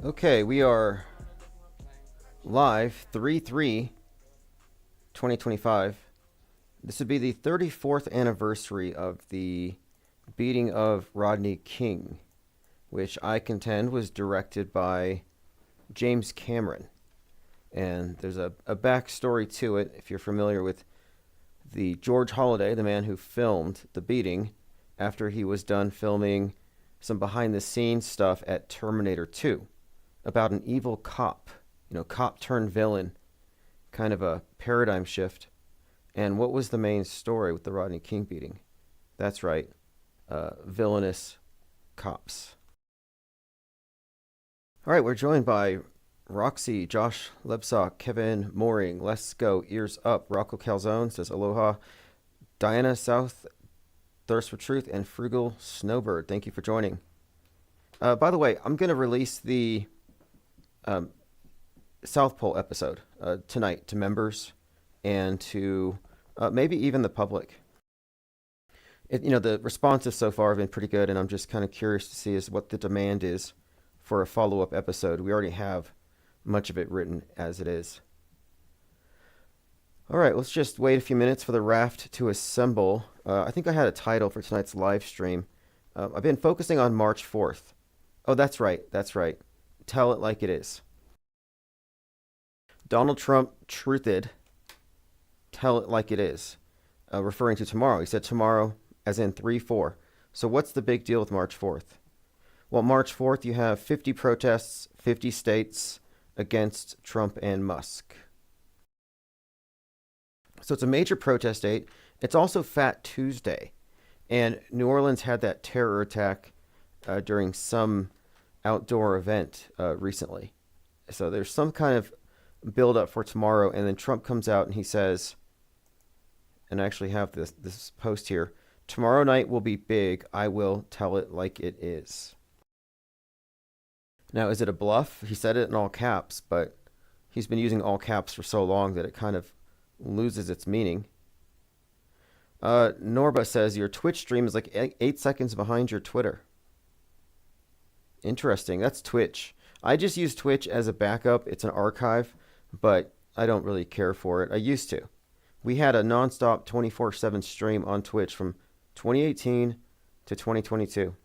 Okay, we are live 3/3/2025. This would be the 34th anniversary of the beating of Rodney King, which I contend was directed by James Cameron. And there's a backstory to it. If you're familiar with the George Holliday, the man who filmed the beating, after he was done filming some behind-the-scenes stuff at Terminator 2 about an evil cop, cop turned villain, kind of a paradigm shift. And what was the main story with the Rodney King beating? That's right, villainous cops. All right, we're joined by Roxy, Josh Lebsock, Kevin Mooring, Let's Go, Ears Up, Rocco Calzone says aloha, Diana South, Thirst for Truth, and Frugal Snowbird. Thank you for joining. By the way, I'm going to release the South Pole episode tonight to members and to maybe even the public. The responses so far have been pretty good, and I'm just kind of curious to see what the demand is for a follow-up episode. We already have much of it written as it is. All right, let's just wait a few minutes for the raft to assemble. I think I had a title for tonight's live stream. I've been focusing on March 4th. Oh, that's right. Tell it like it is. Donald Trump truthed, tell it like it is, referring to tomorrow. He said tomorrow as in 3/4. So what's the big deal with March 4th? Well, March 4th, you have 50 protests, 50 states against Trump and Musk. So it's a major protest date. It's also Fat Tuesday. And New Orleans had that terror attack during some outdoor event recently. So there's some kind of build up for tomorrow, and then Trump comes out and he says, and I actually have this post here, tomorrow night will be big. I will tell it like it is. Now, is it a bluff? He said it in all caps, but he's been using all caps for so long that it kind of loses its meaning. Norba says your Twitch stream is like 8 seconds behind your Twitter. Interesting. That's Twitch. I just use Twitch as a backup. It's an archive, but I don't really care for it. I used to. We had a nonstop 24/7 stream on Twitch from 2018 to 2022.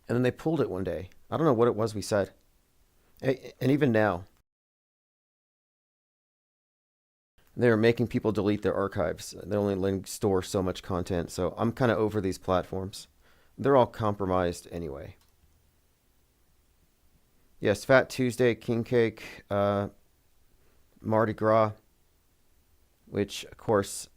And then they pulled it one day. I don't know what it was we said. And even now, they're making people delete their archives. They're only letting store so much content. So I'm kind of over these platforms. They're all compromised anyway. Yes, Fat Tuesday, King Cake, Mardi Gras, which, of course,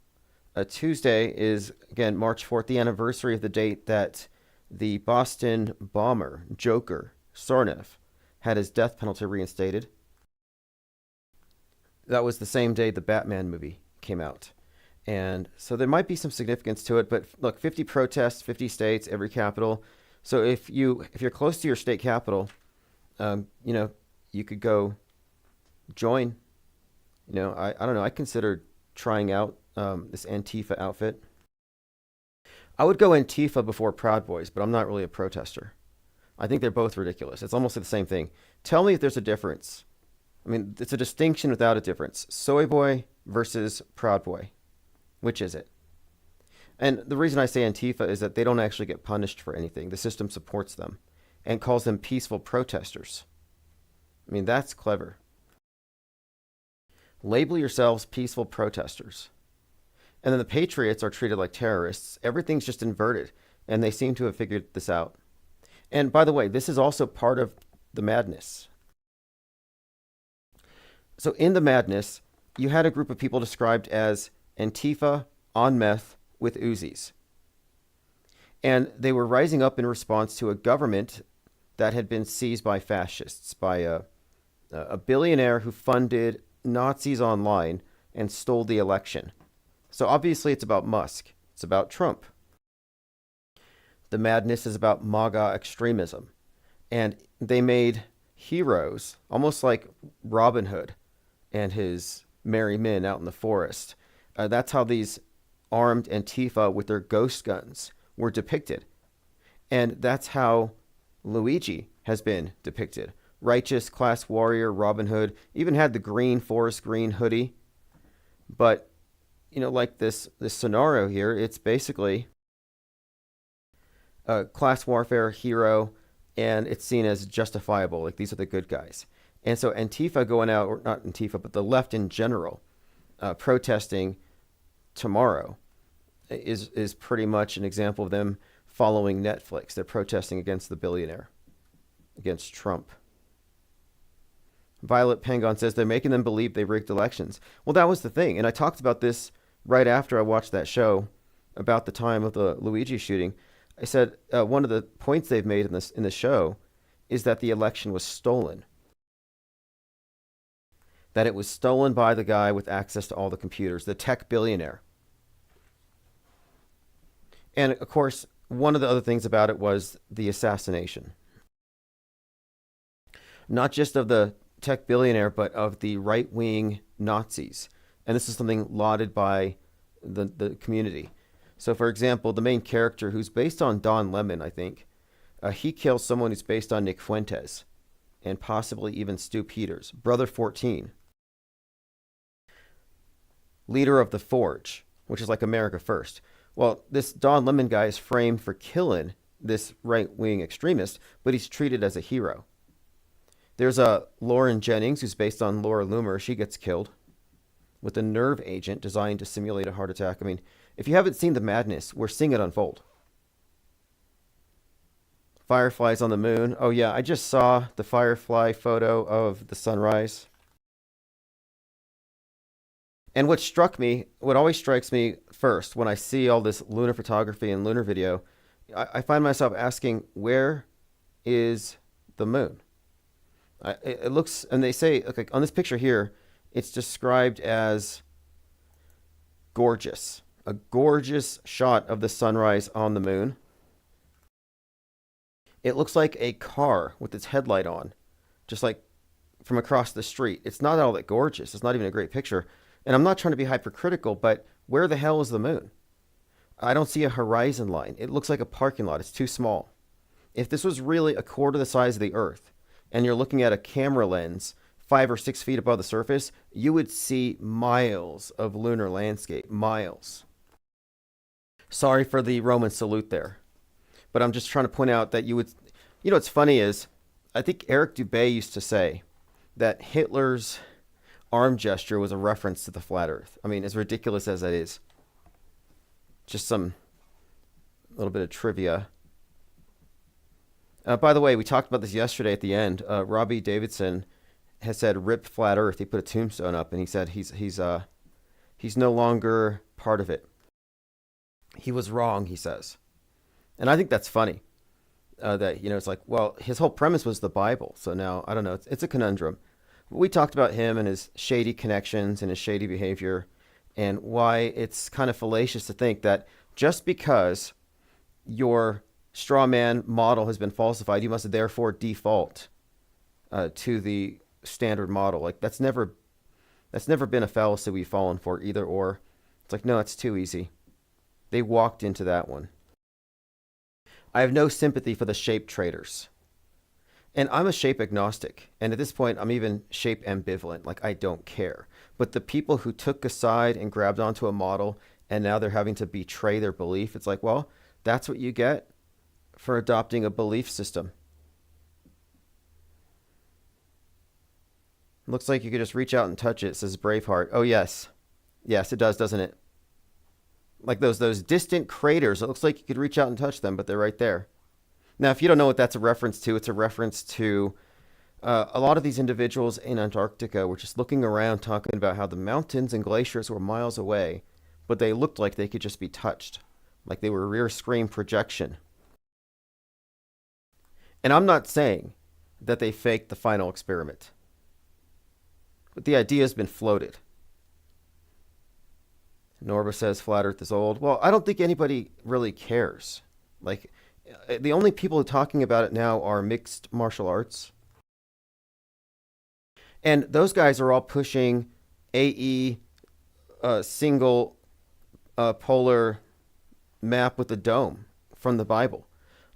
Tuesday is, again, March 4th, the anniversary of the date that the Boston bomber, Joker, Sarnoff, had his death penalty reinstated. That was the same day the Batman movie came out. And so there might be some significance to it, but look, 50 protests, 50 states, every capital. So if you're close to your state capital, you could go join. I don't know. I considered trying out this Antifa outfit. I would go Antifa before Proud Boys, but I'm not really a protester. I think they're both ridiculous. It's almost the same thing. Tell me if there's a difference. I mean, it's a distinction without a difference. Soy Boy versus Proud Boy. Which is it? And the reason I say Antifa is that they don't actually get punished for anything. The system supports them and calls them peaceful protesters. I mean, that's clever. Label yourselves peaceful protesters. And then the patriots are treated like terrorists. Everything's just inverted, and they seem to have figured this out. And by the way, this is also part of the madness. So in the madness, you had a group of people described as Antifa on meth with Uzis. And they were rising up in response to a government that had been seized by fascists, by a billionaire who funded Nazis online and stole the election. So obviously it's about Musk. It's about Trump. The madness is about MAGA extremism. And they made heroes, almost like Robin Hood and his merry men out in the forest. That's how armed Antifa with their ghost guns were depicted. And that's how Luigi has been depicted. Righteous, class warrior, Robin Hood, even had the green, forest green hoodie. But, like this scenario here, it's basically a class warfare hero, and it's seen as justifiable. Like, these are the good guys. And so Antifa going out, or not Antifa, but the left in general, protesting tomorrow is pretty much an example of them following Netflix. They're protesting against the billionaire, against Trump. Violet Pangon says they're making them believe they rigged elections. Well, that was the thing. And I talked about this right after I watched that show about the time of the Luigi shooting. I said one of the points they've made in the show is that the election was stolen. That it was stolen by the guy with access to all the computers, the tech billionaire. And of course, one of the other things about it was the assassination. Not just of the tech billionaire, but of the right-wing Nazis. And this is something lauded by the community. So, for example, the main character, who's based on Don Lemon, I think, he kills someone who's based on Nick Fuentes and possibly even Stu Peters, Brother 14, leader of the Forge, which is like America First. Well, this Don Lemon guy is framed for killing this right-wing extremist, but he's treated as a hero. There's a Lauren Jennings, who's based on Laura Loomer. She gets killed with a nerve agent designed to simulate a heart attack. I mean, if you haven't seen the madness, we're seeing it unfold. Fireflies on the moon. Oh, yeah, I just saw the firefly photo of the sunrise. And what always strikes me first when I see all this lunar photography and lunar video, I find myself asking, where is the moon? It looks, and they say, okay, on this picture here, it's described as gorgeous. A gorgeous shot of the sunrise on the moon. It looks like a car with its headlight on, just like from across the street. It's not all that gorgeous. It's not even a great picture. And I'm not trying to be hypercritical, but where the hell is the moon? I don't see a horizon line. It looks like a parking lot. It's too small. If this was really a quarter the size of the Earth, and you're looking at a camera lens 5 or 6 feet above the surface, you would see miles of lunar landscape. Miles. Sorry for the Roman salute there. But I'm just trying to point out that you would... what's funny is, I think Eric Dubay used to say that Hitler's arm gesture was a reference to the flat Earth. I mean, as ridiculous as that is. Just some little bit of trivia. By the way, we talked about this yesterday at the end. Robbie Davidson has said, "Rip flat Earth." He put a tombstone up, and he said he's no longer part of it. He was wrong, he says, and I think that's funny. That it's like, well, his whole premise was the Bible, so now I don't know. It's a conundrum. We talked about him and his shady connections and his shady behavior, and why it's kind of fallacious to think that just because your straw man model has been falsified, you must therefore default to the standard model. Like that's never been a fallacy we've fallen for, either or. It's like, no, it's too easy. They walked into that one. I have no sympathy for the shape traders. And I'm a shape agnostic. And at this point, I'm even shape ambivalent. Like, I don't care. But the people who took a side and grabbed onto a model, and now they're having to betray their belief, it's like, well, that's what you get for adopting a belief system. Looks like you could just reach out and touch it, says Braveheart. Oh, yes. Yes, it does, doesn't it? Like those distant craters, it looks like you could reach out and touch them, but they're right there. Now, if you don't know what that's a reference to, it's a reference to a lot of these individuals in Antarctica were just looking around talking about how the mountains and glaciers were miles away, but they looked like they could just be touched, like they were rear screen projection. And I'm not saying that they faked the final experiment, but the idea has been floated. Norba says flat Earth is old. Well, I don't think anybody really cares. Like, the only people talking about it now are mixed martial arts. And those guys are all pushing AE single polar map with the dome from the Bible.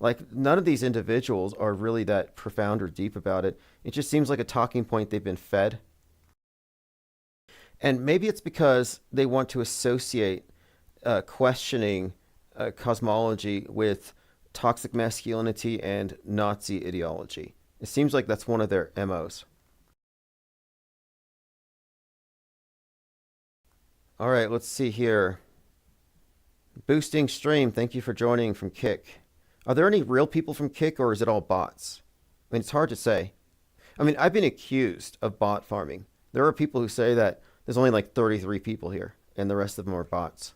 Like, none of these individuals are really that profound or deep about it. It just seems like a talking point they've been fed. And maybe it's because they want to associate questioning cosmology with toxic masculinity and Nazi ideology. It seems like that's one of their MOs. All right, let's see here. Boosting stream, thank you for joining from Kick. Are there any real people from Kick, or is it all bots? I mean, it's hard to say. I mean, I've been accused of bot farming. There are people who say that there's only like 33 people here, and the rest of them are bots.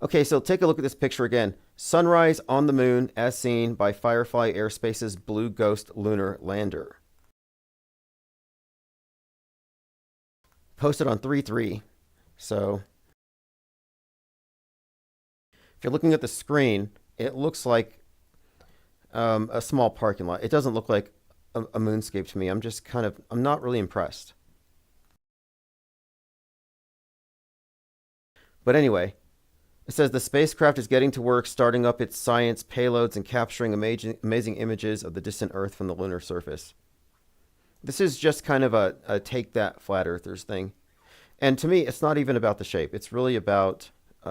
Okay, so take a look at this picture again. Sunrise on the moon as seen by Firefly Aerospace's Blue Ghost lunar lander. Posted on 3/3. So if you're looking at the screen, it looks like a small parking lot. It doesn't look like a moonscape to me. I'm not really impressed. But anyway, it says the spacecraft is getting to work starting up its science payloads and capturing amazing images of the distant Earth from the lunar surface. This is just kind of a take that flat earthers thing. And to me, it's not even about the shape. It's really about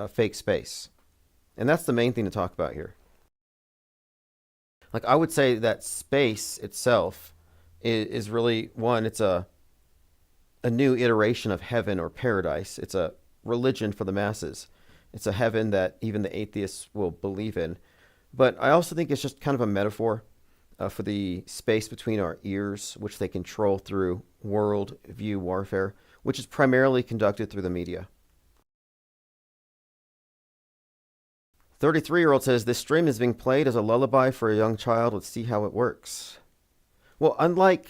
fake space. And that's the main thing to talk about here. Like, I would say that space itself is really, one, it's a new iteration of heaven or paradise. It's a religion for the masses. It's a heaven that even the atheists will believe in. But I also think it's just kind of a metaphor for the space between our ears, which they control through world view warfare, which is primarily conducted through the media. 33-year-old says, this stream is being played as a lullaby for a young child. Let's see how it works. Well, unlike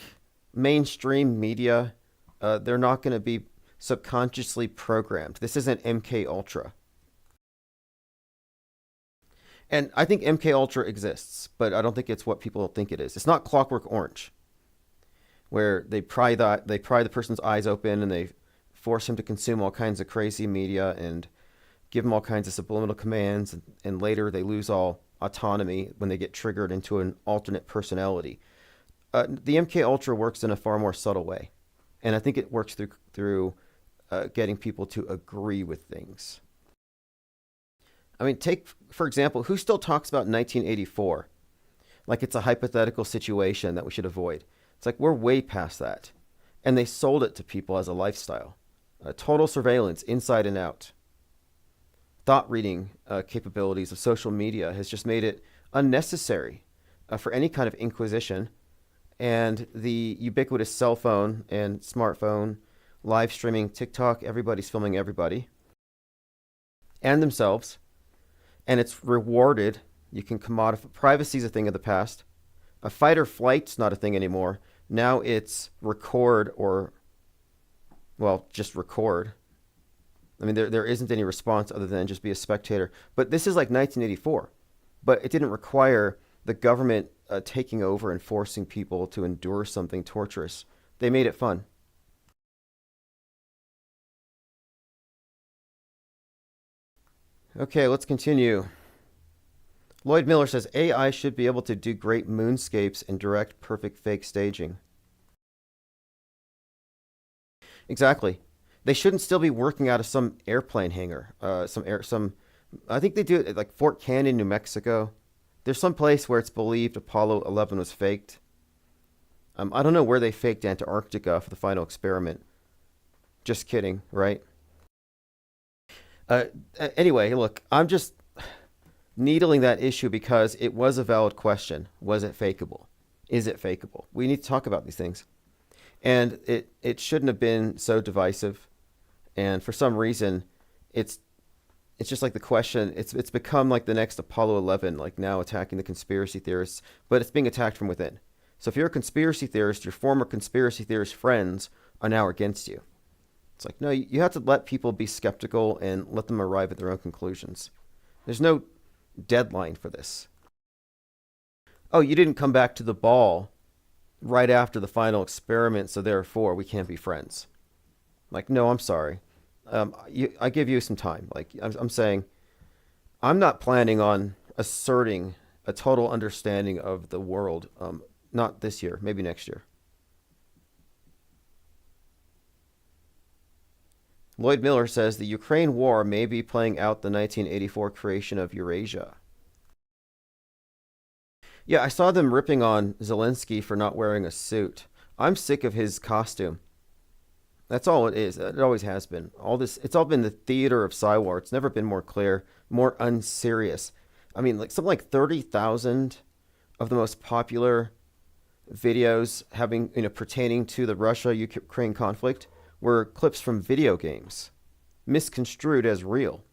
mainstream media, they're not going to be subconsciously programmed. This isn't MK Ultra. And I think MK Ultra exists, but I don't think it's what people think it is. It's not Clockwork Orange, where they pry the person's eyes open and they force him to consume all kinds of crazy media and give them all kinds of subliminal commands, and later they lose all autonomy when they get triggered into an alternate personality. The MK Ultra works in a far more subtle way, and I think it works through getting people to agree with things. I mean, take, for example, who still talks about 1984 like it's a hypothetical situation that we should avoid? It's like we're way past that. And they sold it to people as a lifestyle. Total surveillance, inside and out. Thought reading capabilities of social media has just made it unnecessary for any kind of inquisition. And the ubiquitous cell phone and smartphone, live streaming, TikTok, everybody's filming everybody and themselves. And it's rewarded. You can commodify. Privacy is a thing of the past. A fight or flight's not a thing anymore. Now it's record or, well, just record. I mean, there isn't any response other than just be a spectator. But this is like 1984. But it didn't require the government taking over and forcing people to endure something torturous. They made it fun. Okay, let's continue. Lloyd Miller says, AI should be able to do great moonscapes and direct perfect fake staging. Exactly. They shouldn't still be working out of some airplane hangar. I think they do it at like Fort Canyon, New Mexico. There's some place where it's believed Apollo 11 was faked. I don't know where they faked Antarctica for the final experiment. Just kidding, right? Anyway, look, I'm just needling that issue because it was a valid question. Was it fakeable? Is it fakeable? We need to talk about these things. And it shouldn't have been so divisive. And for some reason, it's just like the question, it's become like the next Apollo 11, like now attacking the conspiracy theorists, but it's being attacked from within. So if you're a conspiracy theorist, your former conspiracy theorist friends are now against you. It's like, no, you have to let people be skeptical and let them arrive at their own conclusions. There's no deadline for this. Oh, you didn't come back to the ball right after the final experiment, so therefore we can't be friends. Like, no, I'm sorry. I give you some time. Like I'm saying, I'm not planning on asserting a total understanding of the world. Not this year, maybe next year. Lloyd Miller says the Ukraine war may be playing out the 1984 creation of Eurasia. Yeah, I saw them ripping on Zelensky for not wearing a suit. I'm sick of his costume. That's all it is. It always has been. All this, it's all been the theater of Psywar. It's never been more clear, more unserious. I mean, like something like 30,000 of the most popular videos having, pertaining to the Russia-Ukraine conflict were clips from video games, misconstrued as real.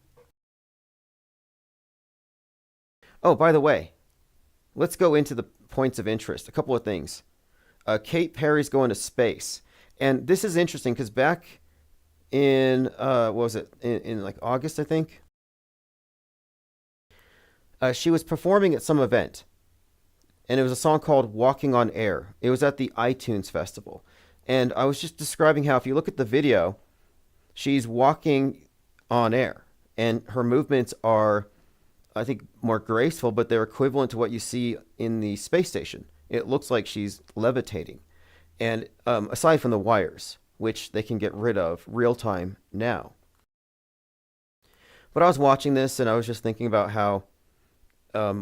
Oh, by the way, let's go into the points of interest. A couple of things. Kate Perry's going to space. And this is interesting because back in, what was it, in like August, I think, she was performing at some event. And it was a song called Walking on Air. It was at the iTunes Festival. And I was just describing how if you look at the video, she's walking on air. And her movements are, I think, more graceful, but they're equivalent to what you see in the space station. It looks like she's levitating. And aside from the wires, which they can get rid of real time now. But I was watching this and I was just thinking about how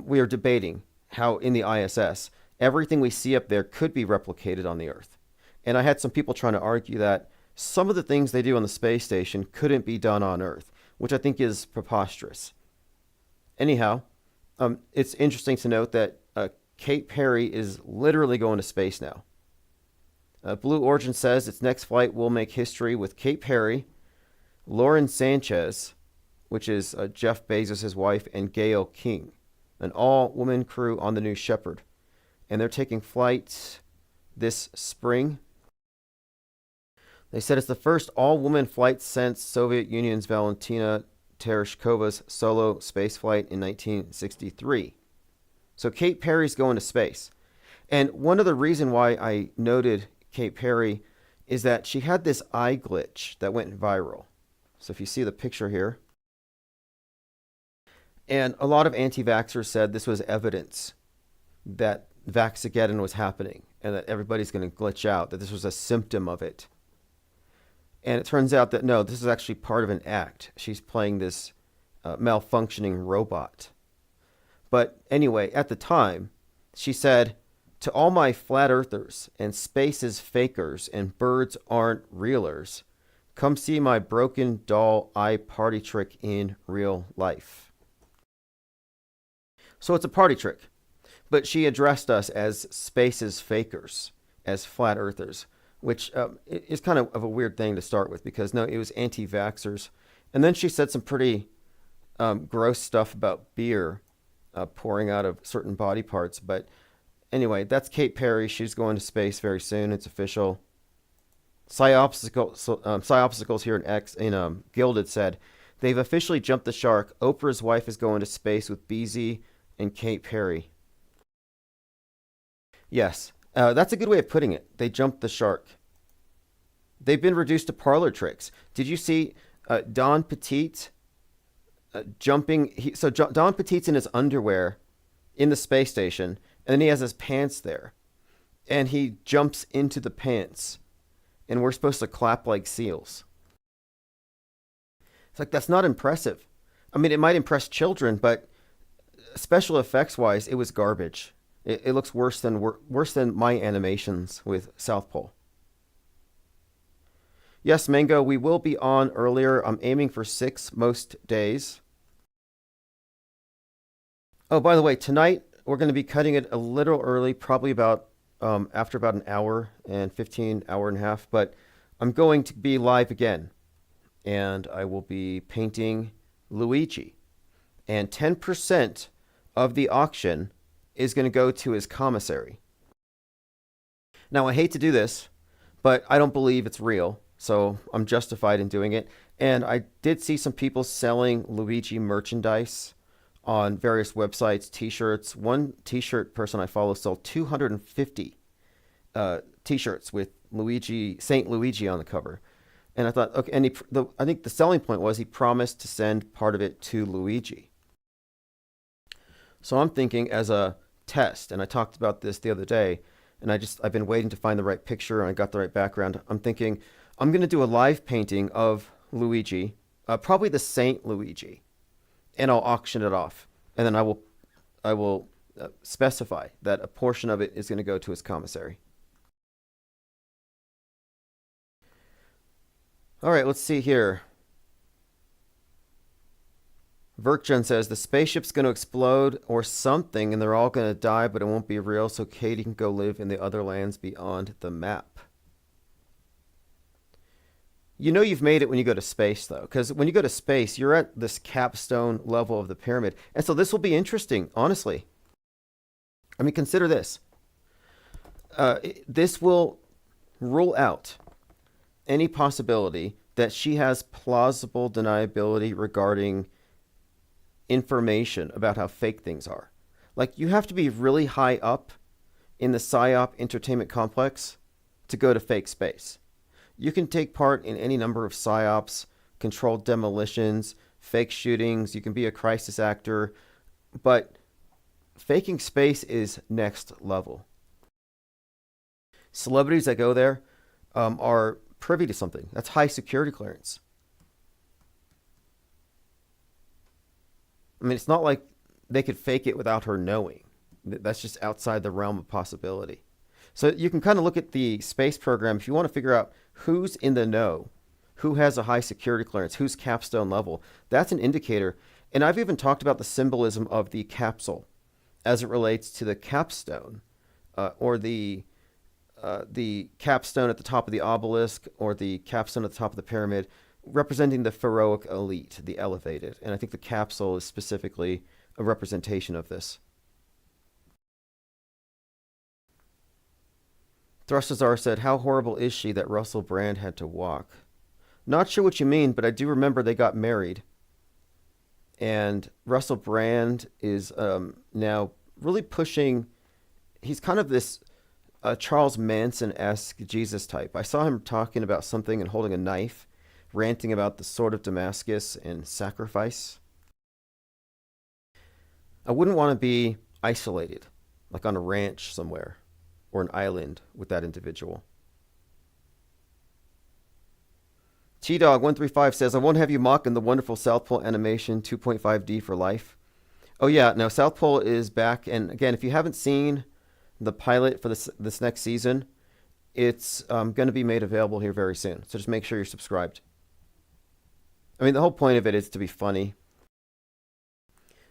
we are debating how in the ISS, everything we see up there could be replicated on the Earth. And I had some people trying to argue that some of the things they do on the space station couldn't be done on Earth, which I think is preposterous. Anyhow, it's interesting to note that Kate Perry is literally going to space now. Blue Origin says its next flight will make history with Kate Perry, Lauren Sanchez, which is Jeff Bezos' wife, and Gayle King, an all-woman crew on the New Shepard. And they're taking flight this spring. They said it's the first all-woman flight since Soviet Union's Valentina Tereshkova's solo spaceflight in 1963. So Kate Perry's going to space. And one other reason why I noted Kate Perry is that she had this eye glitch that went viral. So if you see the picture here, and a lot of anti-vaxxers said this was evidence that Vaxageddon was happening and that everybody's going to glitch out, that this was a symptom of it. And it turns out that no, this is actually part of an act. She's playing this malfunctioning robot. But anyway, at the time, she said, "To all my flat earthers and spaces fakers and birds aren't realers, come see my broken doll eye party trick in real life." So it's a party trick. But she addressed us as spaces fakers, as flat earthers, which is kind of a weird thing to start with because, no, it was anti-vaxxers. And then she said some pretty gross stuff about beer pouring out of certain body parts. But anyway, that's Kate Perry. She's going to space very soon. It's official. Psyopsicles here in Gilded said, they've officially jumped the shark. Oprah's wife is going to space with BZ and Kate Perry. Yes, that's a good way of putting it. They jumped the shark. They've been reduced to parlor tricks. Did you see Don Petite jumping? Don Petite's in his underwear in the space station, and then he has his pants there. And he jumps into the pants, and we're supposed to clap like seals. It's like, that's not impressive. I mean, it might impress children, but special effects wise, it was garbage. It looks worse than my animations with South Pole. Yes, Mango, we will be on earlier. I'm aiming for 6 most days. Oh, by the way, tonight we're going to be cutting it a little early, probably about after about an hour and 15, hour and a half. But I'm going to be live again, and I will be painting Luigi. And 10% of the auction is going to go to his commissary. Now, I hate to do this, but I don't believe it's real, so I'm justified in doing it. And I did see some people selling Luigi merchandise on various websites, t-shirts. One t-shirt person I follow sold 250 t-shirts with Luigi, Saint Luigi on the cover. And I thought, okay, and I think the selling point was he promised to send part of it to Luigi. So I'm thinking as a test, and I talked about this the other day, and I've been waiting to find the right picture, and I got the right background. I'm thinking I'm going to do a live painting of Luigi, probably the Saint Luigi, and I'll auction it off, and then I will specify that a portion of it is going to go to his commissary. All right, let's see here. Verkjan says the spaceship's going to explode or something, and they're all going to die, but it won't be real, so Katie can go live in the other lands beyond the map. You know you've made it when you go to space, though, because when you go to space, you're at this capstone level of the pyramid. And so this will be interesting, honestly. I mean, consider this. This will rule out any possibility that she has plausible deniability regarding information about how fake things are. Like, you have to be really high up in the PSYOP entertainment complex to go to fake space. You can take part in any number of PSYOPs, controlled demolitions, fake shootings. You can be a crisis actor, but faking space is next level. Celebrities that go there are privy to something. That's high security clearance. I mean, it's not like they could fake it without her knowing. That's just outside the realm of possibility. So you can kind of look at the space program if you want to figure out who's in the know, who has a high security clearance, who's capstone level. That's an indicator. And I've even talked about the symbolism of the capsule as it relates to the capstone, or the capstone at the top of the obelisk, or the capstone at the top of the pyramid, representing the heroic elite, the elevated. And I think the capsule is specifically a representation of this. Thrustazar said, how horrible is she that Russell Brand had to walk? Not sure what you mean, but I do remember they got married. And Russell Brand is now really pushing, he's kind of this Charles Manson-esque Jesus type. I saw him talking about something and holding a knife, ranting about the sword of Damascus and sacrifice. I wouldn't want to be isolated, like on a ranch somewhere, or an island with that individual. T-Dog135 says, I won't have you mocking the wonderful South Pole animation 2.5D for life. Oh yeah, no, South Pole is back. And again, if you haven't seen the pilot for this next season, it's going to be made available here very soon. So just make sure you're subscribed. I mean, the whole point of it is to be funny.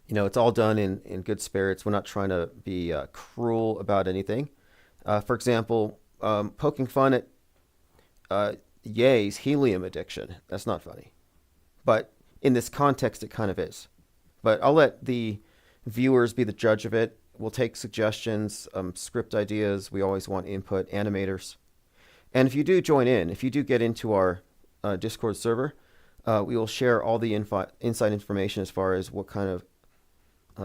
You know, it's all done in good spirits. We're not trying to be cruel about anything. For example, poking fun at Ye's helium addiction. That's not funny. But in this context, it kind of is. But I'll let the viewers be the judge of it. We'll take suggestions, script ideas. We always want input, animators. And if you do join in, if you do get into our Discord server, we will share all the inside information as far as what kind of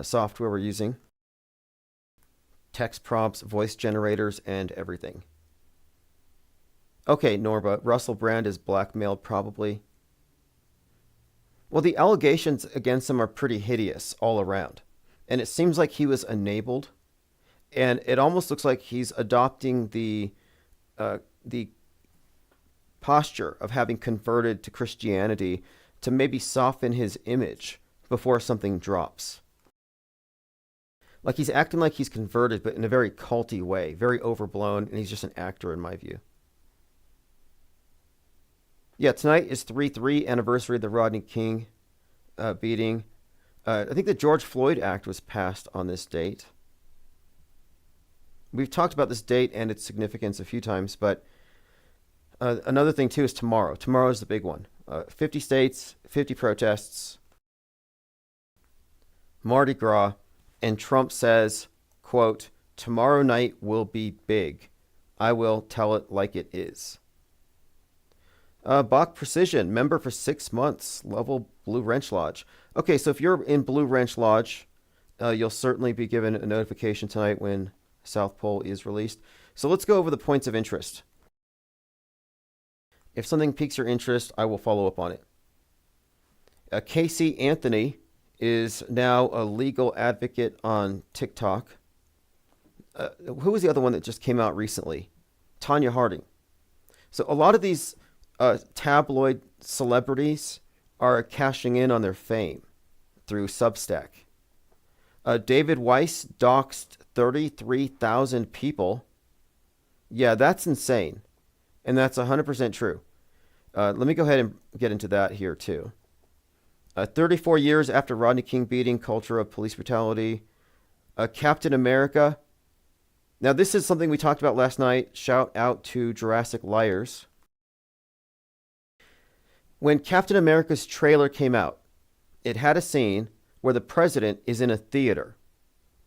software we're using. Text prompts, voice generators, and everything. Okay, Norba, Russell Brand is blackmailed probably. Well, the allegations against him are pretty hideous all around. And it seems like he was enabled. And it almost looks like he's adopting the posture of having converted to Christianity to maybe soften his image before something drops. Like he's acting like he's converted, but in a very culty way, very overblown, and he's just an actor in my view. Yeah, tonight is 3/3 anniversary of the Rodney King beating. I think the George Floyd Act was passed on this date. We've talked about this date and its significance a few times, but another thing too is tomorrow. Tomorrow is the big one. 50 states, 50 protests, Mardi Gras, and Trump says, quote, tomorrow night will be big. I will tell it like it is. Bach Precision, member for 6 months, level Blue Wrench Lodge. Okay, so if you're in Blue Wrench Lodge, you'll certainly be given a notification tonight when South Pole is released. So let's go over the points of interest. If something piques your interest, I will follow up on it. Casey Anthony is now a legal advocate on TikTok. Who was the other one that just came out recently? Tanya Harding. So a lot of these tabloid celebrities are cashing in on their fame through Substack. David Weiss doxed 33,000 people. Yeah, that's insane. And that's 100% true. Let me go ahead and get into that here too. 34 years after Rodney King beating, culture of police brutality. Captain America. Now, this is something we talked about last night. Shout out to Jurassic Liars. When Captain America's trailer came out, it had a scene where the president is in a theater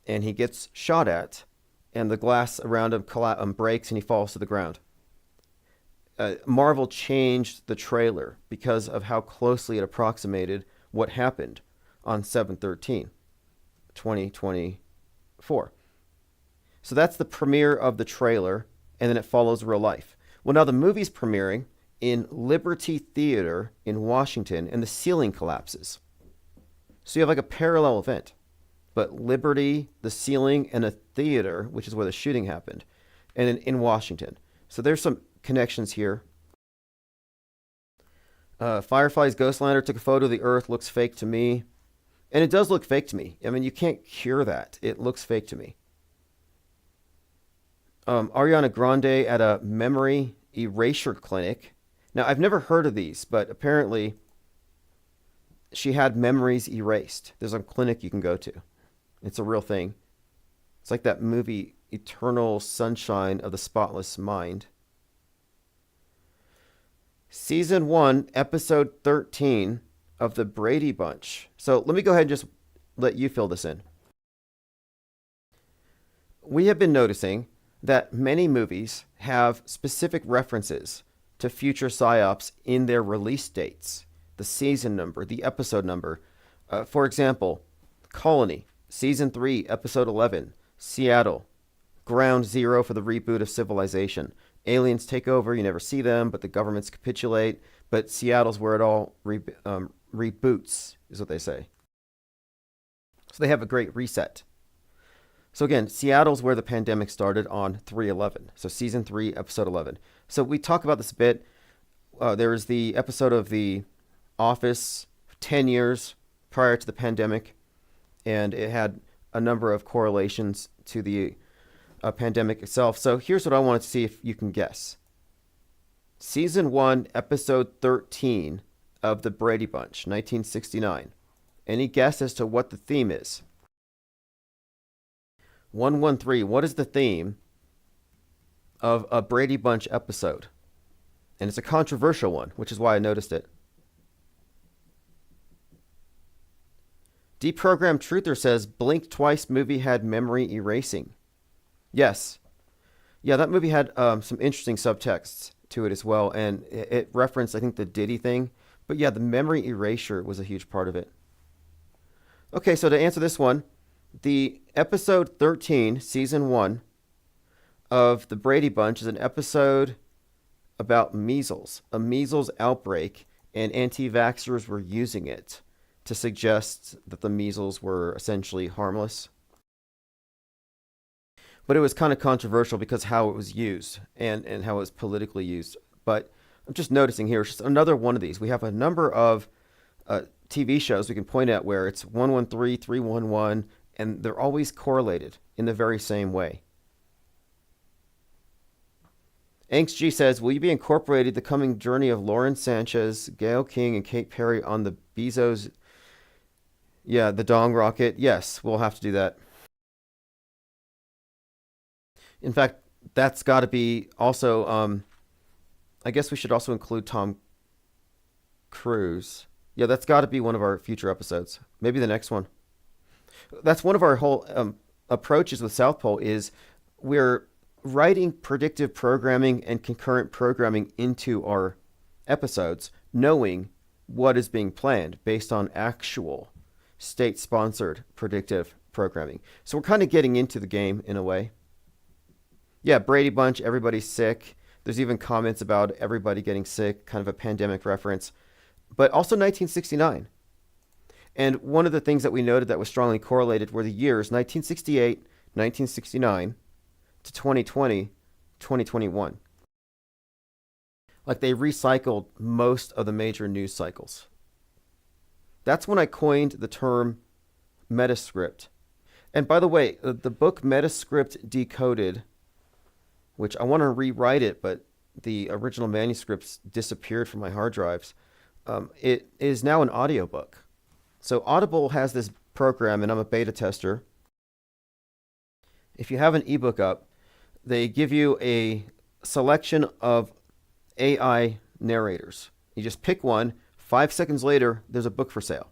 and he gets shot at and the glass around him breaks and he falls to the ground. Marvel changed the trailer because of how closely it approximated what happened on 7/13/2024. So that's the premiere of the trailer, and then it follows real life. Well, now the movie's premiering in Liberty Theater in Washington, and the ceiling collapses. So you have like a parallel event, but Liberty, the ceiling, and a theater, which is where the shooting happened, and in Washington. So there's some connections here. Firefly's Ghostlander took a photo of the Earth, looks fake to me. And it does look fake to me. I mean, you can't cure that. It looks fake to me. Ariana Grande at a memory erasure clinic. Now, I've never heard of these, but apparently she had memories erased. There's a clinic you can go to. It's a real thing. It's like that movie, Eternal Sunshine of the Spotless Mind. Season 1, Episode 13 of The Brady Bunch. So let me go ahead and just let you fill this in. We have been noticing that many movies have specific references to future psyops in their release dates, the season number, the episode number. For example, Colony, Season 3, Episode 11, Seattle, Ground Zero for the reboot of Civilization. Aliens take over, you never see them, but the governments capitulate. But Seattle's where it all reboots, is what they say. So they have a great reset. So again, Seattle's where the pandemic started on 3/11. So Season 3, Episode 11. So we talk about this a bit. There is the episode of The Office 10 years prior to the pandemic, and it had a number of correlations to the pandemic itself. So here's what I wanted to see if you can guess. Season 1, Episode 13 of The Brady Bunch, 1969. Any guess as to what the theme is? 113, what is the theme of a Brady Bunch episode? And it's a controversial one, which is why I noticed it. Deprogram Truther says Blink Twice movie had memory erasing. Yes. Yeah, that movie had some interesting subtexts to it as well, and it referenced, I think, the Diddy thing. But yeah, the memory erasure was a huge part of it. Okay, so to answer this one, the episode 13, season 1 of The Brady Bunch is an episode about measles, a measles outbreak, and anti-vaxxers were using it to suggest that the measles were essentially harmless. But it was kind of controversial because how it was used and how it was politically used. But I'm just noticing here, it's just another one of these. We have a number of TV shows we can point at where it's 113, 311, and they're always correlated in the very same way. Angst G says, will you be incorporated the coming journey of Lauren Sanchez, Gail King, and Kate Perry on the Bezos? Yeah, the Dong rocket. Yes, we'll have to do that. In fact, that's got to be also, I guess we should also include Tom Cruise. Yeah, that's got to be one of our future episodes. Maybe the next one. That's one of our whole approaches with South Pole is we're writing predictive programming and concurrent programming into our episodes, knowing what is being planned based on actual state-sponsored predictive programming. So we're kind of getting into the game in a way. Yeah, Brady Bunch, everybody's sick. There's even comments about everybody getting sick, kind of a pandemic reference, but also 1969. And one of the things that we noted that was strongly correlated were the years 1968, 1969 to 2020, 2021. Like they recycled most of the major news cycles. That's when I coined the term metascript. And by the way, the book Metascript Decoded, which I want to rewrite it, but the original manuscripts disappeared from my hard drives. It is now an audiobook. So Audible has this program, and I'm a beta tester. If you have an ebook up, they give you a selection of AI narrators. You just pick one. 5 seconds later, there's a book for sale.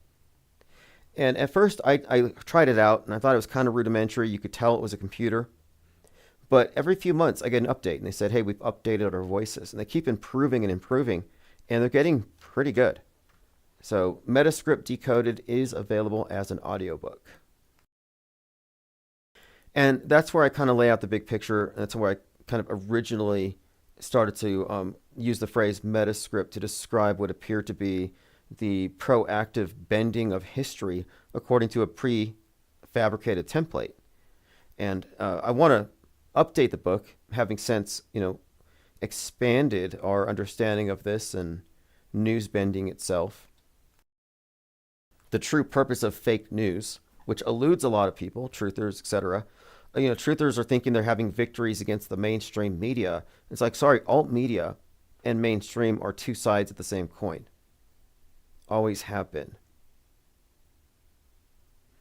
And at first, I tried it out, and I thought it was kind of rudimentary. You could tell it was a computer. But every few months, I get an update, and they said, hey, we've updated our voices. And they keep improving and improving, and they're getting pretty good. So Metascript Decoded is available as an audiobook. And that's where I kind of lay out the big picture. That's where I kind of originally started to use the phrase metascript to describe what appeared to be the proactive bending of history according to a prefabricated template. And I want to update the book, having since, expanded our understanding of this and news bending itself. The true purpose of fake news, which eludes a lot of people, truthers, etc. Truthers are thinking they're having victories against the mainstream media. It's like, sorry, alt media and mainstream are two sides of the same coin. Always have been.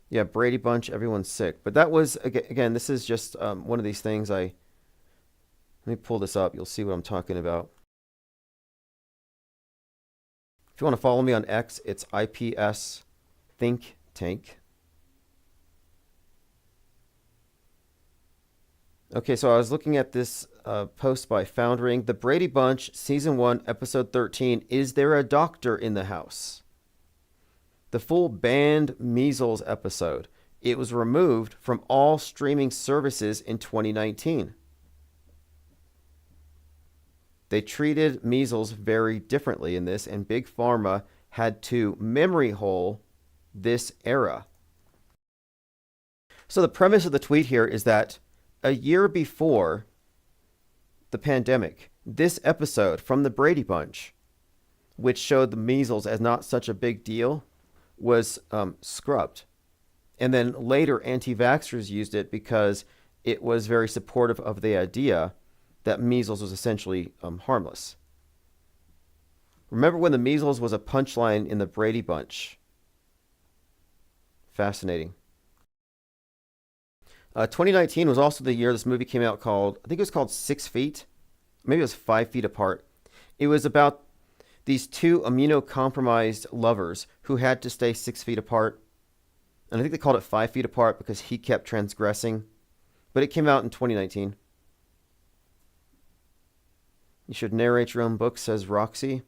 Yeah, Brady Bunch, everyone's sick. But that was, again, this is just one of these things let me pull this up. You'll see what I'm talking about. If you want to follow me on X, it's IPS Think Tank. Okay, so I was looking at this post by Foundering. The Brady Bunch, Season 1, Episode 13, Is There a Doctor in the House? The full banned measles episode. It was removed from all streaming services in 2019. They treated measles very differently in this, and Big Pharma had to memory hole this era. So the premise of the tweet here is that a year before the pandemic, this episode from the Brady Bunch, which showed the measles as not such a big deal, was scrubbed. And then later, anti-vaxxers used it because it was very supportive of the idea that measles was essentially harmless. Remember when the measles was a punchline in the Brady Bunch? Fascinating. 2019 was also the year this movie came out called, I think it was called 6 Feet. Maybe it was 5 Feet Apart. It was about these two immunocompromised lovers who had to stay 6 feet apart. And I think they called it 5 feet apart because he kept transgressing. But it came out in 2019. You should narrate your own book, says Roxy.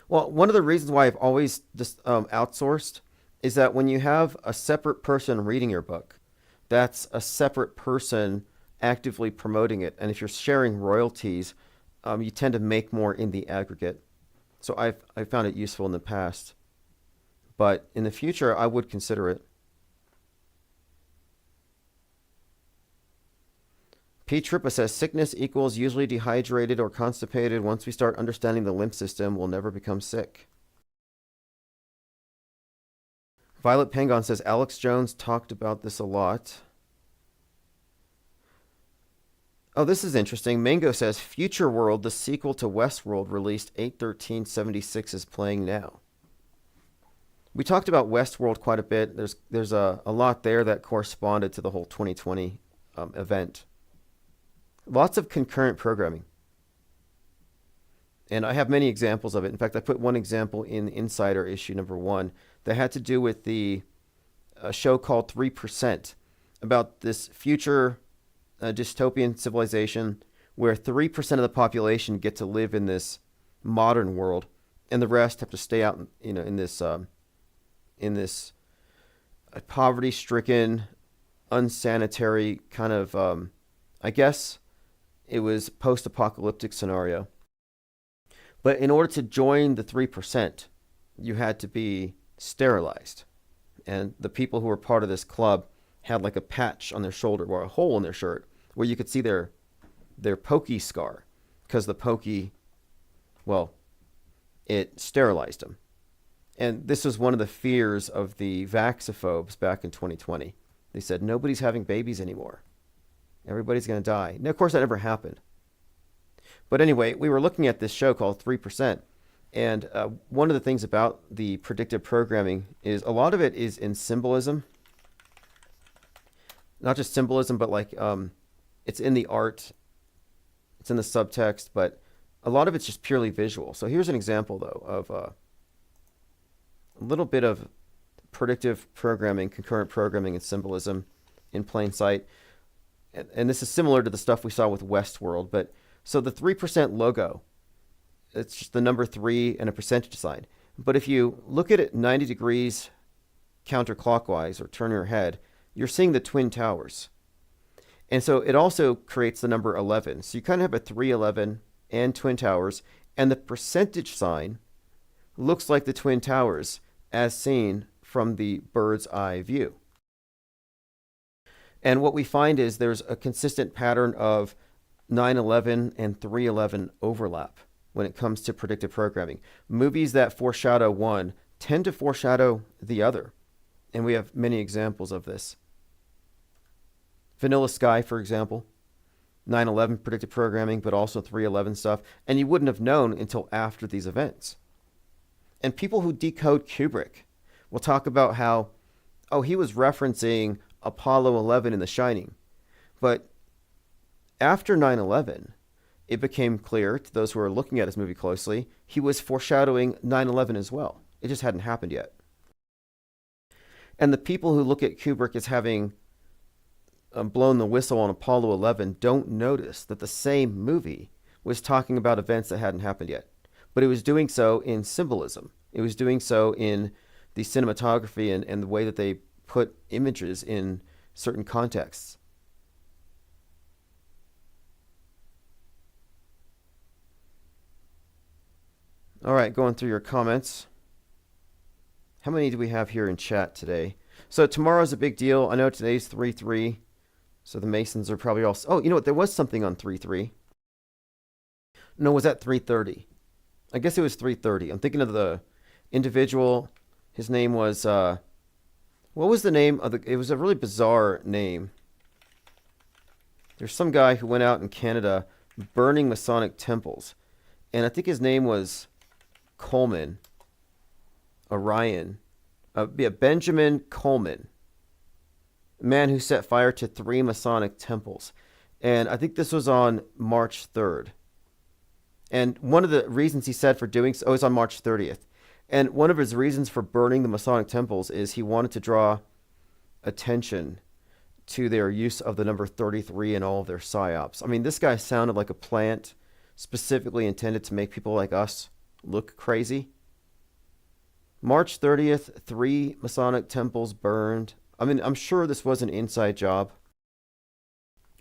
Well, one of the reasons why I've always just outsourced is that when you have a separate person reading your book, that's a separate person actively promoting it. And if you're sharing royalties, you tend to make more in the aggregate. So I've found it useful in the past. But in the future, I would consider it. P. Trippa says, sickness equals usually dehydrated or constipated. Once we start understanding the lymph system, we'll never become sick. Violet Pangon says, Alex Jones talked about this a lot. Oh, this is interesting. Mango says, Future World, the sequel to Westworld, released 8/13/76, is playing now. We talked about Westworld quite a bit. There's a lot there that corresponded to the whole 2020 event. Lots of concurrent programming. And I have many examples of it. In fact, I put one example in Insider issue number 1 that had to do with a show called 3%, about this future dystopian civilization where 3% of the population get to live in this modern world, and the rest have to stay out, in this poverty-stricken, unsanitary kind of, I guess, It was post-apocalyptic scenario. But in order to join the 3%, you had to be sterilized. And the people who were part of this club had like a patch on their shoulder or a hole in their shirt where you could see their pokey scar, because the pokey, well, it sterilized them. And this was one of the fears of the vaxophobes back in 2020. They said, nobody's having babies anymore. Everybody's going to die. Now, of course, that never happened. But anyway, we were looking at this show called 3%. And one of the things about the predictive programming is a lot of it is in symbolism. Not just symbolism, but like it's in the art. It's in the subtext. But a lot of it's just purely visual. So here's an example, though, of a little bit of predictive programming, concurrent programming, and symbolism in plain sight. And this is similar to the stuff we saw with Westworld. But so the 3% logo, it's just the number 3 and a percentage sign. But if you look at it 90 degrees counterclockwise or turn your head, you're seeing the Twin Towers. And so it also creates the number 11. So you kind of have a 311 and Twin Towers. And the percentage sign looks like the Twin Towers as seen from the bird's eye view. And what we find is there's a consistent pattern of 9/11 and 3/11 overlap when it comes to predictive programming. Movies that foreshadow one tend to foreshadow the other. And we have many examples of this. Vanilla Sky, for example, 9/11 predictive programming, but also 3/11 stuff. And you wouldn't have known until after these events. And people who decode Kubrick will talk about how, oh, he was referencing Apollo 11 in The Shining. But after 9/11, it became clear to those who are looking at his movie closely, he was foreshadowing 9/11 as well. It just hadn't happened yet. And the people who look at Kubrick as having blown the whistle on Apollo 11 don't notice that the same movie was talking about events that hadn't happened yet. But it was doing so in symbolism. It was doing so in the cinematography and the way that they put images in certain contexts. All right, going through your comments. How many do we have here in chat today? So tomorrow's a big deal. I know today's 3/3. So the Masons are probably all... Oh, you know what? There was something on 3/3. No, was that 3:30? I guess it was 3:30. I'm thinking of the individual. His name was... what was the name of the... It was a really bizarre name. There's some guy who went out in Canada burning Masonic temples. And I think his name was Coleman. Orion. Benjamin Coleman. A man who set fire to 3 Masonic temples. And I think this was on March 3rd. And one of the reasons he said for doing so... Oh, it was on March 30th. And one of his reasons for burning the Masonic temples is he wanted to draw attention to their use of the number 33 in all of their psyops. I mean, this guy sounded like a plant specifically intended to make people like us look crazy. March 30th, 3 Masonic temples burned. I mean, I'm sure this was an inside job.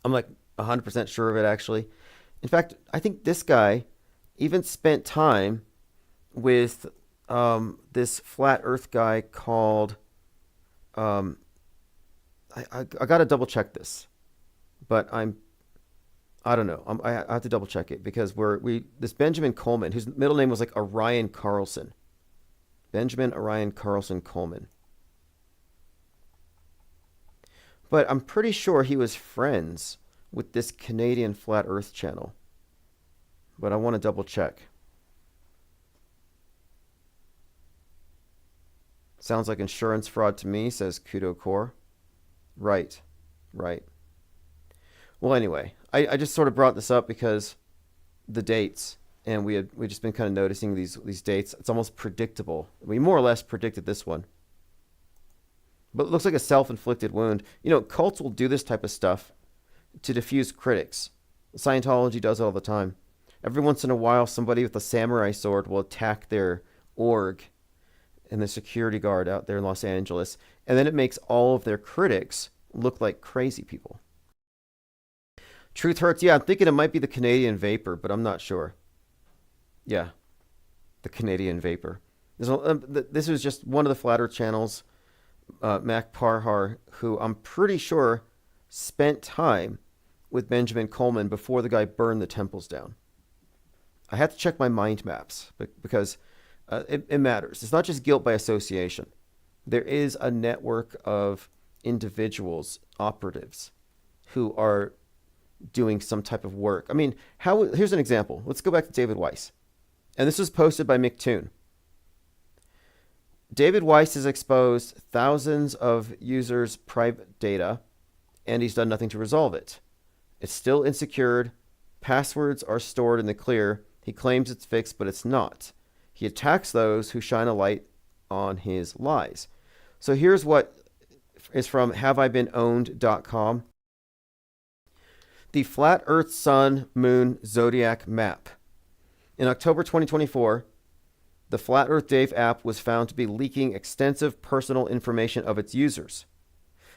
I'm like 100% sure of it, actually. In fact, I think this guy even spent time with this flat earth guy called... I got to double check this. But I don't know. I have to double check it because this Benjamin Coleman, whose middle name was like Orion Carlson. Benjamin Orion Carlson Coleman. But I'm pretty sure he was friends with this Canadian Flat Earth channel. But I want to double check. Sounds like insurance fraud to me, says Kudo Core. Right. Well, anyway, I just sort of brought this up because the dates, and we just been kind of noticing these dates. It's almost predictable. We more or less predicted this one. But it looks like a self-inflicted wound. You know, cults will do this type of stuff to diffuse critics. Scientology does it all the time. Every once in a while, somebody with a samurai sword will attack their org and the security guard out there in Los Angeles. And then it makes all of their critics look like crazy people. Truth Hurts. Yeah, I'm thinking it might be the Canadian Vapor, but I'm not sure. Yeah, the Canadian Vapor. This was just one of the Flat Earth channels, Mac Parhar, who I'm pretty sure spent time with Benjamin Coleman before the guy burned the temples down. I had to check my mind maps because it matters. It's not just guilt by association. There is a network of individuals, operatives, who are doing some type of work. I mean, here's an example. Let's go back to David Weiss. And this was posted by Mick Toon. David Weiss has exposed thousands of users' private data, and he's done nothing to resolve it. It's still insecured. Passwords are stored in the clear. He claims it's fixed, but it's not. He attacks those who shine a light on his lies. So here's what is from haveibeenowned.com. The Flat Earth Sun Moon Zodiac Map. In October 2024, the Flat Earth Dave app was found to be leaking extensive personal information of its users.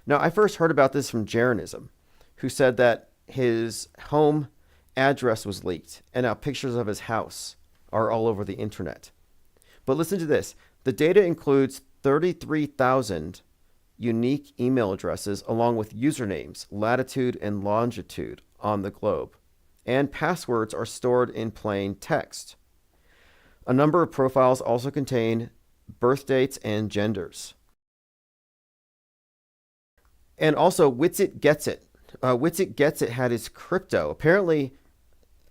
Now, I first heard about this from Jaronism, who said that his home address was leaked, and now pictures of his house are all over the internet. But listen to this. The data includes 33,000 unique email addresses along with usernames, latitude and longitude on the globe. And passwords are stored in plain text. A number of profiles also contain birth dates and genders. And also, Witsit Gets It. Witsit Gets It had his crypto. Apparently,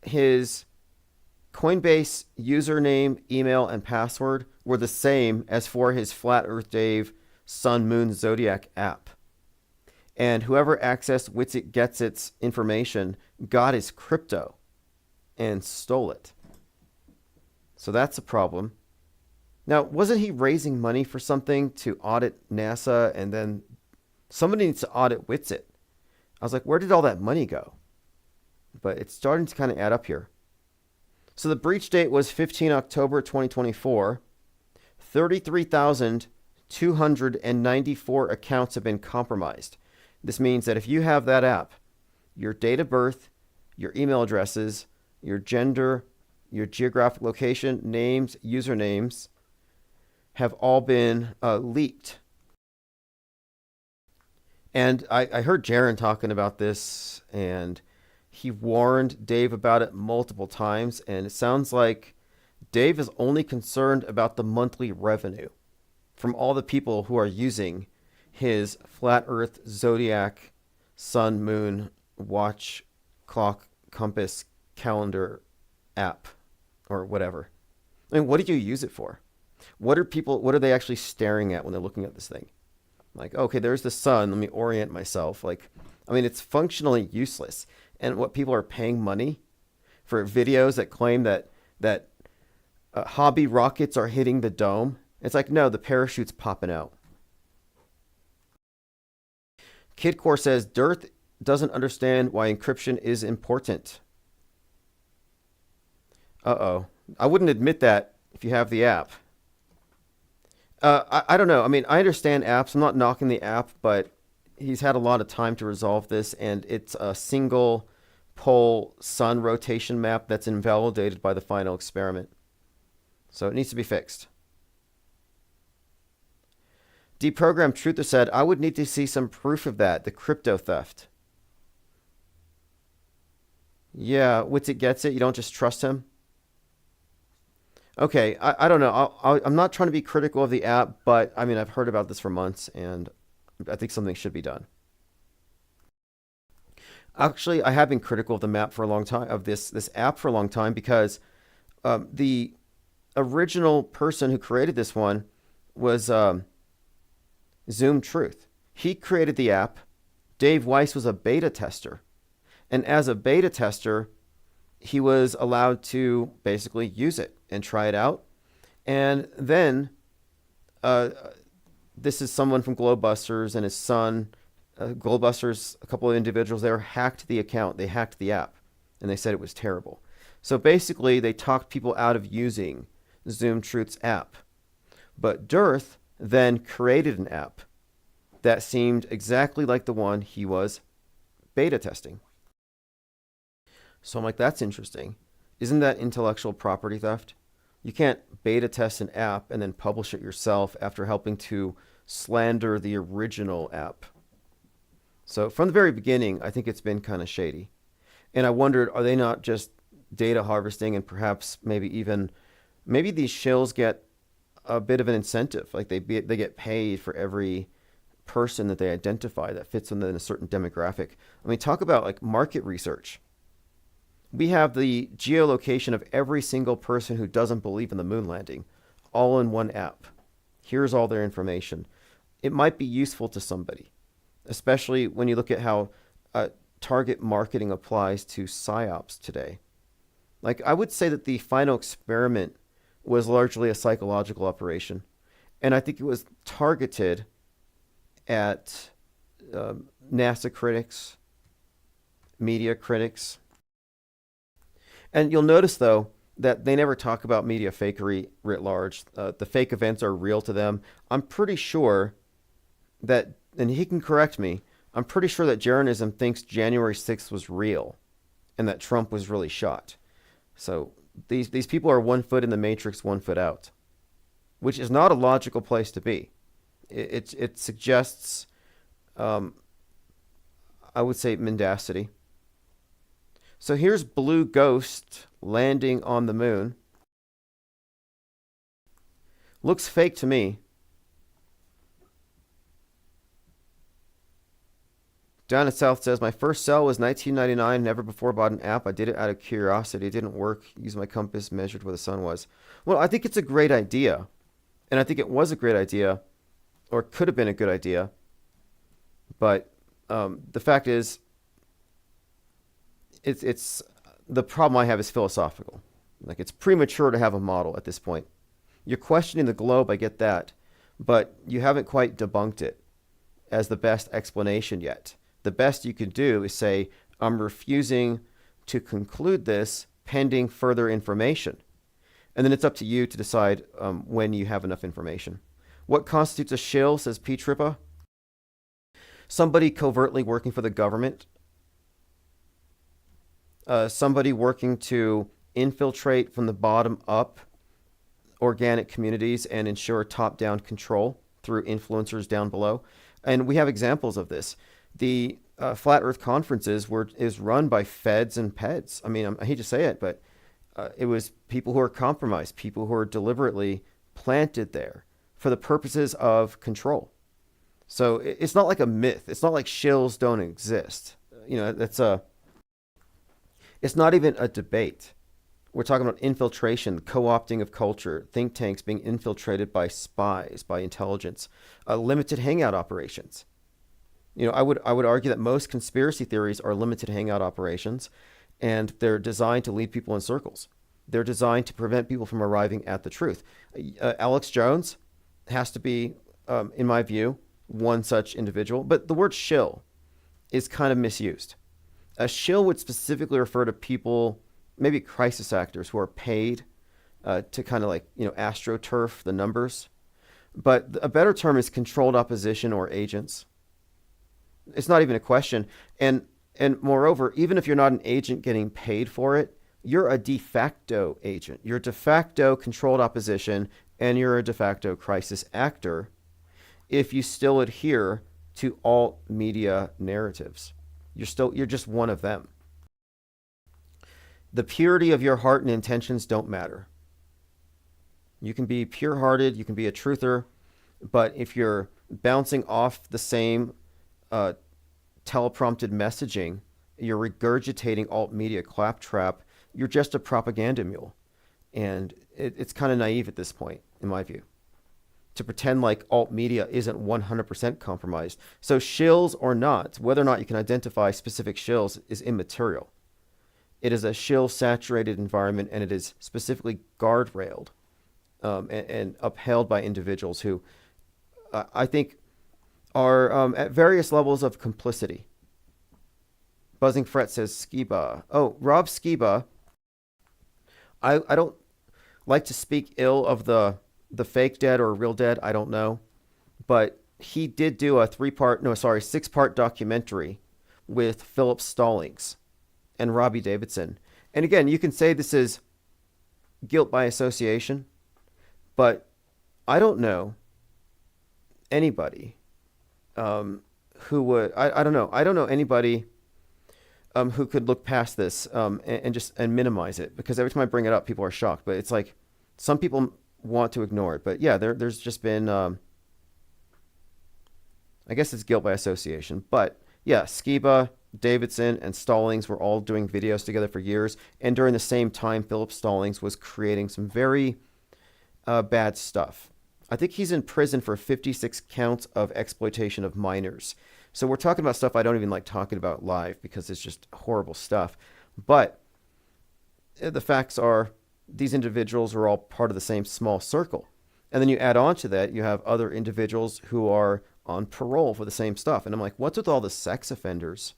his Coinbase username, email, and password were the same as for his Flat Earth Dave Sun Moon Zodiac app. And whoever accessed Witsit Gets It's information got his crypto and stole it. So that's a problem. Now, wasn't he raising money for something to audit NASA, and then somebody needs to audit Witsit? I was like, where did all that money go? But it's starting to kind of add up here. So the breach date was 15 October 2024. 33,294 accounts have been compromised. This means that if you have that app, your date of birth, your email addresses, your gender, your geographic location, names, usernames have all been leaked. And I heard Jaron talking about this, and he warned Dave about it multiple times, and it sounds like Dave is only concerned about the monthly revenue from all the people who are using his Flat Earth Zodiac Sun Moon Watch Clock Compass Calendar app or whatever. I mean, what do you use it for? What are they actually staring at when they're looking at this thing? Like, okay, there's the sun. Let me orient myself. Like, I mean, it's functionally useless. And what people are paying money for videos that claim that hobby rockets are hitting the dome. It's like, no, the parachute's popping out. Kidcore says, Dearth doesn't understand why encryption is important. Uh-oh. I wouldn't admit that if you have the app. I don't know. I mean, I understand apps. I'm not knocking the app, but he's had a lot of time to resolve this, and it's a single pole sun rotation map that's invalidated by the final experiment. So it needs to be fixed. Deprogram Truther said, I would need to see some proof of that, the crypto theft. Yeah, Witsit Gets It. You don't just trust him? Okay, I don't know. I'm not trying to be critical of the app, but I mean, I've heard about this for months, and I think something should be done. Actually, I have been critical of the map for a long time, of this app for a long time, because the original person who created this one was Zoom Truth. He created the app. Dave Weiss was a beta tester. And as a beta tester, he was allowed to basically use it and try it out. And then this is someone from Globebusters and his son. Globebusters, a couple of individuals there, hacked the account. They hacked the app, and they said it was terrible. So basically, they talked people out of using Zoom Truth's app. But Dearth then created an app that seemed exactly like the one he was beta testing. So I'm like, that's interesting. Isn't that intellectual property theft? You can't beta test an app and then publish it yourself after helping to slander the original app. So from the very beginning, I think it's been kind of shady. And I wondered, are they not just data harvesting, and perhaps maybe these shills get a bit of an incentive, like they get paid for every person that they identify that fits within a certain demographic. I mean, talk about like market research. We have the geolocation of every single person who doesn't believe in the moon landing, all in one app. Here's all their information. It might be useful to somebody, especially when you look at how target marketing applies to psyops today. Like, I would say that the final experiment was largely a psychological operation, and I think it was targeted at NASA critics, media critics. And you'll notice, though, that they never talk about media fakery writ large. The fake events are real to them. I'm pretty sure that, and he can correct me, I'm pretty sure that Jeranism thinks January 6th was real and that Trump was really shot. So these people are 1 foot in the matrix, 1 foot out, which is not a logical place to be. It suggests, I would say, mendacity. So here's Blue Ghost landing on the moon. Looks fake to me. Down in South says, my first sell was $19.99. Never before bought an app. I did it out of curiosity. It didn't work. Used my compass, measured where the sun was. Well, I think it's a great idea. And I think it was a great idea, or could have been a good idea. But the fact is, it's the problem I have is philosophical. Like, it's premature to have a model at this point. You're questioning the globe, I get that, but you haven't quite debunked it as the best explanation yet. The best you could do is say, I'm refusing to conclude this pending further information. And then it's up to you to decide when you have enough information. What constitutes a shill, says P. Trippa? Somebody covertly working for the government. Somebody working to infiltrate from the bottom up organic communities and ensure top-down control through influencers down below. And we have examples of this. The Flat Earth conferences is run by feds and peds. I mean, I hate to say it, but it was people who are compromised, people who are deliberately planted there for the purposes of control. So it's not like a myth. It's not like shills don't exist. You know, it's not even a debate. We're talking about infiltration, co-opting of culture, think tanks being infiltrated by spies, by intelligence, limited hangout operations. You know, I would argue that most conspiracy theories are limited hangout operations, and they're designed to lead people in circles. They're designed to prevent people from arriving at the truth. Alex Jones has to be, in my view, one such individual. But the word shill is kind of misused. A shill would specifically refer to people, maybe crisis actors, who are paid to kind of like, astroturf the numbers. But a better term is controlled opposition or agents. It's not even a question. And moreover, even if you're not an agent getting paid for it, you're a de facto agent. You're de facto controlled opposition, and you're a de facto crisis actor if you still adhere to alt media narratives. You're just one of them. The purity of your heart and intentions don't matter. You can be pure-hearted, you can be a truther, but if you're bouncing off the same teleprompted messaging, you're regurgitating alt media claptrap, you're just a propaganda mule. And it's kind of naive at this point, in my view, to pretend like alt media isn't 100% compromised. So shills or not, whether or not you can identify specific shills is immaterial. It is a shill-saturated environment, and it is specifically guardrailed and upheld by individuals who I think are at various levels of complicity. Buzzing Fret says Skiba. Oh, Rob Skiba. I don't like to speak ill of the fake dead or real dead. I don't know. But he did do a 6-part documentary with Philip Stallings. and Robbie Davidson. And again, you can say this is guilt by association, but I don't know anybody who would. I don't know. I don't know anybody who could look past this and just minimize it, because every time I bring it up, people are shocked. But it's like some people want to ignore it. But yeah, there's just been. I guess it's guilt by association. But yeah, Skiba, Davidson, and Stallings were all doing videos together for years. And during the same time, Philip Stallings was creating some very bad stuff. I think he's in prison for 56 counts of exploitation of minors. So we're talking about stuff I don't even like talking about live because it's just horrible stuff. But the facts are these individuals are all part of the same small circle. And then you add on to that, you have other individuals who are on parole for the same stuff. And I'm like, what's with all the sex offenders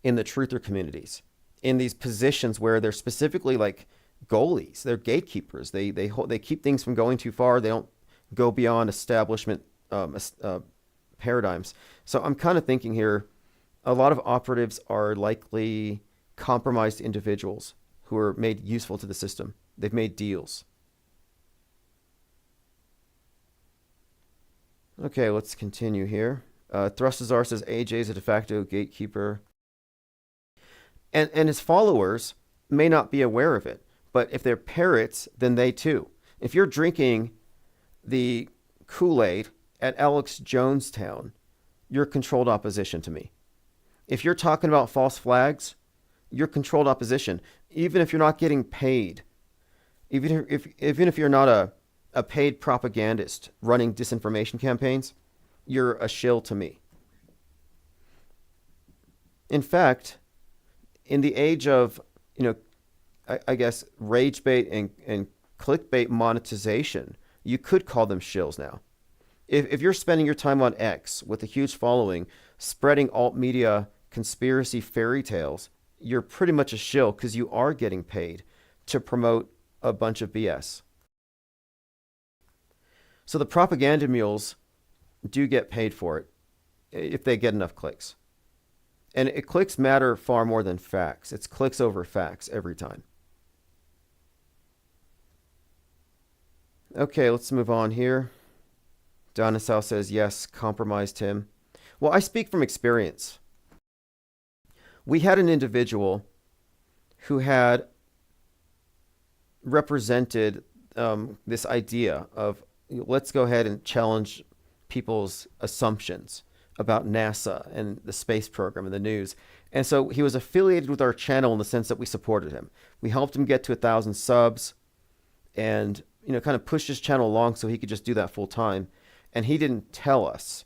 in the truther communities, in these positions where they're specifically like goalies, they're gatekeepers. They keep things from going too far. They don't go beyond establishment paradigms. So I'm kind of thinking here, a lot of operatives are likely compromised individuals who are made useful to the system. They've made deals. Okay, let's continue here. Thrustazar says AJ is a de facto gatekeeper. And his followers may not be aware of it, but if they're parrots, then they too. If you're drinking the Kool-Aid at Alex Jonestown, you're controlled opposition to me. If you're talking about false flags, you're controlled opposition. Even if you're not getting paid, even if you're not a paid propagandist running disinformation campaigns, you're a shill to me. In fact, in the age of, I guess, rage bait and clickbait monetization, you could call them shills now. If you're spending your time on X with a huge following, spreading alt media conspiracy fairy tales, you're pretty much a shill because you are getting paid to promote a bunch of BS. So the propaganda mules do get paid for it if they get enough clicks. And clicks matter far more than facts. It's clicks over facts every time. Okay, let's move on here. Donisau says, yes, compromised him. Well, I speak from experience. We had an individual who had represented this idea of let's go ahead and challenge people's assumptions about NASA and the space program and the news. And so he was affiliated with our channel in the sense that we supported him. We helped him get to 1,000 subs and, kind of pushed his channel along so he could just do that full time. And he didn't tell us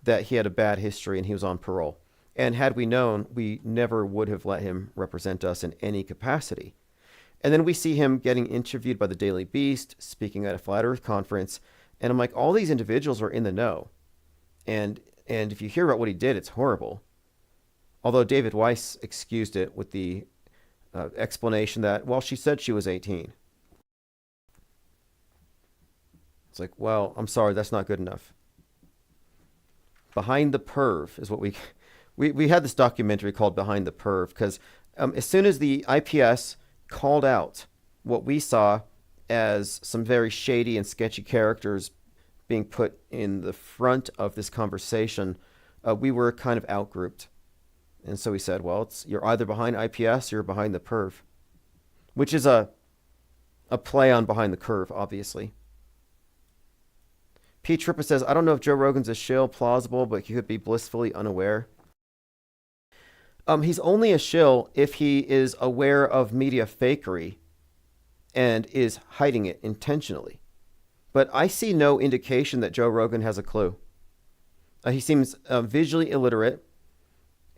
that he had a bad history and he was on parole. And had we known, we never would have let him represent us in any capacity. And then we see him getting interviewed by the Daily Beast, speaking at a Flat Earth conference. And I'm like, all these individuals are in the know. And if you hear about what he did, it's horrible. Although David Weiss excused it with the explanation that, well, she said she was 18. It's like, well, I'm sorry, that's not good enough. Behind the Perv is what we had this documentary called Behind the Perv, because as soon as the IPS called out what we saw as some very shady and sketchy characters being put in the front of this conversation, we were kind of outgrouped. And so we said, well, you're either behind IPS or you're behind the Perv, which is a play on Behind the Curve, obviously. P. Trippa says, I don't know if Joe Rogan's a shill, plausible, but he could be blissfully unaware. He's only a shill if he is aware of media fakery and is hiding it intentionally. But I see no indication that Joe Rogan has a clue. He seems visually illiterate.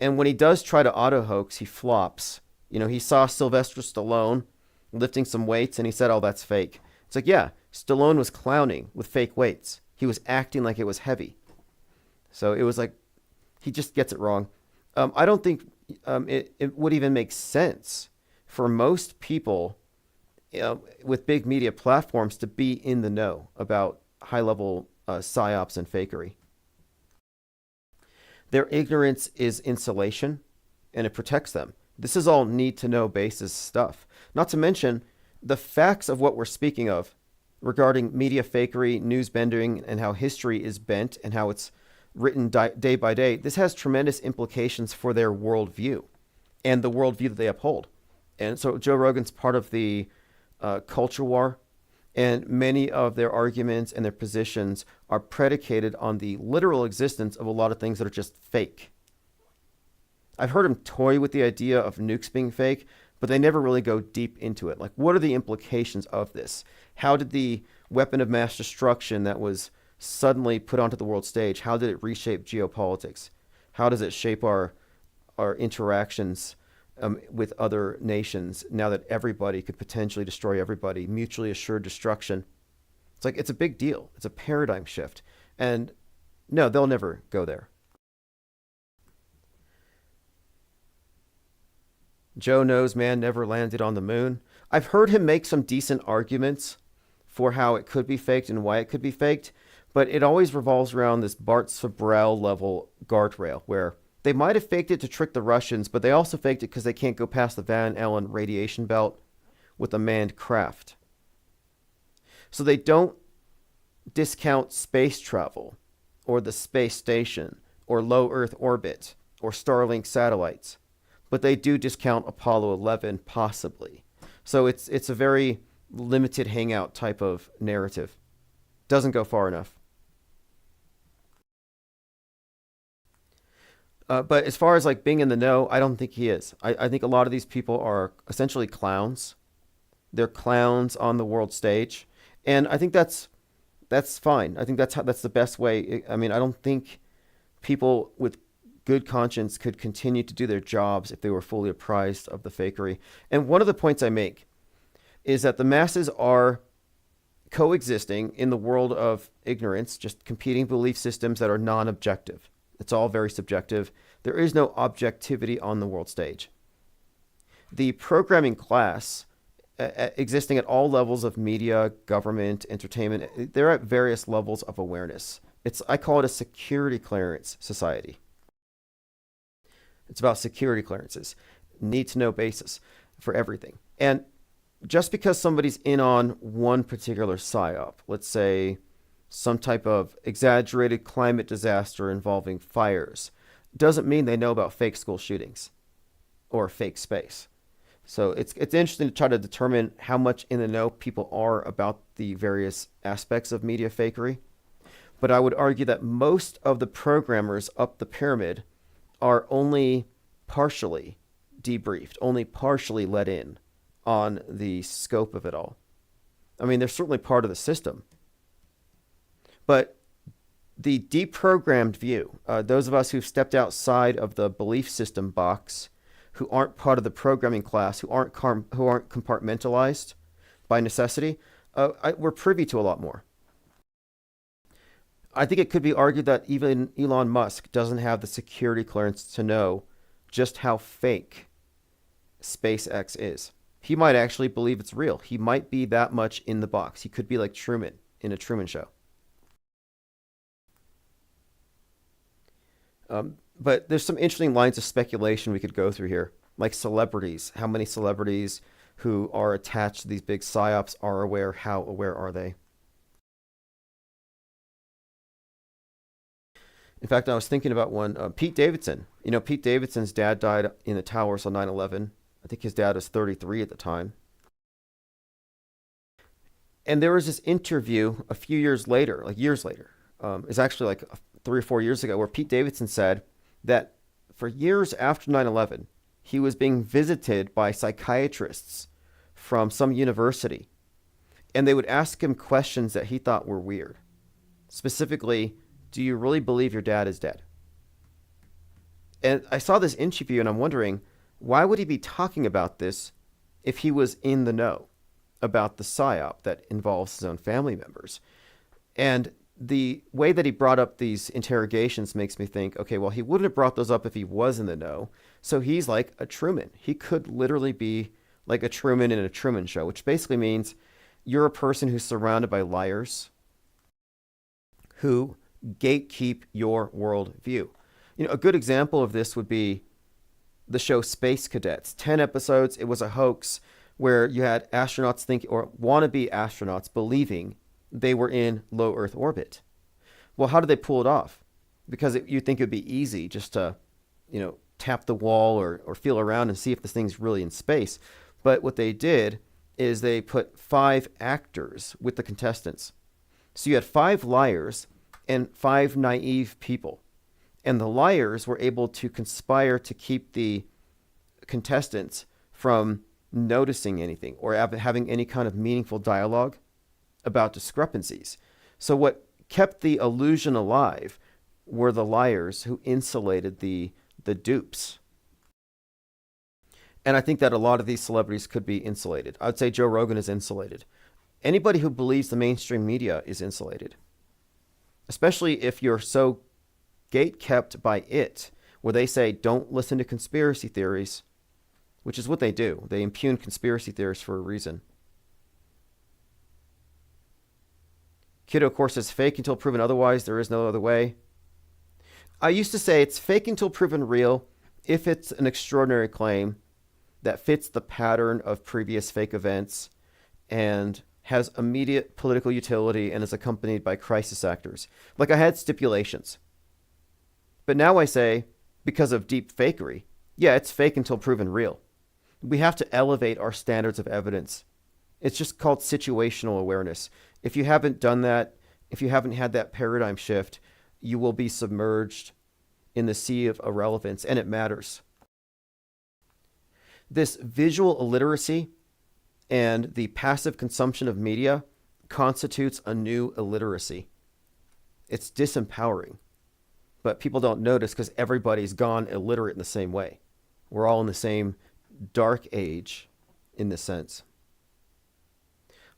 And when he does try to auto-hoax, he flops. He saw Sylvester Stallone lifting some weights and he said, oh, that's fake. It's like, yeah, Stallone was clowning with fake weights. He was acting like it was heavy. So it was like, he just gets it wrong. I don't think it would even make sense for most people with big media platforms to be in the know about high-level psyops and fakery. Their ignorance is insulation, and it protects them. This is all need to know basis stuff. Not to mention the facts of what we're speaking of regarding media fakery, news bending, and how history is bent and how it's written day by day. This has tremendous implications for their worldview and the worldview that they uphold. And so Joe Rogan's part of the culture war, and many of their arguments and their positions are predicated on the literal existence of a lot of things that are just fake. I've heard him toy with the idea of nukes being fake, but they never really go deep into it. Like, what are the implications of this? How did the weapon of mass destruction that was suddenly put onto the world stage, how did it reshape geopolitics? How does it shape our interactions with other nations now that everybody could potentially destroy everybody, mutually assured destruction? It's like, it's a big deal. It's a paradigm shift. And no, they'll never go there. Joe knows man never landed on the moon. I've heard him make some decent arguments for how it could be faked and why it could be faked, but it always revolves around this Bart Sobral level guardrail where they might have faked it to trick the Russians, but they also faked it because they can't go past the Van Allen radiation belt with a manned craft. So they don't discount space travel or the space station or low Earth orbit or Starlink satellites, but they do discount Apollo 11 possibly. So it's a very limited hangout type of narrative. Doesn't go far enough. But as far as like being in the know, I don't think he is. I think a lot of these people are essentially clowns. They're clowns on the world stage, and I think that's fine. I think that's the best way. I mean, I don't think people with good conscience could continue to do their jobs if they were fully apprised of the fakery. And one of the points I make is that the masses are coexisting in the world of ignorance, just competing belief systems that are non-objective. It's all very subjective. There is no objectivity on the world stage. The programming class, existing at all levels of media, government, entertainment, they're at various levels of awareness. I call it a security clearance society. It's about security clearances, need to know basis for everything. And just because somebody's in on one particular psyop, let's say some type of exaggerated climate disaster involving fires, doesn't mean they know about fake school shootings or fake space. So it's interesting to try to determine how much in the know people are about the various aspects of media fakery. But I would argue that most of the programmers up the pyramid are only partially debriefed, only partially let in on the scope of it all. I mean, they're certainly part of the system. But the deprogrammed view, those of us who've stepped outside of the belief system box, who aren't part of the programming class, who aren't compartmentalized by necessity, we're privy to a lot more. I think it could be argued that even Elon Musk doesn't have the security clearance to know just how fake SpaceX is. He might actually believe it's real. He might be that much in the box. He could be like Truman in a Truman Show. But there's some interesting lines of speculation we could go through here, like celebrities. How many celebrities who are attached to these big psyops are aware? How aware are they? In fact, I was thinking about one, Pete Davidson. You know, Pete Davidson's dad died in the towers on 9/11. I think his dad was 33 at the time. And there was this interview a few years later, like years later. It's actually like 3 or 4 years ago, where Pete Davidson said that for years after 9/11, he was being visited by psychiatrists from some university. And they would ask him questions that he thought were weird. Specifically, do you really believe your dad is dead? And I saw this interview and I'm wondering, why would he be talking about this if he was in the know about the psyop that involves his own family members? And the way that he brought up these interrogations makes me think, okay, well, he wouldn't have brought those up if he was in the know. So he's like a Truman. He could literally be like a Truman in a Truman Show, which basically means you're a person who's surrounded by liars who gatekeep your worldview. A good example of this would be the show Space Cadets. 10 episodes, it was a hoax where you had astronauts think, or wannabe astronauts believing they were in low Earth orbit. Well, how did they pull it off? Because you'd think it would be easy just to, tap the wall or feel around and see if this thing's really in space. But what they did is they put 5 actors with the contestants. So you had 5 liars and 5 naive people. And the liars were able to conspire to keep the contestants from noticing anything or having any kind of meaningful dialogue about discrepancies. So what kept the illusion alive were the liars who insulated the dupes. And I think that a lot of these celebrities could be insulated. I'd say Joe Rogan is insulated. Anybody who believes the mainstream media is insulated, especially if you're so gate-kept by it, where they say, don't listen to conspiracy theories, which is what they do. They impugn conspiracy theories for a reason. Kiddo, of course, says fake until proven otherwise. There is no other way. I used to say it's fake until proven real if it's an extraordinary claim that fits the pattern of previous fake events and has immediate political utility and is accompanied by crisis actors. Like I had stipulations. But now I say, because of deep fakery, yeah, it's fake until proven real. We have to elevate our standards of evidence. It's just called situational awareness. If you haven't done that, if you haven't had that paradigm shift, you will be submerged in the sea of irrelevance, and it matters. This visual illiteracy and the passive consumption of media constitutes a new illiteracy. It's disempowering, but people don't notice because everybody's gone illiterate in the same way. We're all in the same dark age in this sense.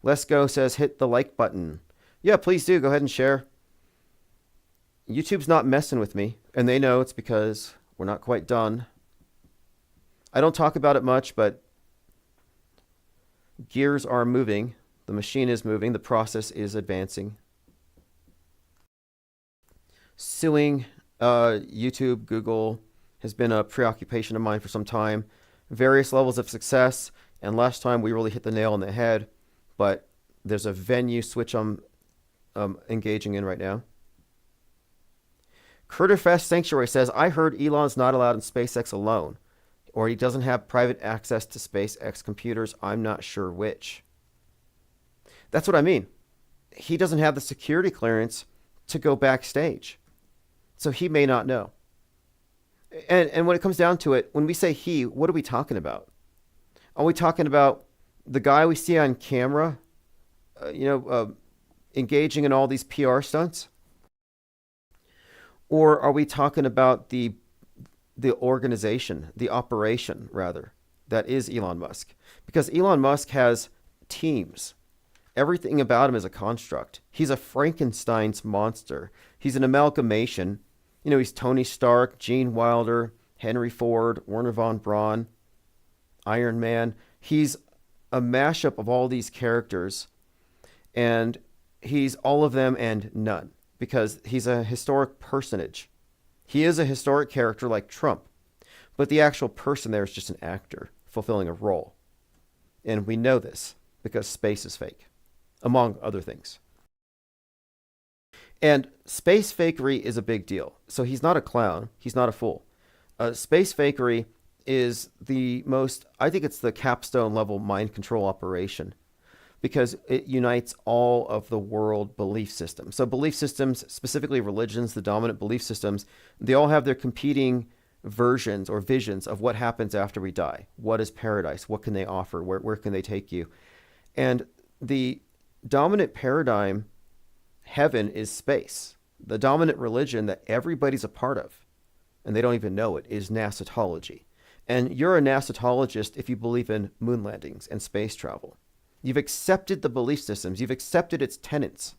Let's Go says, hit the like button. Yeah, please do. Go ahead and share. YouTube's not messing with me, and they know it's because we're not quite done. I don't talk about it much, but gears are moving. The machine is moving. The process is advancing. Suing YouTube, Google has been a preoccupation of mine for some time. Various levels of success, and last time we really hit the nail on the head, but there's a venue switch I'm engaging in right now. Curterfest Sanctuary says, I heard Elon's not allowed in SpaceX alone, or he doesn't have private access to SpaceX computers. I'm not sure which. That's what I mean. He doesn't have the security clearance to go backstage, so he may not know. And when it comes down to it, when we say he, what are we talking about? Are we talking about the guy we see on camera, engaging in all these PR stunts? Or are we talking about the organization, the operation, rather, that is Elon Musk? Because Elon Musk has teams. Everything about him is a construct. He's a Frankenstein's monster. He's an amalgamation. He's Tony Stark, Gene Wilder, Henry Ford, Werner von Braun, Iron Man. He's a mashup of all these characters, and he's all of them and none, because he's a historic personage. He is a historic character like Trump, but the actual person there is just an actor fulfilling a role. And we know this because space is fake, among other things. And space fakery is a big deal. So he's not a clown. He's not a fool. Space fakery is I think it's the capstone level mind control operation, because it unites all of the world belief systems. So belief systems, specifically religions, the dominant belief systems, they all have their competing versions or visions of what happens after we die. What is paradise? What can they offer? Where can they take you? And the dominant paradigm, heaven, is space. The dominant religion that everybody's a part of, and they don't even know it, is Nasatology. And you're a Nasatologist if you believe in moon landings and space travel. You've accepted the belief systems. You've accepted its tenets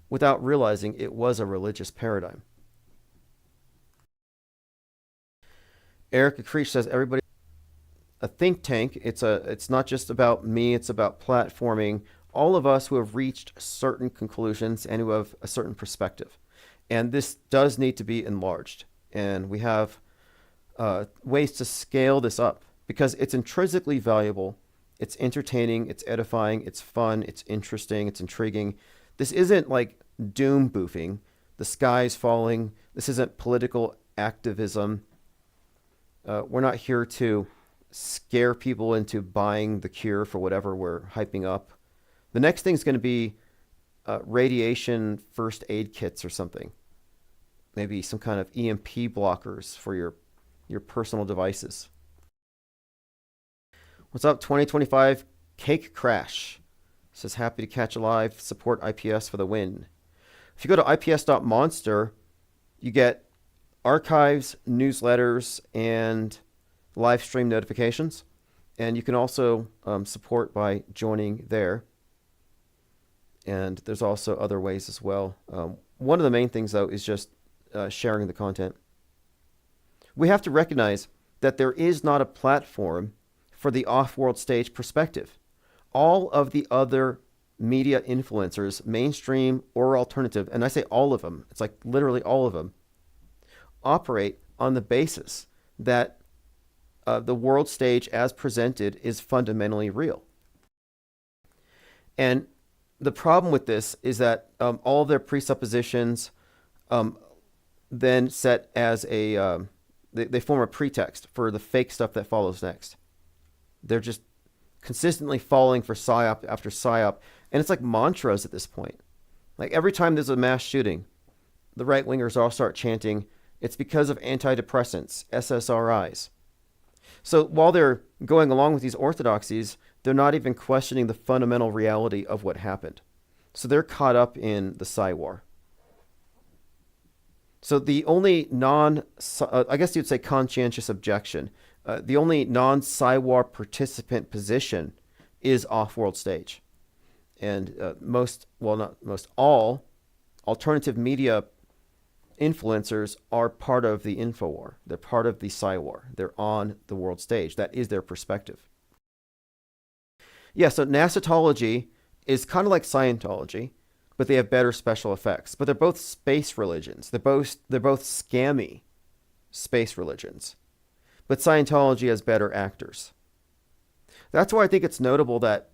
without realizing it was a religious paradigm. Erica Creech says, everybody, a think tank. It's not just about me. It's about platforming all of us who have reached certain conclusions and who have a certain perspective. And this does need to be enlarged. and we have ways to scale this up because it's intrinsically valuable. It's entertaining, it's edifying, it's fun, it's interesting, it's intriguing. This isn't like doom boofing. The sky's falling. This isn't political activism. We're not here to scare people into buying the cure for whatever we're hyping up. The next thing is going to be radiation first aid kits or something. Maybe some kind of EMP blockers for your personal devices. What's up, 2025 Cake Crash? Says happy to catch a live, support IPS for the win. If you go to ips.monster, you get archives, newsletters, and live stream notifications. And you can also support by joining there. And there's also other ways as well. One of the main things, though, is just sharing the content. We have to recognize that there is not a platform for the off-world stage perspective. All of the other media influencers, mainstream or alternative, and I say all of them, it's like literally all of them, operate on the basis that the world stage as presented is fundamentally real. And the problem with this is that all of their presuppositions then set as a, they form a pretext for the fake stuff that follows next. They're just consistently falling for psyop after psyop. And it's like mantras at this point. Like every time there's a mass shooting, the right-wingers all start chanting, it's because of antidepressants, SSRIs. So while they're going along with these orthodoxies, they're not even questioning the fundamental reality of what happened. So they're caught up in the psy war. So the only I guess you'd say conscientious objection, the only non-psy war participant position is off-world stage. And all alternative media influencers are part of the info war. They're part of the psy war. They're on the world stage. That is their perspective. Yeah, so Nasatology is kind of like Scientology, but they have better special effects. But they're both space religions. They're both scammy space religions. But Scientology has better actors. That's why I think it's notable that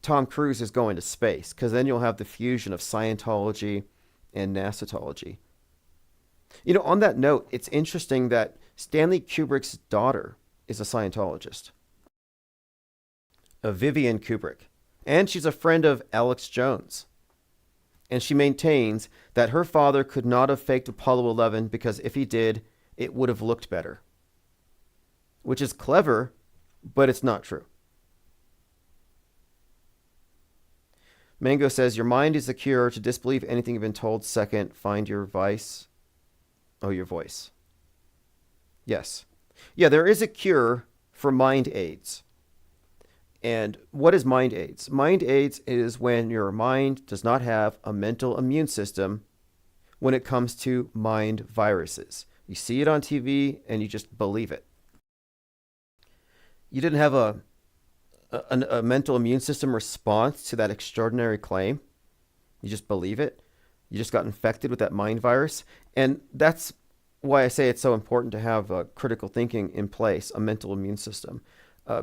Tom Cruise is going to space, because then you'll have the fusion of Scientology and Nasatology. You know, on that note, it's interesting that Stanley Kubrick's daughter is a Scientologist. Vivian Kubrick. And she's a friend of Alex Jones. And she maintains that her father could not have faked Apollo 11 because if he did, it would have looked better. Which is clever, but it's not true. Mango says, your mind is the cure to disbelieve anything you've been told. Second, find your vice. Oh, your voice. Yes. Yeah, there is a cure for mind aids. And what is mind aids? Mind aids is when your mind does not have a mental immune system when it comes to mind viruses. You see it on TV and you just believe it. You didn't have a mental immune system response to that extraordinary claim. You just believe it. You just got infected with that mind virus. And that's why I say it's so important to have critical thinking in place, a mental immune system.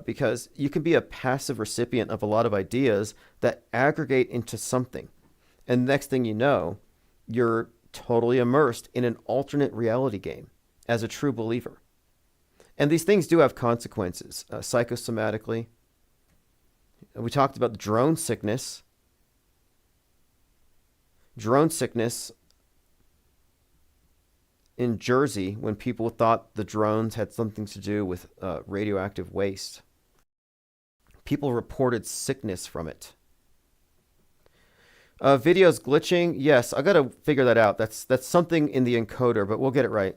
Because you can be a passive recipient of a lot of ideas that aggregate into something. And next thing you know, you're totally immersed in an alternate reality game as a true believer. And these things do have consequences, psychosomatically. We talked about drone sickness. Drone sickness in Jersey when people thought the drones had something to do with radioactive waste. People reported sickness from it. Videos glitching. Yes, I got to figure that out. That's something in the encoder, but we'll get it right.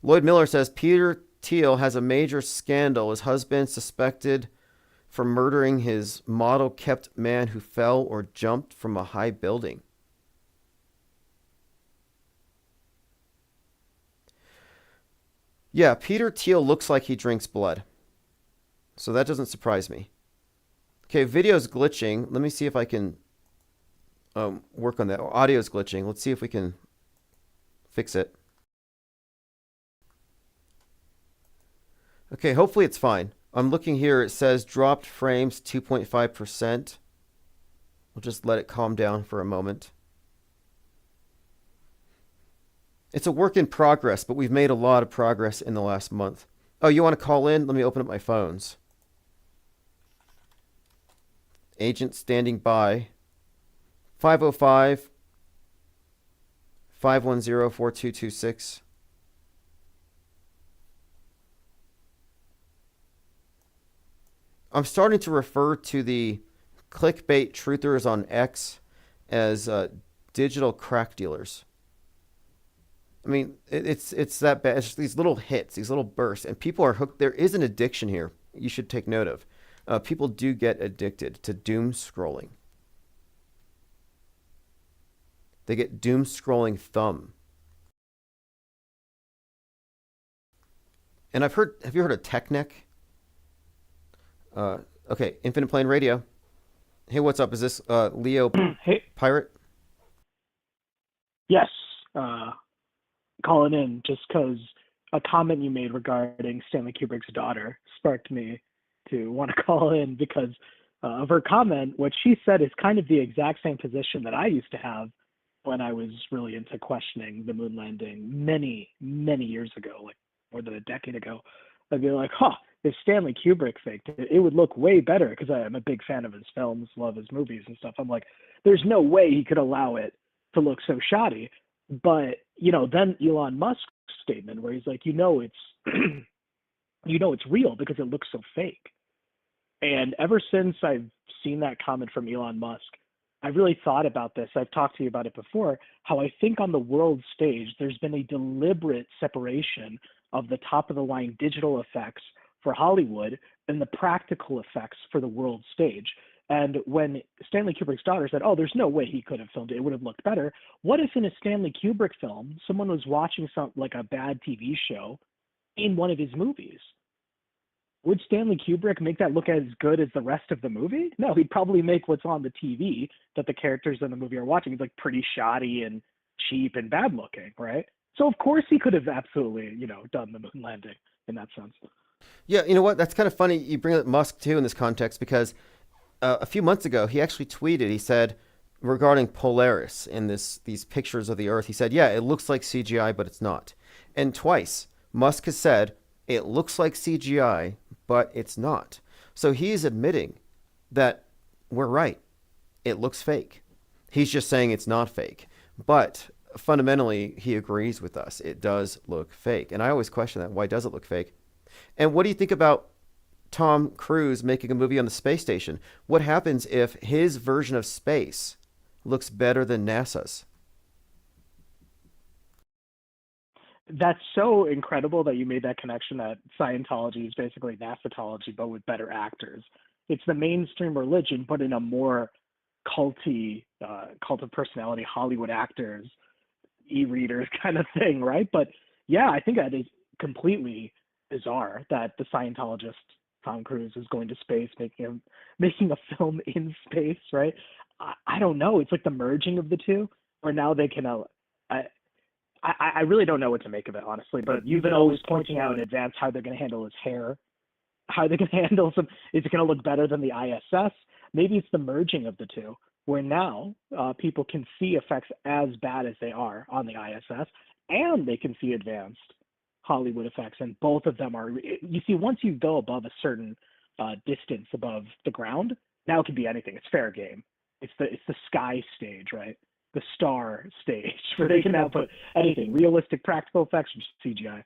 Lloyd Miller says, Peter Thiel has a major scandal. His husband suspected for murdering his model-kept man who fell or jumped from a high building. Yeah, Peter Thiel looks like he drinks blood. So that doesn't surprise me. Okay, video's glitching. Let me see if I can work on that. Or audio's glitching. Let's see if we can fix it. Okay, hopefully it's fine. I'm looking here. It says dropped frames 2.5%. We'll just let it calm down for a moment. It's a work in progress, but we've made a lot of progress in the last month. Oh, you want to call in? Let me open up my phones. Agent standing by. 505 510 4226. I'm starting to refer to the clickbait truthers on X as digital crack dealers. I mean, it's that bad. It's just these little hits, these little bursts, and people are hooked. There is an addiction here. You should take note of. People do get addicted to doom scrolling. They get doom scrolling thumb. And I've heard. Have you heard of TechNeck? Okay, Infinite Plane Radio. Hey, what's up? Is this Leo Hey, Pirate? yes, uh, calling in just because a comment you made regarding Stanley Kubrick's daughter sparked me to want to call in because of her comment. What she said is kind of the exact same position that I used to have when I was really into questioning the moon landing many, many years ago, like more than a decade ago. I'd be like, huh, if Stanley Kubrick faked it, it would look way better because I'm a big fan of his films, love his movies and stuff. I'm like, there's no way he could allow it to look so shoddy. But, then Elon Musk's statement where he's like, it's, it's real because it looks so fake. And ever since I've seen that comment from Elon Musk, I've really thought about this. I've talked to you about it before, how I think on the world stage, there's been a deliberate separation of the top of the line digital effects for Hollywood and the practical effects for the world stage. And when Stanley Kubrick's daughter said, oh, there's no way he could have filmed it, it would have looked better. What if in a Stanley Kubrick film, someone was watching something like a bad TV show in one of his movies? Would Stanley Kubrick make that look as good as the rest of the movie? No, he'd probably make what's on the TV that the characters in the movie are watching. It's like pretty shoddy and cheap and bad looking, right? So of course he could have absolutely, done the moon landing in that sense. Yeah, you know what? That's kind of funny. You bring up Musk too in this context because a few months ago he actually tweeted. He said regarding Polaris in these pictures of the Earth, he said, "Yeah, it looks like CGI, but it's not." And twice Musk has said it looks like CGI, but it's not. So he's admitting that we're right. It looks fake. He's just saying it's not fake. But fundamentally, he agrees with us. It does look fake. And I always question that. Why does it look fake? And what do you think about Tom Cruise making a movie on the space station? What happens if his version of space looks better than NASA's? That's so incredible that you made that connection that Scientology is basically NASAtology, but with better actors. It's the mainstream religion, but in a more cult of personality, Hollywood actors, e-readers kind of thing, right? But yeah, I think that is completely bizarre that the Scientologist Tom Cruise is going to space, making a film in space, right? I don't know. It's like the merging of the two, where now they can. I really don't know what to make of it, honestly. But you've been always pointing out in advance how they're going to handle his hair, how they're going to handle some. Is it going to look better than the ISS? Maybe it's the merging of the two, where now people can see effects as bad as they are on the ISS, and they can see advanced Hollywood effects, and both of them are. You see, once you go above a certain distance above the ground, now it can be anything. It's fair game. It's the sky stage, right? The star stage, where they can now put anything, realistic practical effects from CGI.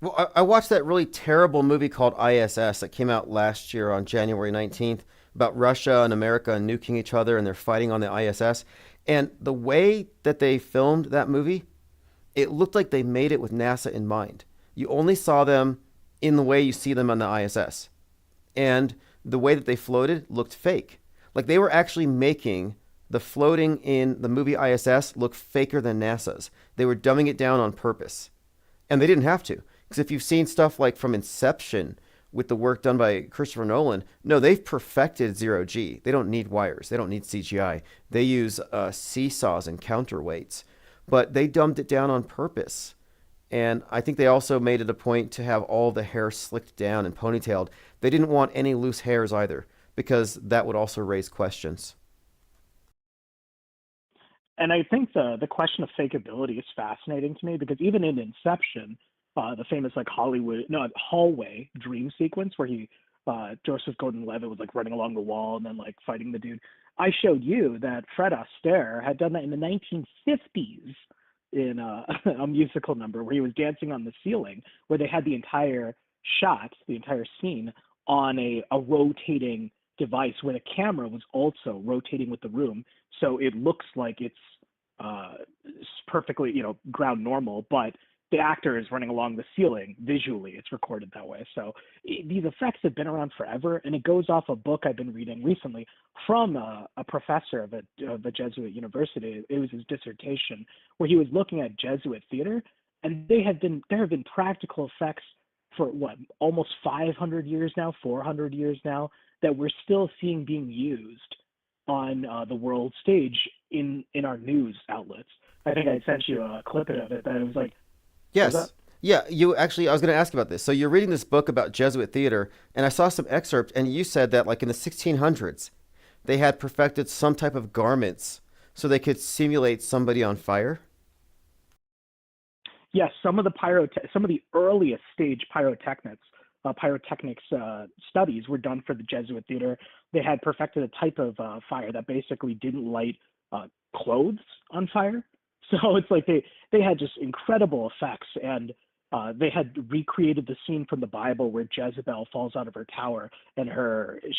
Well, I watched that really terrible movie called ISS that came out last year on January 19th about Russia and America nuking each other and they're fighting on the ISS. And the way that they filmed that movie, it looked like they made it with NASA in mind. You only saw them in the way you see them on the ISS. And the way that they floated looked fake. Like they were actually making the floating in the movie ISS look faker than NASA's. They were dumbing it down on purpose. And they didn't have to. Because if you've seen stuff like from Inception with the work done by Christopher Nolan, no, they've perfected zero G. They don't need wires. They don't need CGI. They use seesaws and counterweights. But they dumbed it down on purpose. And I think they also made it a point to have all the hair slicked down and ponytailed. They didn't want any loose hairs either, because that would also raise questions. And I think the question of fakeability is fascinating to me because even in Inception, the famous like Hollywood no hallway dream sequence where he Joseph Gordon-Levitt was like running along the wall and then like fighting the dude. I showed you that Fred Astaire had done that in the 1950s in a musical number where he was dancing on the ceiling, where they had the entire shot, the entire scene on a rotating device where the camera was also rotating with the room, so it looks like it's uh, perfectly, ground normal, but the actor is running along the ceiling visually. It's recorded that way. So these effects have been around forever, and it goes off a book I've been reading recently from a professor of a Jesuit university. It was his dissertation where he was looking at Jesuit theater, and there have been practical effects for what almost 500 years now, 400 years now that we're still seeing being used on the world stage in our news outlets. I think I sent you a clip of it that it was like, was that? Yes. Yeah, you actually, I was going to ask about this. So you're reading this book about Jesuit theater, and I saw some excerpt, and you said that, like, in the 1600s, they had perfected some type of garments so they could simulate somebody on fire. Yes, some of the earliest stage pyrotechnics studies were done for the Jesuit theater. They had perfected a type of fire that basically didn't light clothes on fire. So it's like they had just incredible effects, and they had recreated the scene from the Bible where Jezebel falls out of her tower and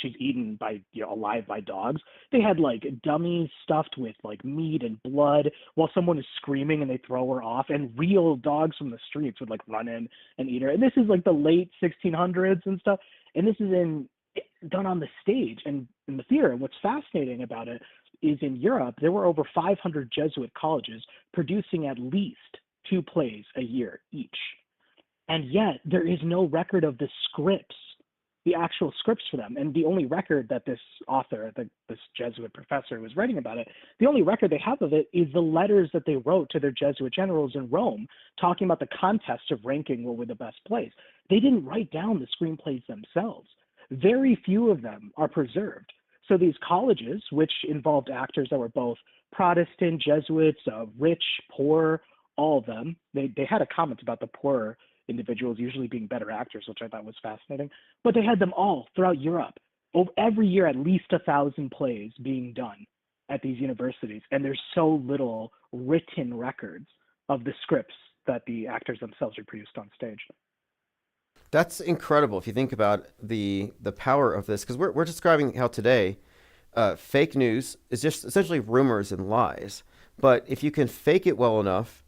she's eaten by alive by dogs. They had like dummies stuffed with like meat and blood while someone is screaming and they throw her off, and real dogs from the streets would like run in and eat her. And this is like the late 1600s and stuff, and this is done on the stage and in the theater. What's fascinating about it is in Europe, there were over 500 Jesuit colleges producing at least two plays a year each. And yet, there is no record of the scripts, the actual scripts for them. And the only record that this author, this Jesuit professor was writing about it, the only record they have of it is the letters that they wrote to their Jesuit generals in Rome, talking about the contest of ranking what were the best plays. They didn't write down the screenplays themselves. Very few of them are preserved. So these colleges, which involved actors that were both Protestant, Jesuits, rich, poor, all of them, they had a comment about the poorer individuals usually being better actors, which I thought was fascinating. But they had them all throughout Europe. Every year, at least 1,000 plays being done at these universities. And there's so little written records of the scripts that the actors themselves reproduced on stage. That's incredible if you think about the power of this, because we're describing how today fake news is just essentially rumors and lies. But if you can fake it well enough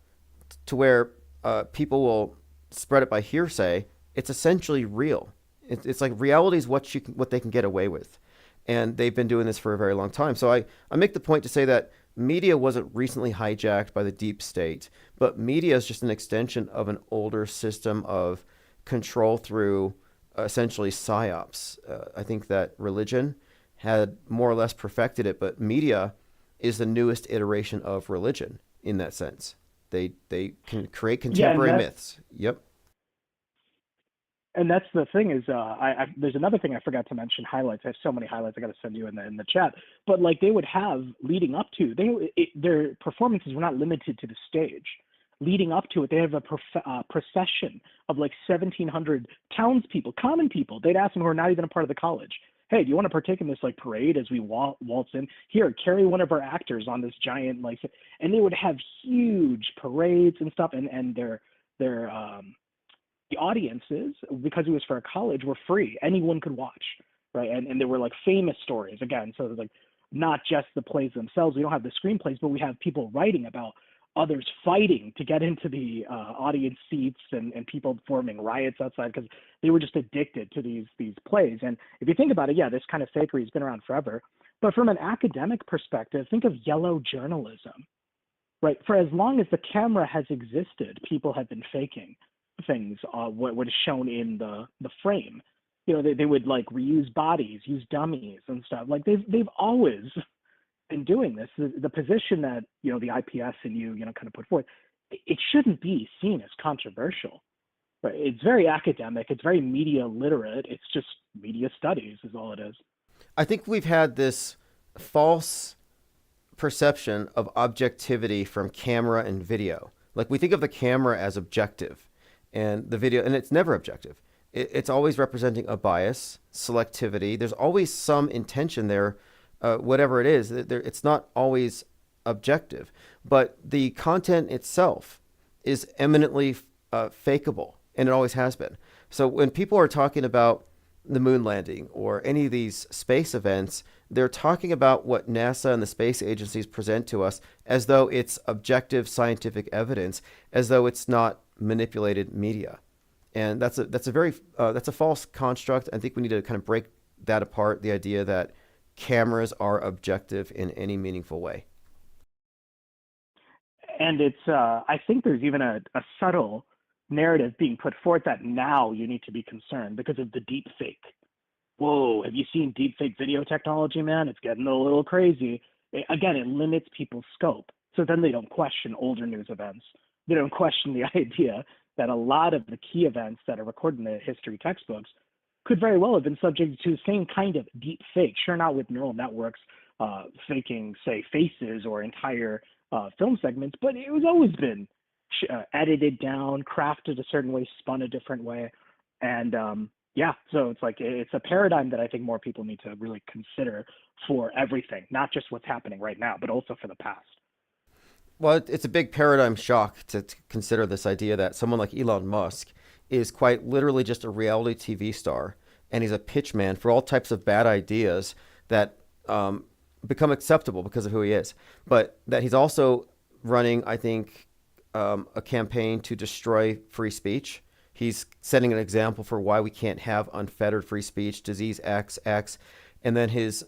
to where people will spread it by hearsay, it's essentially real. It's like reality is what they can get away with, and they've been doing this for a very long time. So I make the point to say that media wasn't recently hijacked by the deep state, but media is just an extension of an older system of control through essentially psyops. I think that religion had more or less perfected it, but media is the newest iteration of religion in that sense. They can create Yeah, contemporary myths. Yep. and that's the thing is there's another thing I forgot to mention, highlights. I have so many highlights I got to send you in the chat, but like they would have leading up to their performances were not limited to the stage. Leading up to it, they have a procession of like 1,700 townspeople, common people. They'd ask them who are not even a part of the college, hey, do you want to partake in this like parade as we waltz in? Here, carry one of our actors on this giant like, and they would have huge parades and stuff, and their the audiences, because it was for a college, were free. Anyone could watch, right? And there were like famous stories again. So it was like not just the plays themselves. We don't have the screenplays, but we have people writing about others fighting to get into the audience seats, and people forming riots outside because they were just addicted to these plays. And if you think about it, yeah, this kind of fakery has been around forever. But from an academic perspective, think of yellow journalism, right? For as long as the camera has existed, people have been faking things, what is shown in the frame. They would like reuse bodies, use dummies and stuff. Like they've always been doing this. The position that the IPS and you kind of put forth it shouldn't be seen as controversial. Right? It's very academic. It's very media literate. It's just media studies is all it is. I think we've had this false perception of objectivity from camera and video. Like we think of the camera as objective and the video, and it's never objective. It's always representing a bias, selectivity. There's always some intention there, whatever it is. It's not always objective, but the content itself is eminently fakeable, and it always has been. So when people are talking about the moon landing or any of these space events, they're talking about what NASA and the space agencies present to us as though it's objective scientific evidence, as though it's not manipulated media. And that's a false construct. I think we need to kind of break that apart, the idea that cameras are objective in any meaningful way. And it's I think there's even a subtle narrative being put forth that now you need to be concerned because of the deep fake. Whoa, have you seen deep fake video technology, man? It's getting a little crazy. Again, it limits people's scope. So then they don't question older news events. They don't question the idea that a lot of the key events that are recorded in the history textbooks could very well have been subject to the same kind of deep fake. Sure, not with neural networks faking, say, faces or entire film segments, but it was always been edited down, crafted a certain way, spun a different way. And yeah, so it's like it's a paradigm that I think more people need to really consider for everything, not just what's happening right now, but also for the past. Well, it's a big paradigm shock to consider this idea that someone like Elon Musk is quite literally just a reality TV star, and he's a pitchman for all types of bad ideas that become acceptable because of who he is. But that he's also running, I think, a campaign to destroy free speech. He's setting an example for why we can't have unfettered free speech, disease X, and then his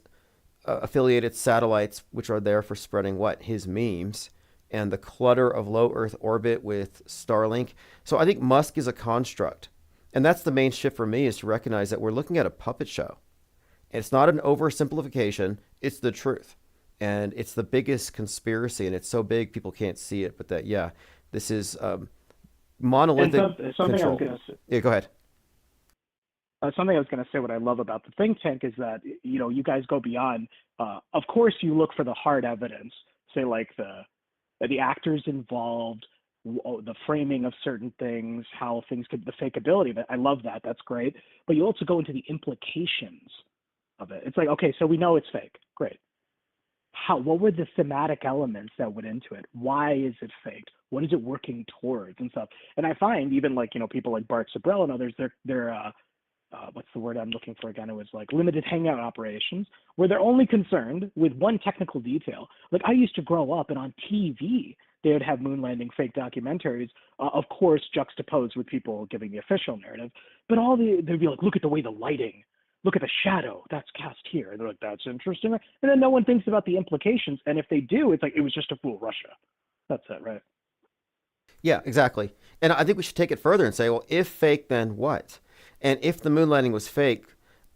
affiliated satellites, which are there for spreading what? His memes and the clutter of low Earth orbit with Starlink. So I think Musk is a construct. And that's the main shift for me, is to recognize that we're looking at a puppet show. And it's not an oversimplification, it's the truth. And it's the biggest conspiracy, and it's so big people can't see it. But that, yeah, this is monolithic something control. I was going to say. Yeah, go ahead. Something I was going to say, what I love about the think tank is that, you guys go beyond, of course you look for the hard evidence, say like the actors involved, the framing of certain things, how things could, the fakeability of it. I love that. That's great. But you also go into the implications of it. It's like, okay, so we know it's fake. Great. What were the thematic elements that went into it? Why is it faked? What is it working towards and stuff? And I find even like, people like Bart Sabrell and others, they're what's the word I'm looking for again? It was like limited hangout operations, where they're only concerned with one technical detail. Like I used to grow up, and on TV, they would have moon landing fake documentaries, of course, juxtaposed with people giving the official narrative. But they'd be like, look at the way the lighting, look at the shadow that's cast here. And they're like, that's interesting. And then no one thinks about the implications. And if they do, it's like, it was just to fool Russia. That's it, right? Yeah, exactly. And I think we should take it further and say, well, if fake, then what? And if the moon landing was fake,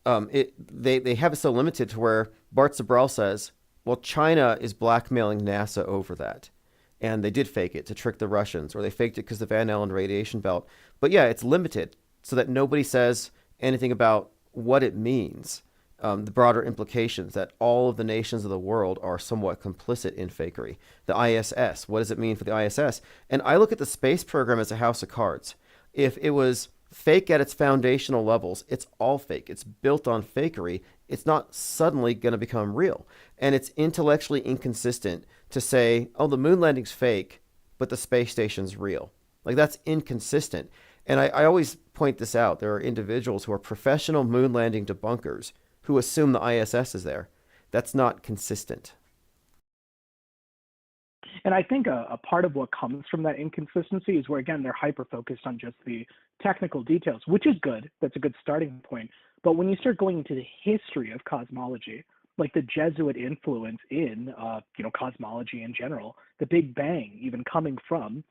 they have it so limited to where Bart Sabrell says, well, China is blackmailing NASA over that. And they did fake it to trick the Russians, or they faked it because of the Van Allen radiation belt. But yeah, it's limited so that nobody says anything about what it means, the broader implications that all of the nations of the world are somewhat complicit in fakery. The ISS, what does it mean for the ISS? And I look at the space program as a house of cards. If it was fake at its foundational levels, it's all fake. It's built on fakery. It's not suddenly going to become real. And it's intellectually inconsistent to say, oh, the moon landing's fake, but the space station's real. Like, that's inconsistent. And I always point this out. There are individuals who are professional moon landing debunkers who assume the ISS is there. That's not consistent. And I think a part of what comes from that inconsistency is where, again, they're hyper-focused on just the technical details, which is good. That's a good starting point. But when you start going into the history of cosmology, like the Jesuit influence in, cosmology in general, the Big Bang even coming from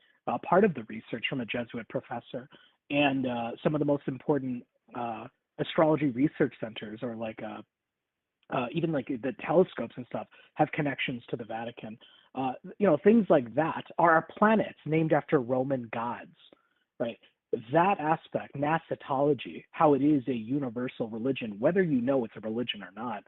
part of the research from a Jesuit professor, and some of the most important astrology research centers, or like even like the telescopes and stuff have connections to the Vatican. Things like that are our planets named after Roman gods, right? That aspect, Nasatology, how it is a universal religion, whether you know it's a religion or not,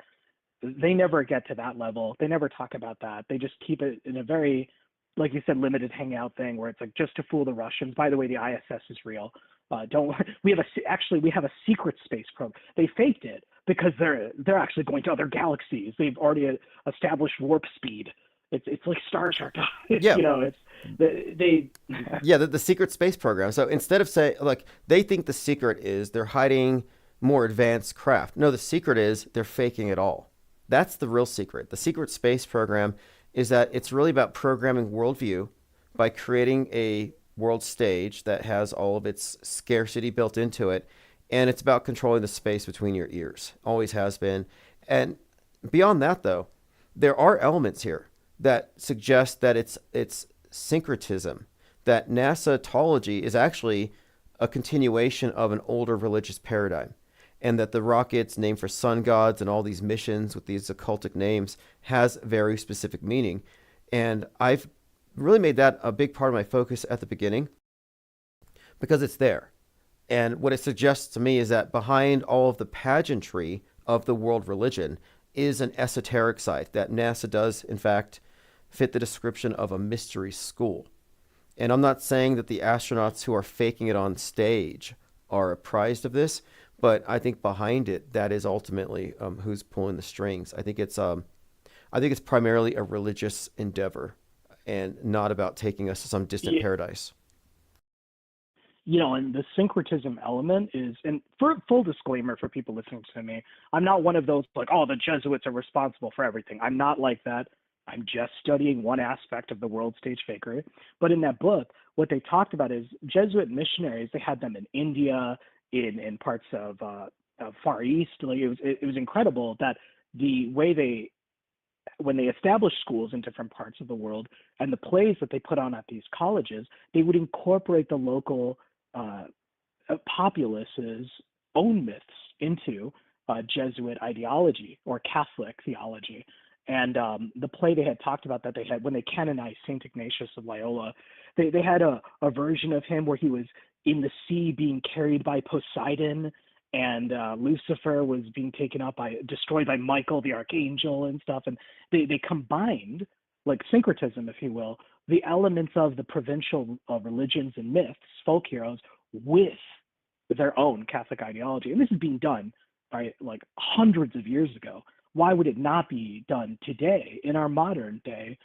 they never get to that level. They never talk about that. They just keep it in a very, like you said, limited hangout thing where it's like just to fool the Russians. By the way, the ISS is real. Don't we have we have a secret space program. They faked it because they're actually going to other galaxies. They've already established warp speed. It's like Star Trek. Yeah, It's they. yeah, the secret space program. So instead of say like they think the secret is they're hiding more advanced craft. No, the secret is they're faking it all. That's the real secret. The secret space program is that it's really about programming worldview by creating a world stage that has all of its scarcity built into it, and it's about controlling the space between your ears. Always has been. And beyond that, though, there are elements here that suggest that it's syncretism, that NASA-tology is actually a continuation of an older religious paradigm, and that the rockets named for sun gods and all these missions with these occultic names has very specific meaning. And I've really made that a big part of my focus at the beginning because it's there. And what it suggests to me is that behind all of the pageantry of the world religion is an esoteric side, that NASA does, in fact, fit the description of a mystery school. And I'm not saying that the astronauts who are faking it on stage are apprised of this, but I think behind it, that is ultimately who's pulling the strings. I think it's primarily a religious endeavor, and not about taking us to some distant paradise. And the syncretism element is, and for full disclaimer for people listening to me, I'm not one of those like, oh, the Jesuits are responsible for everything. I'm not like that. I'm just studying one aspect of the world stage fakery. But in that book, what they talked about is Jesuit missionaries. They had them in India, in parts of Far East. Like it was incredible that the way when they established schools in different parts of the world and the plays that they put on at these colleges, they would incorporate the local populace's own myths into Jesuit ideology or Catholic theology. And the play they had talked about that they had when they canonized St. Ignatius of Loyola, they had a version of him where he was in the sea being carried by Poseidon, and Lucifer was being destroyed by Michael the archangel and stuff. And they combined, like syncretism, if you will, the elements of the provincial religions and myths, folk heroes, with their own Catholic ideology. And this is being done by like hundreds of years ago. Why would it not be done today in our modern day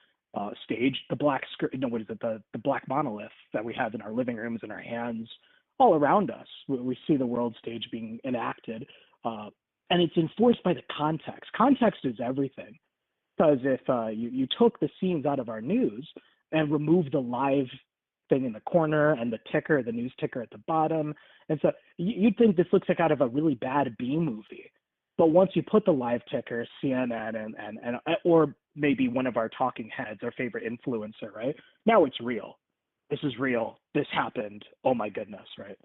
stage? The black the black monolith that we have in our living rooms, in our hands, all around us. We see the world stage being enacted, and it's enforced by the context. Context is everything. Because if you took the scenes out of our news and removed the live thing in the corner and the news ticker at the bottom, and so you'd think this looks like out of a really bad B movie. But once you put the live ticker, CNN and or maybe one of our talking heads, our favorite influencer, right? Now it's real. This is real. This happened. Oh my goodness, right?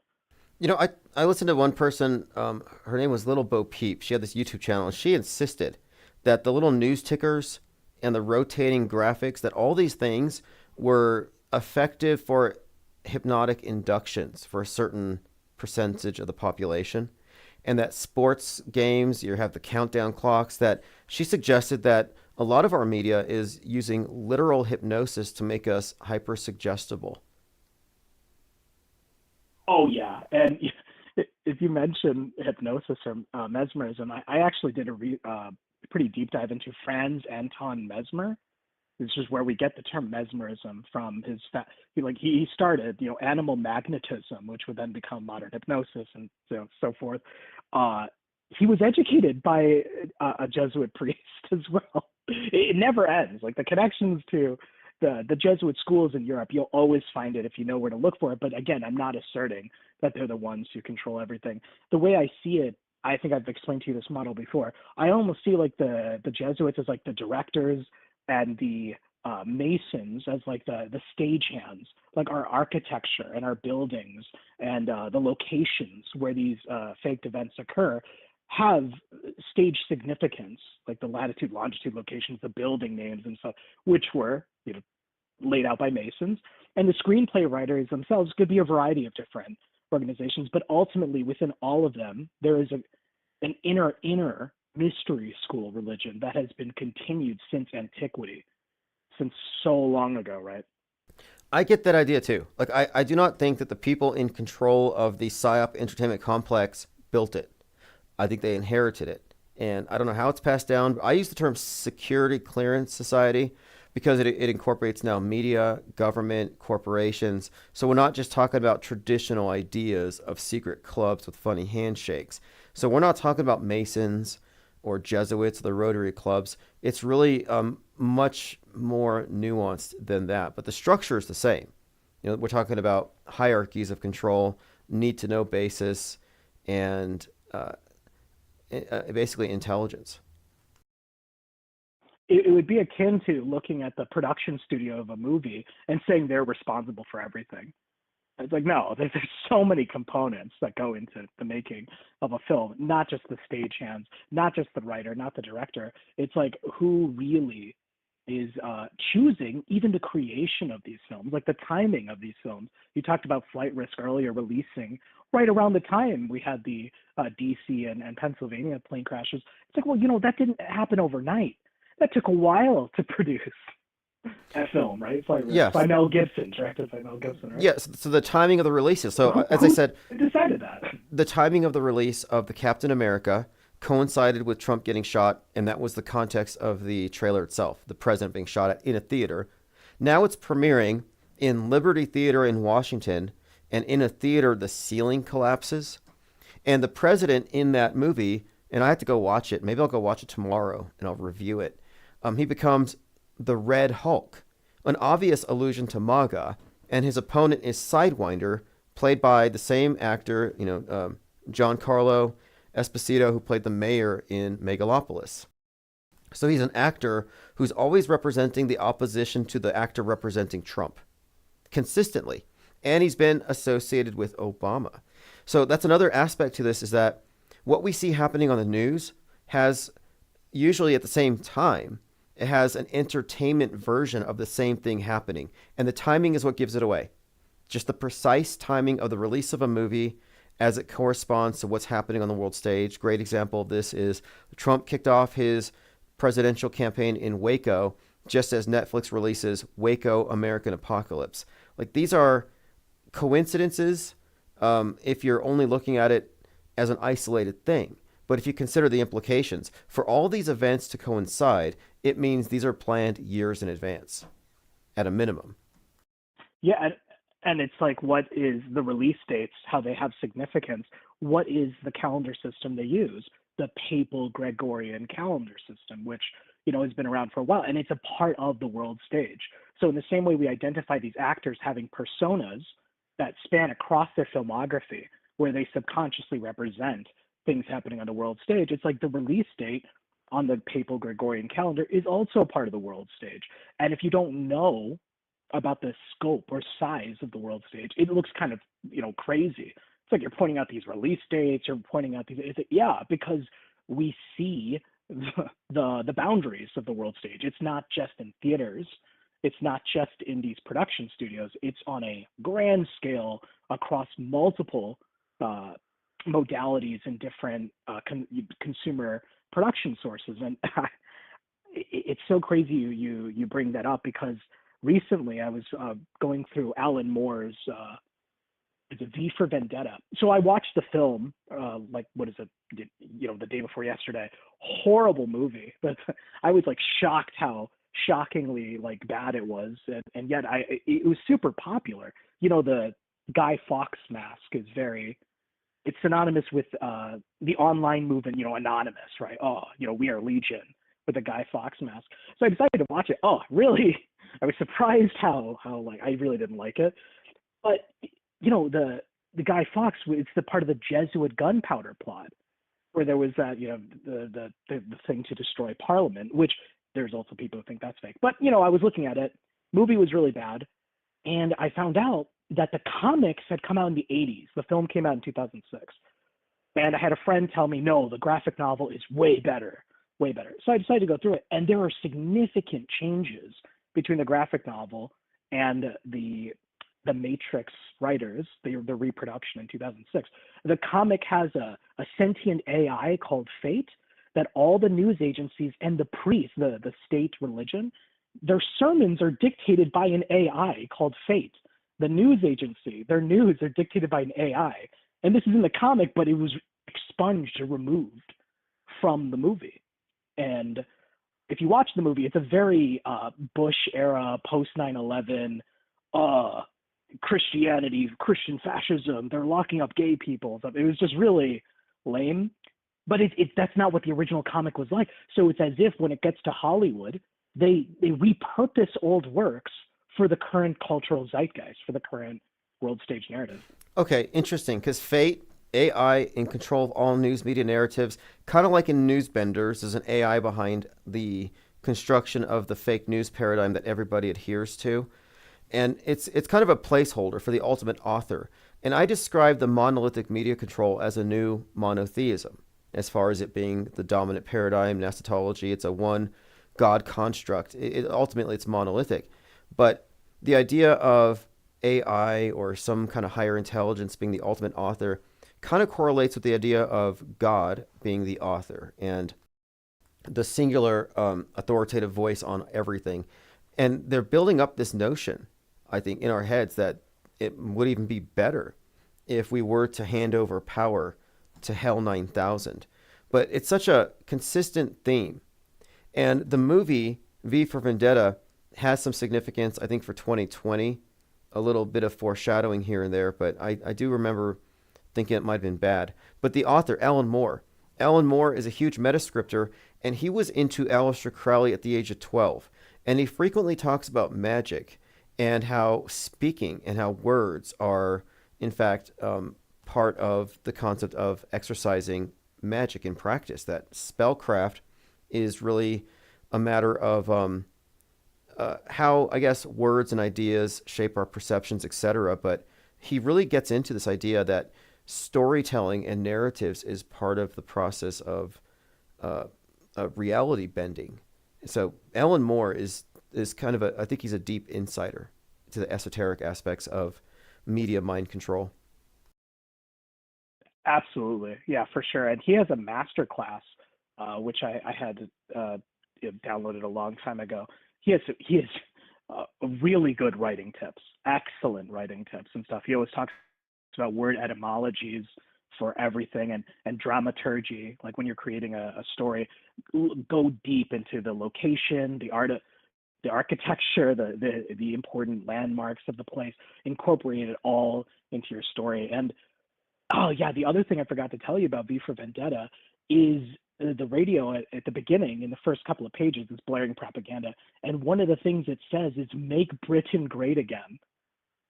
I listened to one person, her name was Little Bo Peep. She had this YouTube channel, and she insisted that the little news tickers and the rotating graphics, that all these things were effective for hypnotic inductions for a certain percentage of the population. And that sports games, you have the countdown clocks, that she suggested that a lot of our media is using literal hypnosis to make us hyper-suggestible. Oh, yeah. And if you mention hypnosis or mesmerism, I actually did a pretty deep dive into Franz Anton Mesmer. This is where we get the term mesmerism from. He started, animal magnetism, which would then become modern hypnosis and so forth. He was educated by a Jesuit priest as well. It never ends. Like the connections to the Jesuit schools in Europe, you'll always find it if you know where to look for it. But again, I'm not asserting that they're the ones who control everything. The way I see it, I think I've explained to you this model before. I almost see like the Jesuits as like the directors and the Masons as like the stagehands, like our architecture and our buildings and the locations where these faked events occur. have stage significance, like the latitude, longitude locations, the building names and stuff, which were, laid out by Masons. And the screenplay writers themselves could be a variety of different organizations, but ultimately within all of them, there is an inner mystery school religion that has been continued since antiquity, since so long ago, right? I get that idea too. Like, I do not think that the people in control of the PSYOP entertainment complex built it. I think they inherited it. And I don't know how it's passed down. I use the term security clearance society because it incorporates now media, government, corporations. So we're not just talking about traditional ideas of secret clubs with funny handshakes. So we're not talking about Masons or Jesuits, the Rotary clubs. It's really much more nuanced than that. But the structure is the same. We're talking about hierarchies of control, need to know basis, and basically intelligence. It would be akin to looking at the production studio of a movie and saying they're responsible for everything. It's like, no, there's so many components that go into the making of a film, not just the stagehands, not just the writer, not the director. It's like who really is choosing even the creation of these films, like the timing of these films. You talked about Flight Risk earlier, releasing right around the time we had the DC and Pennsylvania plane crashes. It's like, well, that didn't happen overnight. That took a while to produce that film, right? Flight Risk, Yes. by Mel Gibson, directed by Mel Gibson, right? Yes. So the timing of the releases. So as I Who said, decided that? the timing of the release of the Captain America coincided with Trump getting shot, and that was the context of the trailer itself, the president being shot at in a theater. Now it's premiering in Liberty Theater in Washington, and in a theater the ceiling collapses, and the president in that movie, and I have to go watch it. Maybe I'll go watch it tomorrow and I'll review it. He becomes the Red Hulk, an obvious allusion to MAGA, and his opponent is Sidewinder, played by the same actor, Giancarlo Esposito, who played the mayor in Megalopolis. So he's an actor who's always representing the opposition to the actor representing Trump, consistently. And he's been associated with Obama. So that's another aspect to this, is that what we see happening on the news has usually at the same time, it has an entertainment version of the same thing happening. And the timing is what gives it away. Just the precise timing of the release of a movie as it corresponds to what's happening on the world stage. Great example of this is Trump kicked off his presidential campaign in Waco just as Netflix releases Waco American Apocalypse. Like, these are coincidences if you're only looking at it as an isolated thing. But if you consider the implications, for all these events to coincide, it means these are planned years in advance, at a minimum. Yeah, and it's like, what is the release dates, how they have significance? What is the calendar system they use? The papal Gregorian calendar system, which, has been around for a while, and it's a part of the world stage. So in the same way we identify these actors having personas that span across their filmography, where they subconsciously represent things happening on the world stage, it's like the release date on the papal Gregorian calendar is also part of the world stage. And if you don't know about the scope or size of the world stage, it looks kind of, crazy. It's like you're pointing out these release dates, you're pointing out these, because we see the boundaries of the world stage. It's not just in theaters. It's not just in these production studios. It's on a grand scale across multiple modalities and different consumer production sources. And it's so crazy you bring that up, because recently I was going through Alan Moore's it's a V for Vendetta. So I watched the film, the day before yesterday. Horrible movie, but I was like shocked how shockingly bad it was, and yet it was super popular. The Guy Fawkes mask is it's synonymous with the online movement, anonymous, right? Oh, we are Legion, with the Guy Fawkes mask. So I decided to watch it. Oh, really? I was surprised how I really didn't like it. But the Guy Fawkes, it's the part of the Jesuit gunpowder plot, where there was that, the thing to destroy Parliament, which there's also people who think that's fake. But, I was looking at it. Movie was really bad. And I found out that the comics had come out in the 80s. The film came out in 2006. And I had a friend tell me, no, the graphic novel is way better, way better. So I decided to go through it, and there are significant changes between the graphic novel and the Matrix writers, the reproduction in 2006. The comic has a sentient AI called Fate that all the news agencies and the priests, the state religion, their sermons are dictated by an AI called Fate. The news agency, their news are dictated by an AI. And this is in the comic, but it was expunged or removed from the movie. And if you watch the movie, it's a very Bush era, post 9/11, Christianity, Christian fascism. They're locking up gay people. It was just really lame. But that's not what the original comic was like. So it's as if when it gets to Hollywood, they repurpose old works for the current cultural zeitgeist, for the current world stage narrative. Okay, interesting. Because Fate, AI in control of all news media narratives, kind of like in Newsbenders, there's an AI behind the construction of the fake news paradigm that everybody adheres to. And it's kind of a placeholder for the ultimate author. And I describe the monolithic media control as a new monotheism, as far as it being the dominant paradigm in eschatology. It's a one God construct. Ultimately, it's monolithic. But the idea of AI or some kind of higher intelligence being the ultimate author kind of correlates with the idea of God being the author and the singular authoritative voice on everything. And they're building up this notion, I think, in our heads that it would even be better if we were to hand over power to Hell 9000. But it's such a consistent theme. And the movie V for Vendetta has some significance, I think, for 2020. A little bit of foreshadowing here and there, but I do remember thinking it might have been bad. But the author, Alan Moore. Alan Moore is a huge metascripter, and he was into Aleister Crowley at the age of 12. And he frequently talks about magic and how speaking and how words are, in fact, part of the concept of exercising magic in practice, that spellcraft is really a matter of how, I guess, words and ideas shape our perceptions, etc. But he really gets into this idea that storytelling and narratives is part of the process of reality bending. So Alan Moore is kind of I think he's a deep insider to the esoteric aspects of media mind control. Absolutely, yeah, for sure. And he has a master class, which I had downloaded a long time ago. He has really good writing tips, excellent writing tips and stuff. He always talks about word etymologies for everything and dramaturgy. Like when you're creating a story, go deep into the location, the art, the architecture, the important landmarks of the place, incorporate it all into your story. And oh yeah, the other thing I forgot to tell you about V for Vendetta is the radio at the beginning in the first couple of pages is blaring propaganda, and one of the things it says is "Make Britain Great Again,"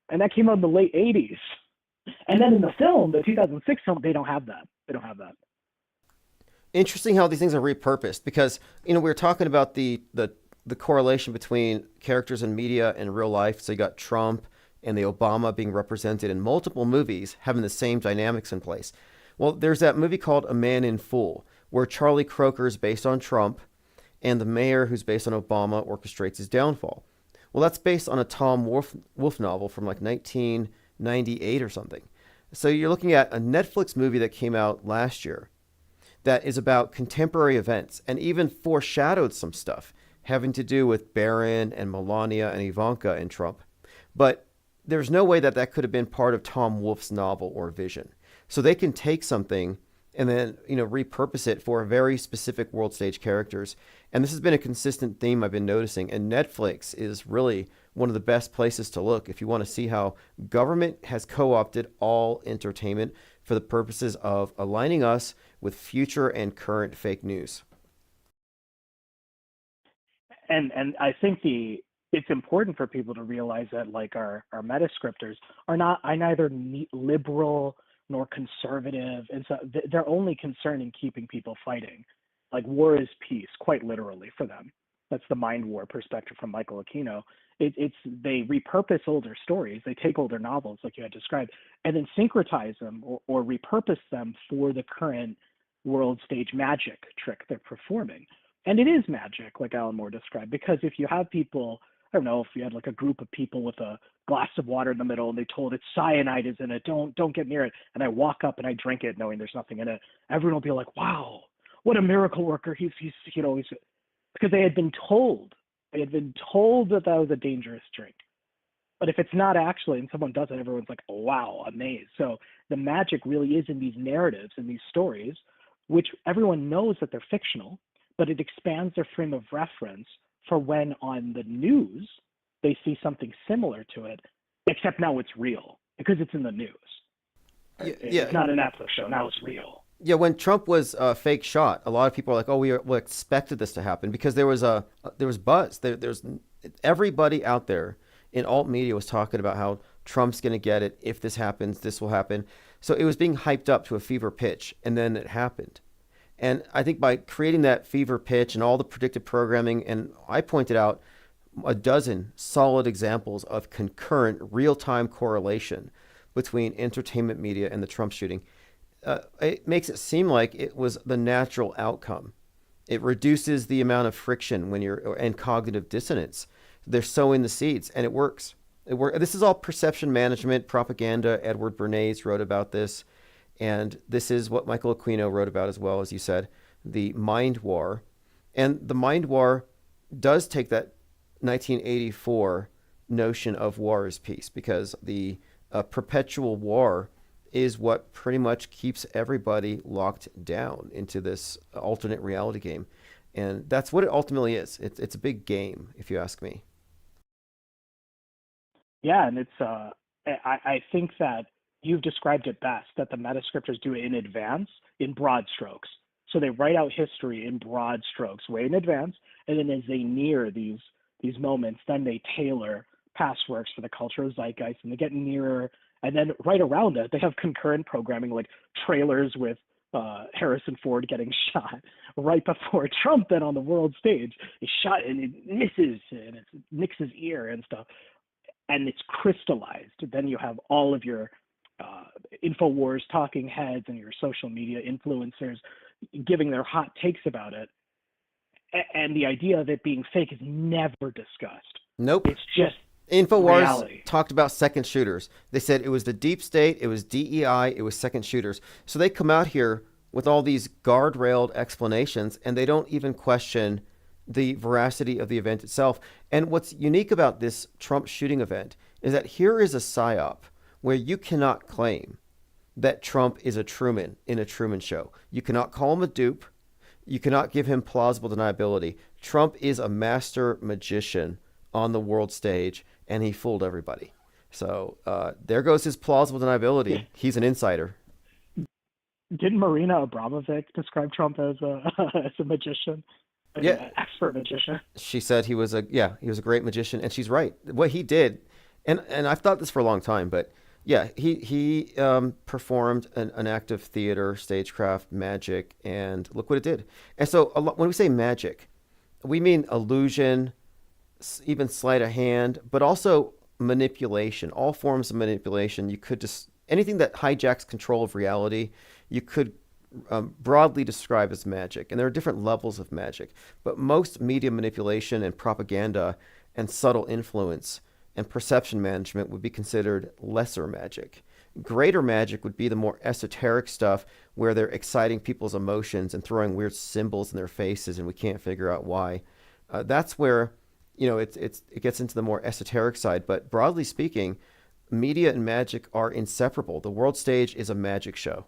and that came out in the late '80s. And then in the film, the 2006 film, they don't have that. They don't have that. Interesting how these things are repurposed, because we were talking about the correlation between characters in media and real life. So you got Trump and the Obama being represented in multiple movies having the same dynamics in place. Well, there's that movie called A Man in Full, where Charlie Croker is based on Trump and the mayor who's based on Obama orchestrates his downfall. Well, that's based on a Tom Wolfe novel from like 1998 or something. So you're looking at a Netflix movie that came out last year that is about contemporary events and even foreshadowed some stuff having to do with Barron and Melania and Ivanka and Trump. But there's no way that could have been part of Tom Wolfe's novel or vision. So they can take something and then, repurpose it for very specific world stage characters. And this has been a consistent theme I've been noticing. And Netflix is really one of the best places to look if you want to see how government has co-opted all entertainment for the purposes of aligning us with future and current fake news. And I think it's important for people to realize that like our meta scripters are neither liberal nor conservative, and so they're only concerned in keeping people fighting. Like war is peace, quite literally for them. That's the mind war perspective from Michael Aquino. It's they repurpose older stories. They take older novels, like you had described, and then syncretize them or repurpose them for the current world stage magic trick they're performing. And it is magic, like Alan Moore described, because if you have people, I don't know, if you had like a group of people with a glass of water in the middle and they told it cyanide is in it, don't get near it, and I walk up and I drink it knowing there's nothing in it, everyone will be like, wow, what a miracle worker. He's because they had been told that that was a dangerous drink. But if it's not actually, and someone does it, everyone's like, oh, wow, amazed. So the magic really is in these narratives and these stories, which everyone knows that they're fictional, but it expands their frame of reference for when on the news they see something similar to it, except now it's real because it's in the news. It's not a Netflix show. Now it's real. Yeah, when Trump was fake shot, a lot of people are like, "Oh, we expected this to happen," because there was buzz. There's everybody out there in alt media was talking about how Trump's going to get it. If this happens, this will happen. So it was being hyped up to a fever pitch, and then it happened. And I think by creating that fever pitch and all the predictive programming, and I pointed out a dozen solid examples of concurrent real-time correlation between entertainment media and the Trump shooting. It makes it seem like it was the natural outcome. It reduces the amount of friction and cognitive dissonance. They're sowing the seeds, and it works. This is all perception management, propaganda. Edward Bernays wrote about this, and this is what Michael Aquino wrote about as well, as you said, the mind war. And the mind war does take that 1984 notion of war is peace, because the perpetual war is what pretty much keeps everybody locked down into this alternate reality game. And that's what it ultimately is. It's a big game, if you ask me. Yeah, and I think that you've described it best, that the metascriptors do it in advance in broad strokes. So they write out history in broad strokes, way in advance, and then as they near these moments, then they tailor past works for the cultural zeitgeist, and they get nearer. And then right around it, they have concurrent programming, like trailers with Harrison Ford getting shot right before Trump then on the world stage is shot and it misses and it nicks his ear and stuff. And it's crystallized. Then you have all of your InfoWars talking heads and your social media influencers giving their hot takes about it. And the idea of it being fake is never discussed. Nope. It's just InfoWars reality. Talked about second shooters. They said it was the deep state, it was DEI, it was second shooters. So they come out here with all these guardrailed explanations, and they don't even question the veracity of the event itself. And what's unique about this Trump shooting event is that here is a psyop where you cannot claim that Trump is a Truman in a Truman Show. You cannot call him a dupe. You cannot give him plausible deniability. Trump is a master magician on the world stage, and he fooled everybody. So there goes his plausible deniability. He's an insider. Didn't Marina Abramovic describe Trump as a magician? Yeah, An expert magician. She said he was a great magician, and she's right. What he did, and I've thought this for a long time, but yeah, he performed an act of theater, stagecraft, magic, and look what it did. And so when we say magic, we mean illusion, even sleight of hand, but also manipulation, all forms of manipulation. You could just, anything that hijacks control of reality, you could broadly describe as magic. And there are different levels of magic, but most media manipulation and propaganda and subtle influence and perception management would be considered lesser magic. Greater magic would be the more esoteric stuff where they're exciting people's emotions and throwing weird symbols in their faces and we can't figure out why. That's where it gets into the more esoteric side. But broadly speaking, media and magic are inseparable. The world stage is a magic show.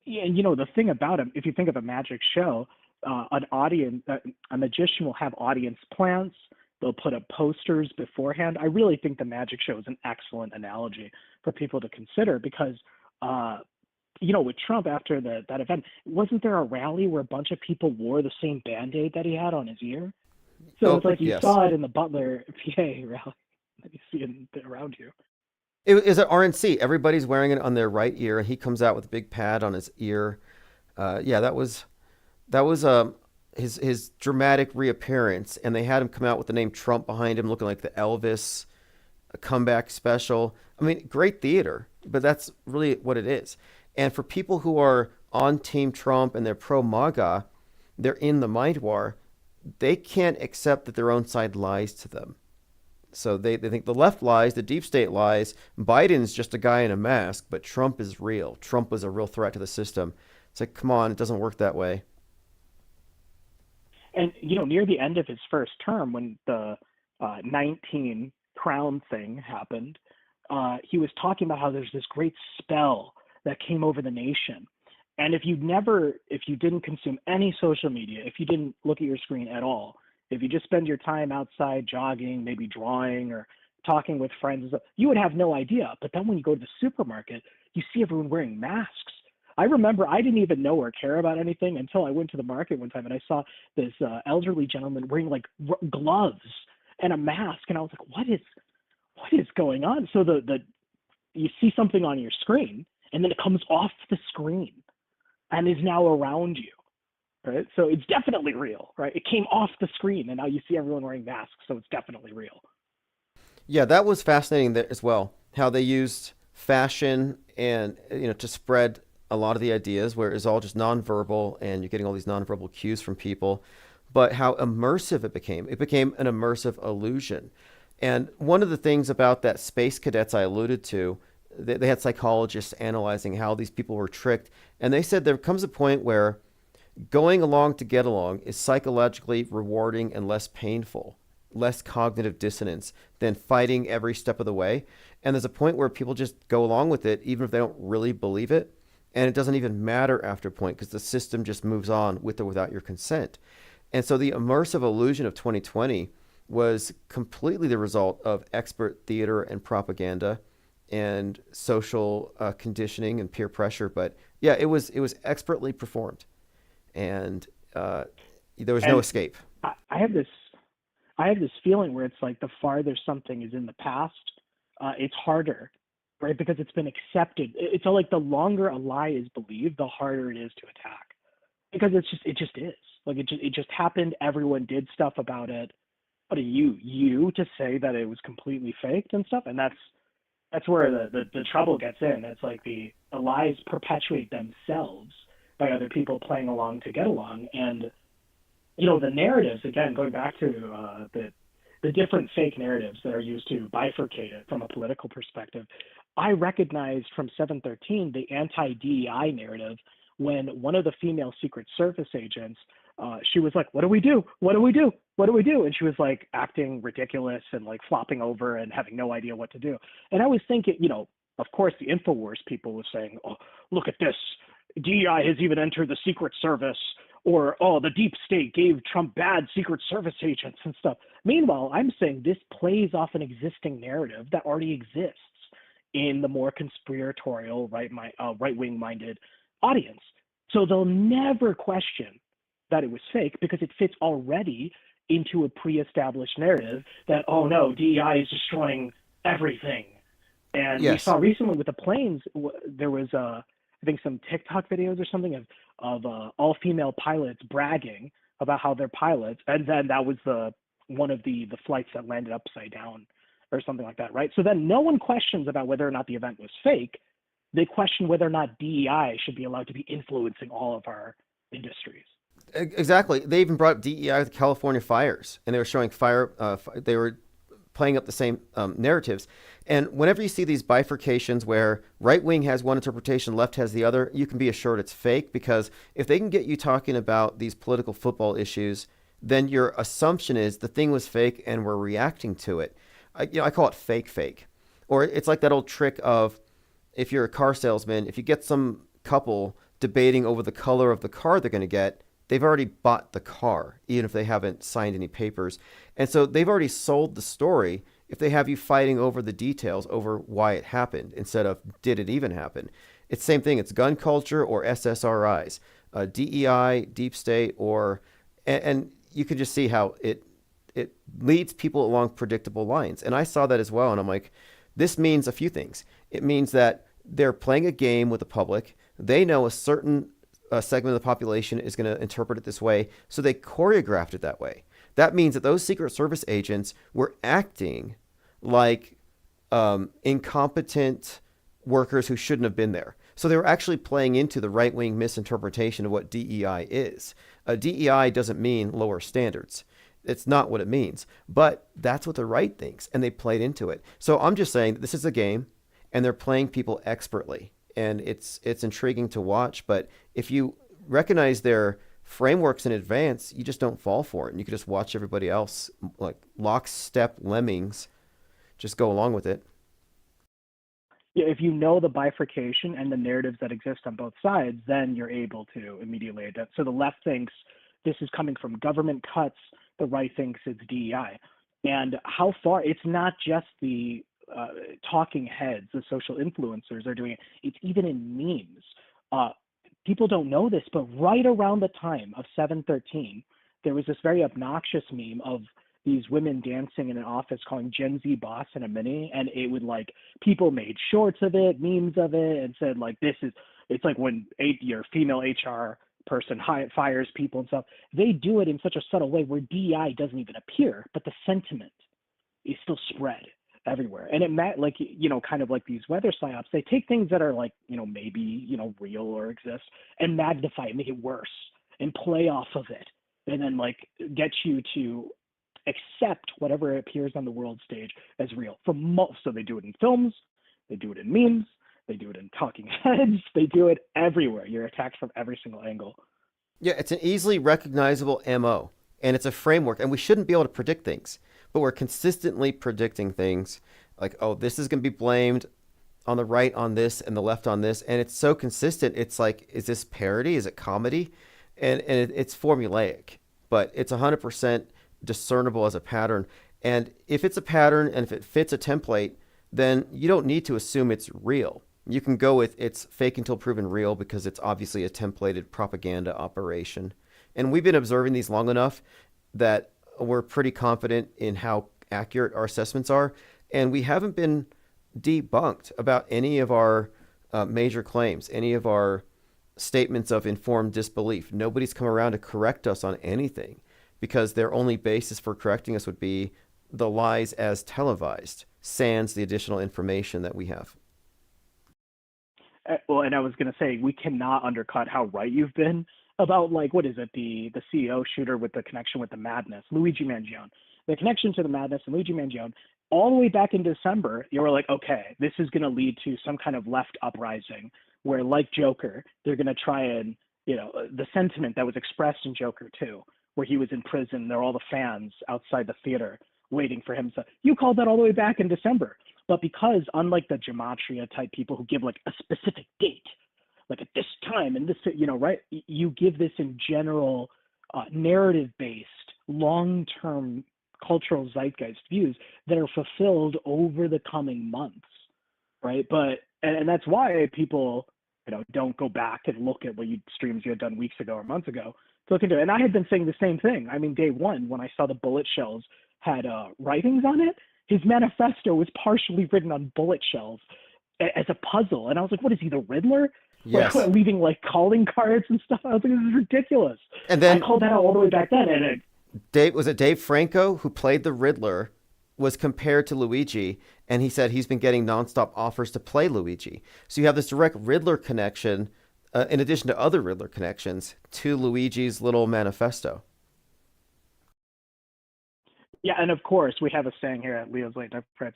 Yeah, the thing about it, if you think of a magic show, a magician will have audience plants. They'll put up posters beforehand. I really think the magic show is an excellent analogy for people to consider because, with Trump after that event, wasn't there a rally where a bunch of people wore the same Band-Aid that he had on his ear? So it's like you saw it in the Butler PA rally that you see it around you. It is at RNC. Everybody's wearing it on their right ear, and he comes out with a big pad on his ear. That was his dramatic reappearance, and they had him come out with the name Trump behind him, looking like the Elvis comeback special. I mean, great theater, but that's really what it is. And for people who are on Team Trump and they're pro MAGA, they're in the mind war. They can't accept that their own side lies to them. So they think the left lies, the deep state lies. Biden's just a guy in a mask, but Trump is real. Trump was a real threat to the system. It's like, come on, it doesn't work that way. And, near the end of his first term, when the 19 crown thing happened, he was talking about how there's this great spell that came over the nation. And if you didn't consume any social media, if you didn't look at your screen at all, if you just spend your time outside jogging, maybe drawing or talking with friends, you would have no idea. But then when you go to the supermarket, you see everyone wearing masks. I remember I didn't even know or care about anything until I went to the market one time and I saw this elderly gentleman wearing like gloves and a mask, and I was like, what is going on? So you see something on your screen, and then it comes off the screen and is now around you, right? So it's definitely real, right? It came off the screen, and now you see everyone wearing masks, so it's definitely real. Yeah, that was fascinating there as well. How they used fashion and to spread a lot of the ideas, where it's all just nonverbal, and you're getting all these nonverbal cues from people. But how immersive it became. It became an immersive illusion. And one of the things about that space cadets I alluded to, they had psychologists analyzing how these people were tricked. And they said there comes a point where going along to get along is psychologically rewarding and less painful, less cognitive dissonance than fighting every step of the way. And there's a point where people just go along with it, even if they don't really believe it. And it doesn't even matter after a point because the system just moves on with or without your consent. And so the immersive illusion of 2020 was completely the result of expert theater and propaganda and social conditioning and peer pressure. But yeah, it was expertly performed, and there was no escape. I have this feeling where it's like the farther something is in the past, it's harder, right? Because it's been accepted. It's all like the longer a lie is believed, the harder it is to attack, because it just is. Like it just happened. Everyone did stuff about it. What are you to say that it was completely faked and stuff? And that's where the trouble gets in. It's like the lies perpetuate themselves by other people playing along to get along. And the narratives, again, going back to the different fake narratives that are used to bifurcate it from a political perspective. I recognized from 713 the anti-DEI narrative when one of the female Secret Service agents, she was like, what do we do? What do we do? What do we do? And she was like acting ridiculous and like flopping over and having no idea what to do. And I was thinking, of course, the InfoWars people were saying, oh, look at this. DEI has even entered the Secret Service, or, oh, the deep state gave Trump bad Secret Service agents and stuff. Meanwhile, I'm saying this plays off an existing narrative that already exists in the more conspiratorial, right-wing minded audience. So they'll never question that it was fake because it fits already into a pre-established narrative that, oh no, DEI is destroying everything. And Yes. we saw recently with the planes, there was, I think, some TikTok videos or something of all-female pilots bragging about how they're pilots, and then that was one of the flights that landed upside down or something like that, right? So then no one questions about whether or not the event was fake. They question whether or not DEI should be allowed to be influencing all of our industries. Exactly. They even brought up DEI with California fires, and they were showing they were playing up the same narratives. And whenever you see these bifurcations where right wing has one interpretation, left has the other, you can be assured it's fake, because if they can get you talking about these political football issues, then your assumption is the thing was fake and we're reacting to it. I call it fake. Or it's like that old trick of, if you're a car salesman, if you get some couple debating over the color of the car they're going to get, they've already bought the car, even if they haven't signed any papers. And so they've already sold the story if they have you fighting over the details, over why it happened, instead of did it even happen. It's the same thing. It's gun culture or SSRIs, DEI, deep state, and you can just see how it leads people along predictable lines. And I saw that as well. And I'm like, this means a few things. It means that they're playing a game with the public. They know a certain segment of the population is going to interpret it this way. So they choreographed it that way. That means that those Secret Service agents were acting like incompetent workers who shouldn't have been there. So they were actually playing into the right-wing misinterpretation of what DEI is. DEI doesn't mean lower standards. It's not what it means. But that's what the right thinks, and they played into it. So I'm just saying that this is a game, and they're playing people expertly. And it's intriguing to watch. But if you recognize their frameworks in advance, you just don't fall for it. And you can just watch everybody else, like lockstep lemmings, just go along with it. Yeah, if you know the bifurcation and the narratives that exist on both sides, then you're able to immediately adapt. So the left thinks this is coming from government cuts, the right thinks it's DEI. And how far, it's not just the talking heads, the social influencers are doing it, it's even in memes. People don't know this, but right around the time of 7/13, there was this very obnoxious meme of these women dancing in an office calling Gen Z boss in a mini, and it would like, people made shorts of it, memes of it, and said like, it's like when your female HR person fires people and stuff. They do it in such a subtle way where DEI doesn't even appear, but the sentiment is still spread everywhere. And it like, kind of like these weather psyops, they take things that are like, maybe, real or exist and magnify it, make it worse and play off of it. And then like get you to accept whatever appears on the world stage as real. So they do it in films, they do it in memes, they do it in talking heads, they do it everywhere. You're attacked from every single angle. Yeah, it's an easily recognizable MO, and it's a framework, and we shouldn't be able to predict things, but we're consistently predicting things like, oh, this is going to be blamed on the right on this and the left on this, and it's so consistent. It's like, is this parody? Is it comedy? And it's formulaic, but it's 100% discernible as a pattern. And if it's a pattern and if it fits a template, then you don't need to assume it's real. You can go with it's fake until proven real because it's obviously a templated propaganda operation. And we've been observing these long enough that we're pretty confident in how accurate our assessments are. And we haven't been debunked about any of our major claims, any of our statements of informed disbelief. Nobody's come around to correct us on anything, because their only basis for correcting us would be the lies as televised, sans the additional information that we have. Well, and I was going to say, we cannot undercut how right you've been about, like, what is it, the CEO shooter with the connection with the madness, Luigi Mangione. The connection to the madness and Luigi Mangione, all the way back in December, you were like, okay, this is going to lead to some kind of left uprising where, like Joker, they're going to try and, the sentiment that was expressed in Joker 2, where he was in prison, there are all the fans outside the theater waiting for him. So you called that all the way back in December. But because, unlike the gematria type people who give like a specific date, like at this time and this, right, you give this in general narrative-based, long-term cultural zeitgeist views that are fulfilled over the coming months, right? But and that's why people, don't go back and look at streams you had done weeks ago or months ago to look into it. And I had been saying the same thing. I mean, day one, when I saw the bullet shells had writings on it, his manifesto was partially written on bullet shells as a puzzle. And I was like, what is he, the Riddler? Yes. Like, leaving like calling cards and stuff. I was like, this is ridiculous. And then I called that out all the way back then. And Dave Franco, who played the Riddler, was compared to Luigi, and he said he's been getting nonstop offers to play Luigi. So you have this direct Riddler connection, in addition to other Riddler connections, to Luigi's little manifesto. Yeah, and of course, we have a saying here at Leo's Late Night Friends,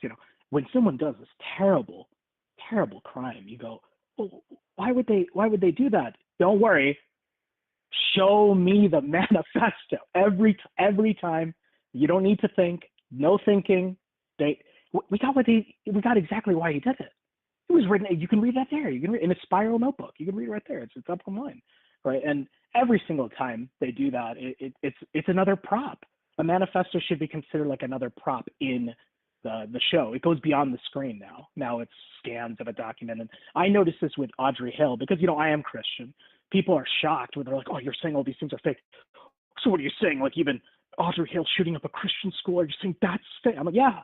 when someone does this terrible, terrible crime, you go, well, why would they do that? Don't worry. Show me the manifesto. Every time. You don't need to think. No thinking. We got exactly why he did it. It was written. You can read that there. You can read in a spiral notebook. You can read it right there. It's up online, right? And every single time they do that, it's another prop. A manifesto should be considered like another prop in the show. It goes beyond the screen now. Now it's scans of a document. And I noticed this with Audrey Hill because, I am Christian. People are shocked when they're like, oh, you're saying all these things are fake. So what are you saying? Like even Audrey Hill shooting up a Christian school, are you saying that's fake? I'm like, yeah,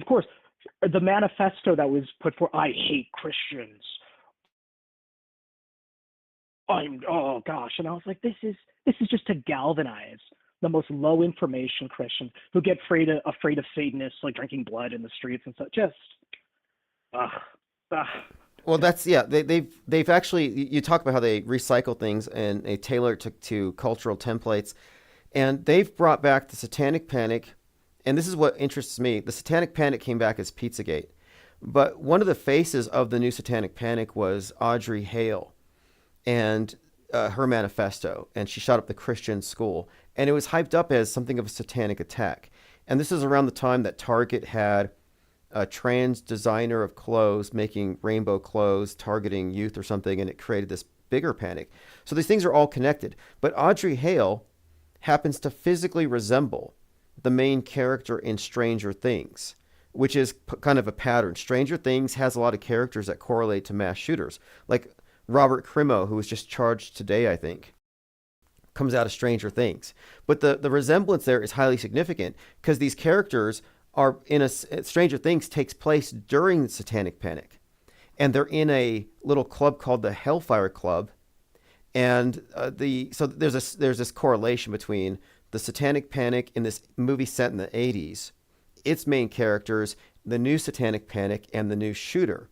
of course. The manifesto that was put forth, I hate Christians. oh gosh, and I was like, this is just to galvanize the most low information Christians who get afraid of Satanists like drinking blood in the streets and stuff. Just ugh, ugh. Well, that's yeah. They've actually you talk about how they recycle things and they tailor it to cultural templates, and they've brought back the Satanic Panic, and this is what interests me. The Satanic Panic came back as Pizzagate, but one of the faces of the new Satanic Panic was Audrey Hale, and her manifesto, and she shot up the Christian school, and it was hyped up as something of a satanic attack. And this is around the time that Target had a trans designer of clothes making rainbow clothes targeting youth or something, and it created this bigger panic. So these things are all connected. But Audrey Hale happens to physically resemble the main character in Stranger Things, which is kind of a pattern. Stranger Things has a lot of characters that correlate to mass shooters, like Robert Crimo, who was just charged today, I think, comes out of Stranger Things. But the resemblance there is highly significant because these characters are in a Stranger Things takes place during the Satanic Panic, and they're in a little club called the Hellfire Club, and so there's this correlation between the Satanic Panic in this movie set in the 80s, its main characters, the new Satanic Panic, and the new shooter.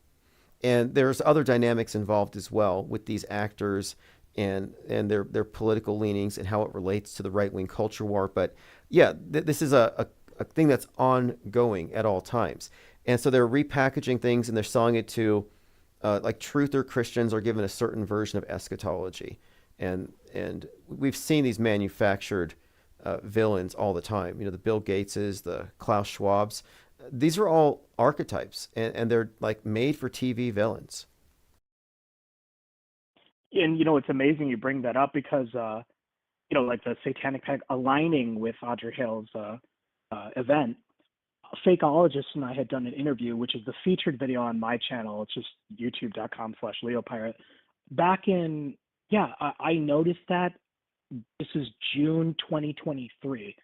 And there's other dynamics involved as well with these actors and their political leanings and how it relates to the right-wing culture war. But yeah, this is a thing that's ongoing at all times. And so they're repackaging things and they're selling it to like truther Christians are given a certain version of eschatology. And we've seen these manufactured villains all the time. You know, the Bill Gateses, the Klaus Schwabs. These are all archetypes, and they're like made for TV villains. And it's amazing you bring that up because like the Satanic Panic aligning with Audrey Hale's event. Fakeologist and I had done an interview, which is the featured video on my channel. It's just youtube.com/LeoPirate. Back in, I noticed that this is June 2023,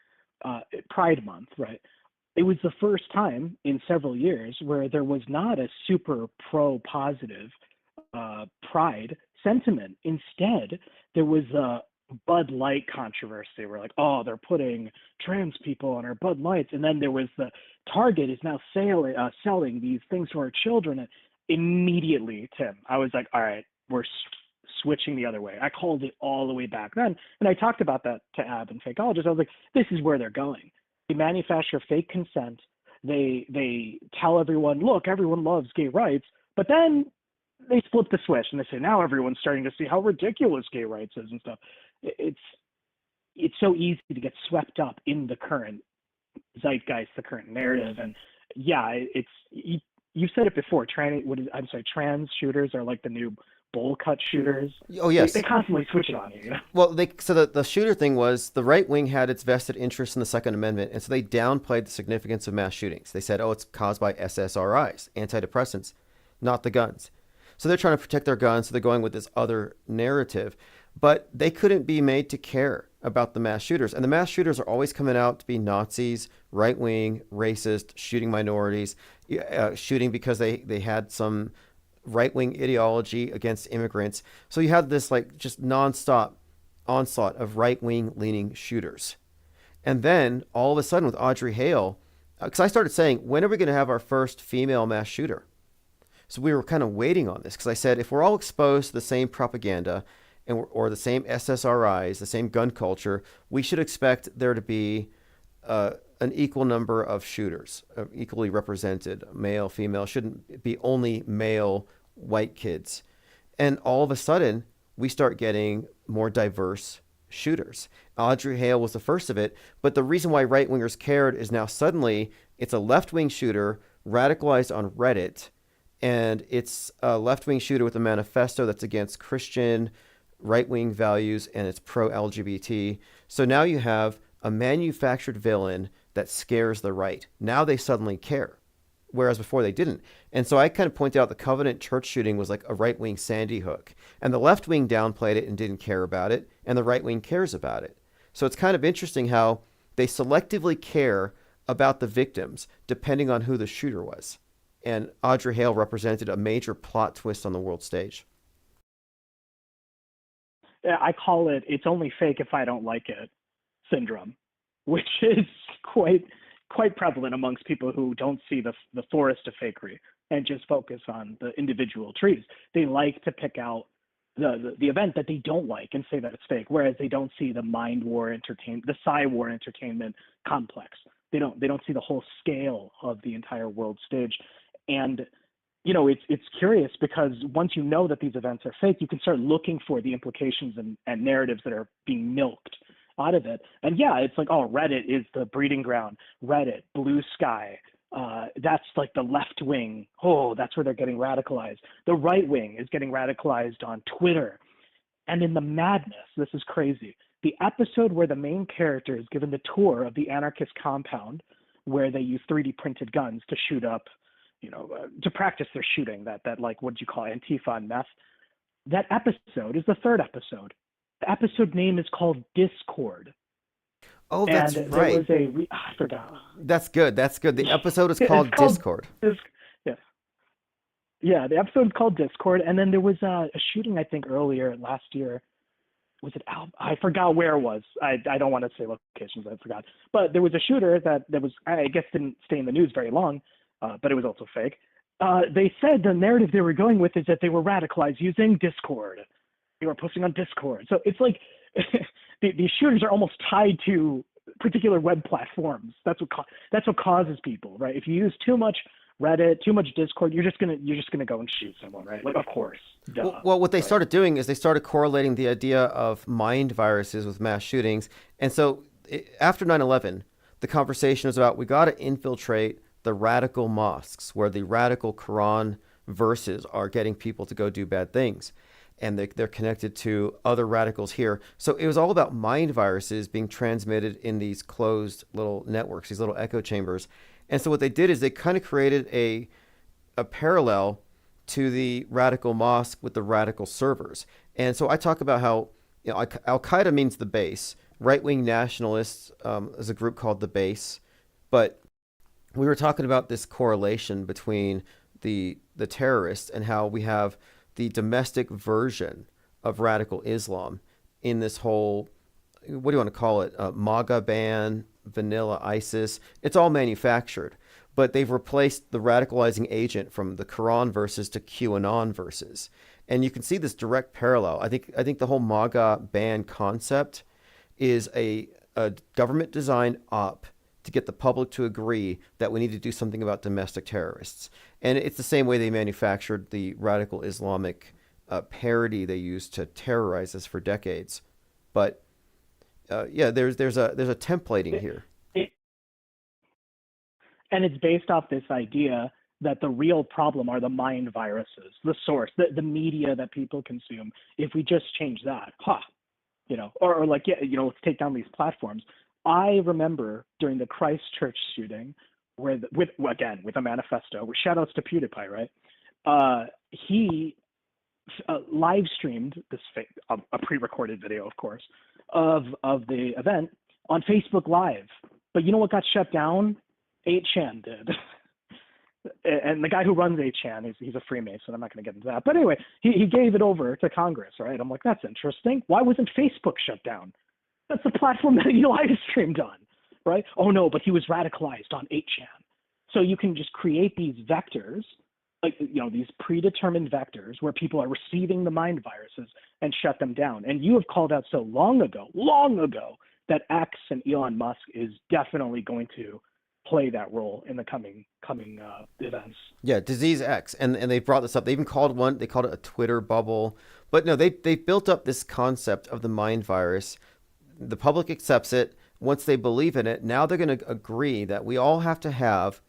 Pride Month, right? It was the first time in several years where there was not a super pro-positive Pride sentiment. Instead, there was a Bud Light controversy. We're like, oh, they're putting trans people on our Bud Lights. And then there was the Target is now selling these things to our children. And immediately, Tim, I was like, all right, we're switching the other way. I called it all the way back then. And I talked about that to Ab and Fakeologist. I was like, this is where they're going. They manufacture fake consent. They tell everyone, look, everyone loves gay rights. But then they flip the switch and they say, now everyone's starting to see how ridiculous gay rights is and stuff. It's so easy to get swept up in the current zeitgeist, the current narrative. And you've said it before. Trans shooters are like the new bowl cut shooters. Oh yes, they constantly switch it on you. Well, the shooter thing was the right wing had its vested interest in the Second Amendment, and so they downplayed the significance of mass shootings. They said, oh, it's caused by SSRIs, antidepressants, not the guns. So they're trying to protect their guns, so they're going with this other narrative. But they couldn't be made to care about the mass shooters. And the mass shooters are always coming out to be Nazis, right-wing, racist, shooting minorities, shooting because they had some right-wing ideology against immigrants. So you have this like just nonstop onslaught of right-wing leaning shooters. And then all of a sudden with Audrey Hale, because I started saying, when are we going to have our first female mass shooter? So we were kind of waiting on this because I said, if we're all exposed to the same propaganda or the same SSRIs, the same gun culture, we should expect there to be an equal number of shooters, equally represented, male, female, shouldn't be only male white kids. And all of a sudden, we start getting more diverse shooters. Audrey Hale was the first of it, but the reason why right-wingers cared is now suddenly it's a left-wing shooter radicalized on Reddit, and it's a left-wing shooter with a manifesto that's against Christian right-wing values and it's pro-LGBT. So now you have a manufactured villain that scares the right. Now they suddenly care, whereas before they didn't. And so I kind of pointed out the Covenant church shooting was like a right-wing Sandy Hook. And the left-wing downplayed it and didn't care about it, and the right-wing cares about it. So it's kind of interesting how they selectively care about the victims depending on who the shooter was. And Audrey Hale represented a major plot twist on the world stage. I call it "it's only fake if I don't like it" syndrome, which is quite quite prevalent amongst people who don't see the forest of fakery and just focus on the individual trees. They like to pick out the event that they don't like and say that it's fake, whereas they don't see the mind war entertain the Psy war entertainment complex. They don't see the whole scale of the entire world stage. And it's curious because once you know that these events are fake, you can start looking for the implications and narratives that are being milked out of it. And yeah, it's like, oh, Reddit is the breeding ground. Reddit, Blue Sky, that's like the left wing. Oh, that's where they're getting radicalized. The right wing is getting radicalized on Twitter. And in the madness, this is crazy. The episode where the main character is given the tour of the anarchist compound, where they use 3D printed guns to shoot up, to practice their shooting, that like, what do you call it, Antifa and meth. That episode is the third episode. The episode name is called Discord. Oh, And that's there right. was I forgot. That's good. That's good. The episode is It's called called Discord. yeah, yeah. The episode's called Discord, and then there was a shooting I think earlier last year. Was it I forgot where it was. I don't want to say locations. I forgot. But there was a shooter that was, I guess, didn't stay in the news very long, but it was also fake. They said the narrative they were going with is that they were radicalized using Discord. They were posting on Discord. So it's like these shooters are almost tied to particular web platforms. That's what causes people, right? If you use too much Reddit, too much Discord, you're just gonna go and shoot someone, right? Like, of course. Duh. Well, what they Right. started doing is they started correlating the idea of mind viruses with mass shootings. And so after 9/11, the conversation was about we got to infiltrate the radical mosques where the radical Quran verses are getting people to go do bad things. And they're connected to other radicals here. So it was all about mind viruses being transmitted in these closed little networks, these little echo chambers. And so what they did is they kind of created a parallel to the radical mosque with the radical servers. And so I talk about how Al Qaeda means the base. Right wing nationalists is a group called the base. But we were talking about this correlation between the terrorists and how we have the domestic version of radical Islam in this whole, what do you want to call it? MAGA ban, vanilla ISIS. It's all manufactured, but they've replaced the radicalizing agent from the Quran verses to QAnon verses. And you can see this direct parallel. I think the whole MAGA ban concept is a government designed op to get the public to agree that we need to do something about domestic terrorists. And it's the same way they manufactured the radical Islamic parody they used to terrorize us for decades. But yeah, there's a templating here. And it's based off this idea that the real problem are the mind viruses, the source, the media that people consume. If we just change that, or like, let's take down these platforms. I remember during the Christchurch shooting, where with a manifesto, where shout outs to PewDiePie, right? He live streamed this a pre-recorded video, of course, of the event on Facebook Live. But you know what got shut down? 8chan did. And the guy who runs 8chan, he's a Freemason. I'm not going to get into that. But anyway, he gave it over to Congress, right? I'm like, that's interesting. Why wasn't Facebook shut down? That's the platform that he live streamed on, right? Oh no, but he was radicalized on 8chan. So you can just create these vectors, like, these predetermined vectors where people are receiving the mind viruses and shut them down. And you have called out so long ago, that X and Elon Musk is definitely going to play that role in the coming events. Yeah, Disease X, and they brought this up. They even called it a Twitter bubble. But no, they built up this concept of the mind virus. The public accepts it. Once they believe in it, now they're going to agree that we all have to have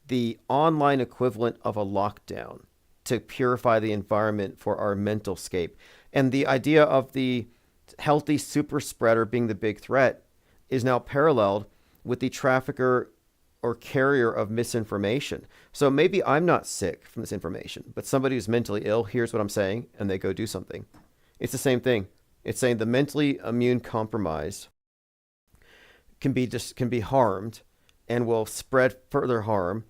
the online equivalent of a lockdown to purify the environment for our mental scape. And the idea of the healthy super spreader being the big threat is now paralleled with the trafficker or carrier of misinformation. So maybe I'm not sick from this information, but somebody who's mentally ill hears what I'm saying and they go do something. It's the same thing. It's saying the mentally immune compromised can be harmed and will spread further harm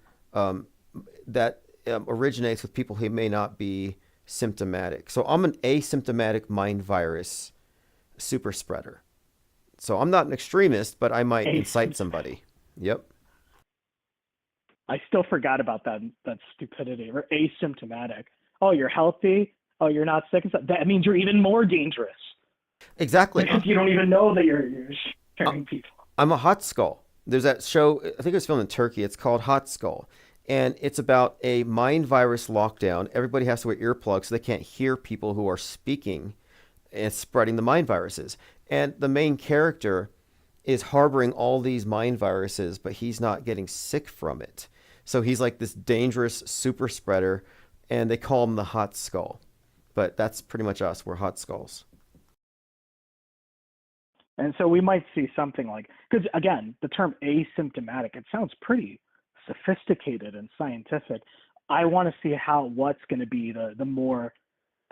that originates with people who may not be symptomatic. So I'm an asymptomatic mind virus super spreader. So I'm not an extremist, but I might incite Asympt- somebody. Yep. I still forgot about that stupidity. Or asymptomatic. Oh, you're healthy. Oh, you're not sick. That means you're even more dangerous Exactly. because you don't even know that you're sharing people. I'm a hot skull. There's that show, I think it was filmed in Turkey. It's called Hot Skull. And it's about a mind virus lockdown. Everybody has to wear earplugs so they can't hear people who are speaking and spreading the mind viruses. And the main character is harboring all these mind viruses, but he's not getting sick from it. So he's like this dangerous super spreader, and they call him the Hot Skull. But that's pretty much us. We're hot skulls. And so we might see something like, because again, the term asymptomatic, it sounds pretty sophisticated and scientific. I want to see what's going to be the more,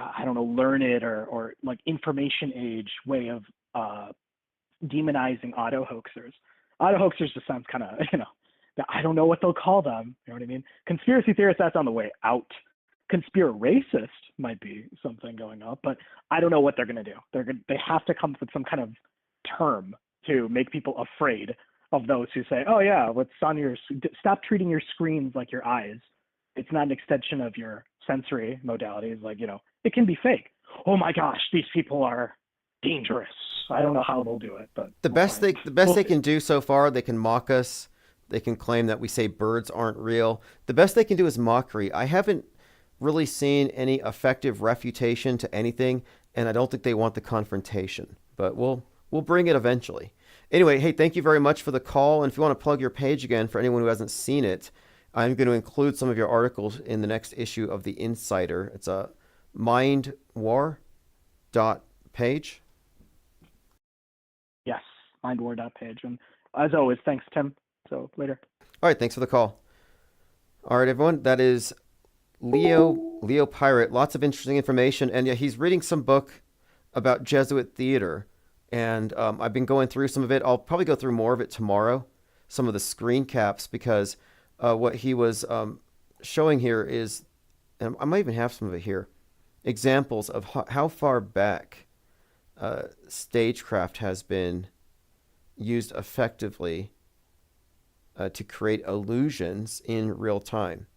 I don't know, learned or like information age way of demonizing auto hoaxers. Auto hoaxers just sounds kind of, I don't know what they'll call them. You know what I mean? Conspiracy theorists, that's on the way out. Conspiracist might be something going up, but I don't know what they're going to do. They have to come up with some kind of term to make people afraid of those who say, oh yeah, what's on stop treating your screens like your eyes. It's not an extension of your sensory modalities. Like, it can be fake. Oh my gosh, these people are dangerous. I don't know how they'll do it, but the best they can do so far, they can mock us. They can claim that we say birds aren't real. The best they can do is mockery. I haven't really seen any effective refutation to anything, and I don't think they want the confrontation. But we'll bring it eventually. Anyway, hey, thank you very much for the call. And if you want to plug your page again for anyone who hasn't seen it, I'm going to include some of your articles in the next issue of The Insider. It's a mindwar.page. Yes, mindwar.page. And as always, thanks, Tim. So later. All right, thanks for the call. All right, everyone, that is Leo Pirate. Lots of interesting information. And yeah, he's reading some book about Jesuit theater. And I've been going through some of it. I'll probably go through more of it tomorrow, some of the screen caps, because what he was showing here is, and I might even have some of it here, examples of how far back stagecraft has been used effectively to create illusions in real time.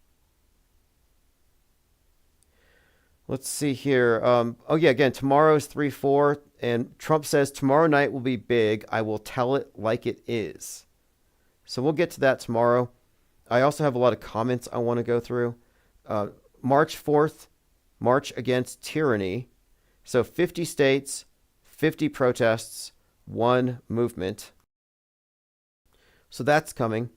Let's see here. Oh, yeah, again, tomorrow's 3/4, and Trump says tomorrow night will be big. I will tell it like it is. So we'll get to that tomorrow. I also have a lot of comments I want to go through. March 4th, March Against Tyranny. So 50 states, 50 protests, 1 movement. So that's coming.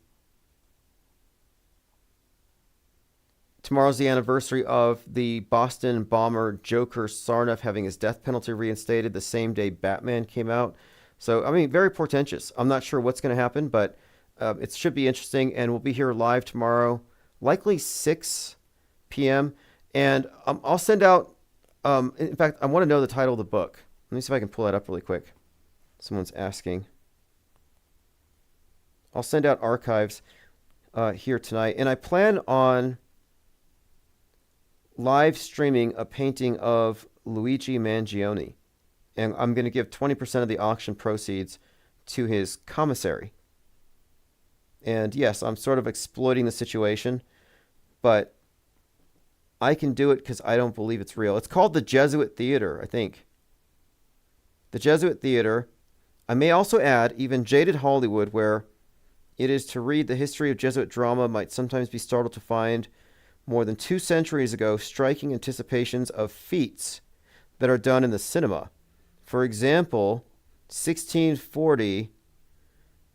Tomorrow's the anniversary of the Boston bomber Joker Sarnoff having his death penalty reinstated the same day Batman came out. So, I mean, very portentous. I'm not sure what's going to happen, but it should be interesting. And we'll be here live tomorrow, likely 6 p.m. And I'll send out, in fact, I want to know the title of the book. Let me see if I can pull that up really quick. Someone's asking. I'll send out archives here tonight. And I plan on live streaming a painting of Luigi Mangione. And I'm going to give 20% of the auction proceeds to his commissary. And yes, I'm sort of exploiting the situation, but I can do it because I don't believe it's real. It's called the Jesuit Theater, I think. The Jesuit Theater. I may also add even Jaded Hollywood, where it is to read the history of Jesuit drama might sometimes be startled to find more than 2 centuries ago striking anticipations of feats that are done in the cinema. For example, 1640,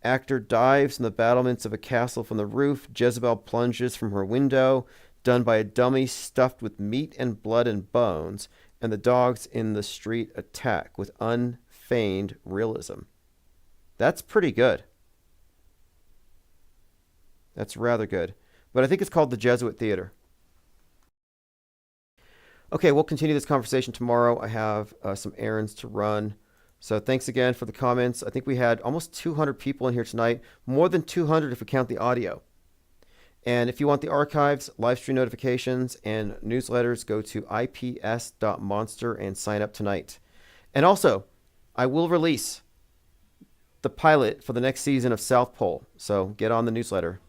actor dives from the battlements of a castle from the roof. Jezebel plunges from her window, done by a dummy stuffed with meat and blood and bones, and the dogs in the street attack with unfeigned realism. That's pretty good. That's rather good. But I think it's called the Jesuit Theater. Okay, we'll continue this conversation tomorrow. I have some errands to run. So thanks again for the comments. I think we had almost 200 people in here tonight, more than 200 if we count the audio. And if you want the archives, live stream notifications, and newsletters, go to ips.monster and sign up tonight. And also, I will release the pilot for the next season of South Pole. So get on the newsletter.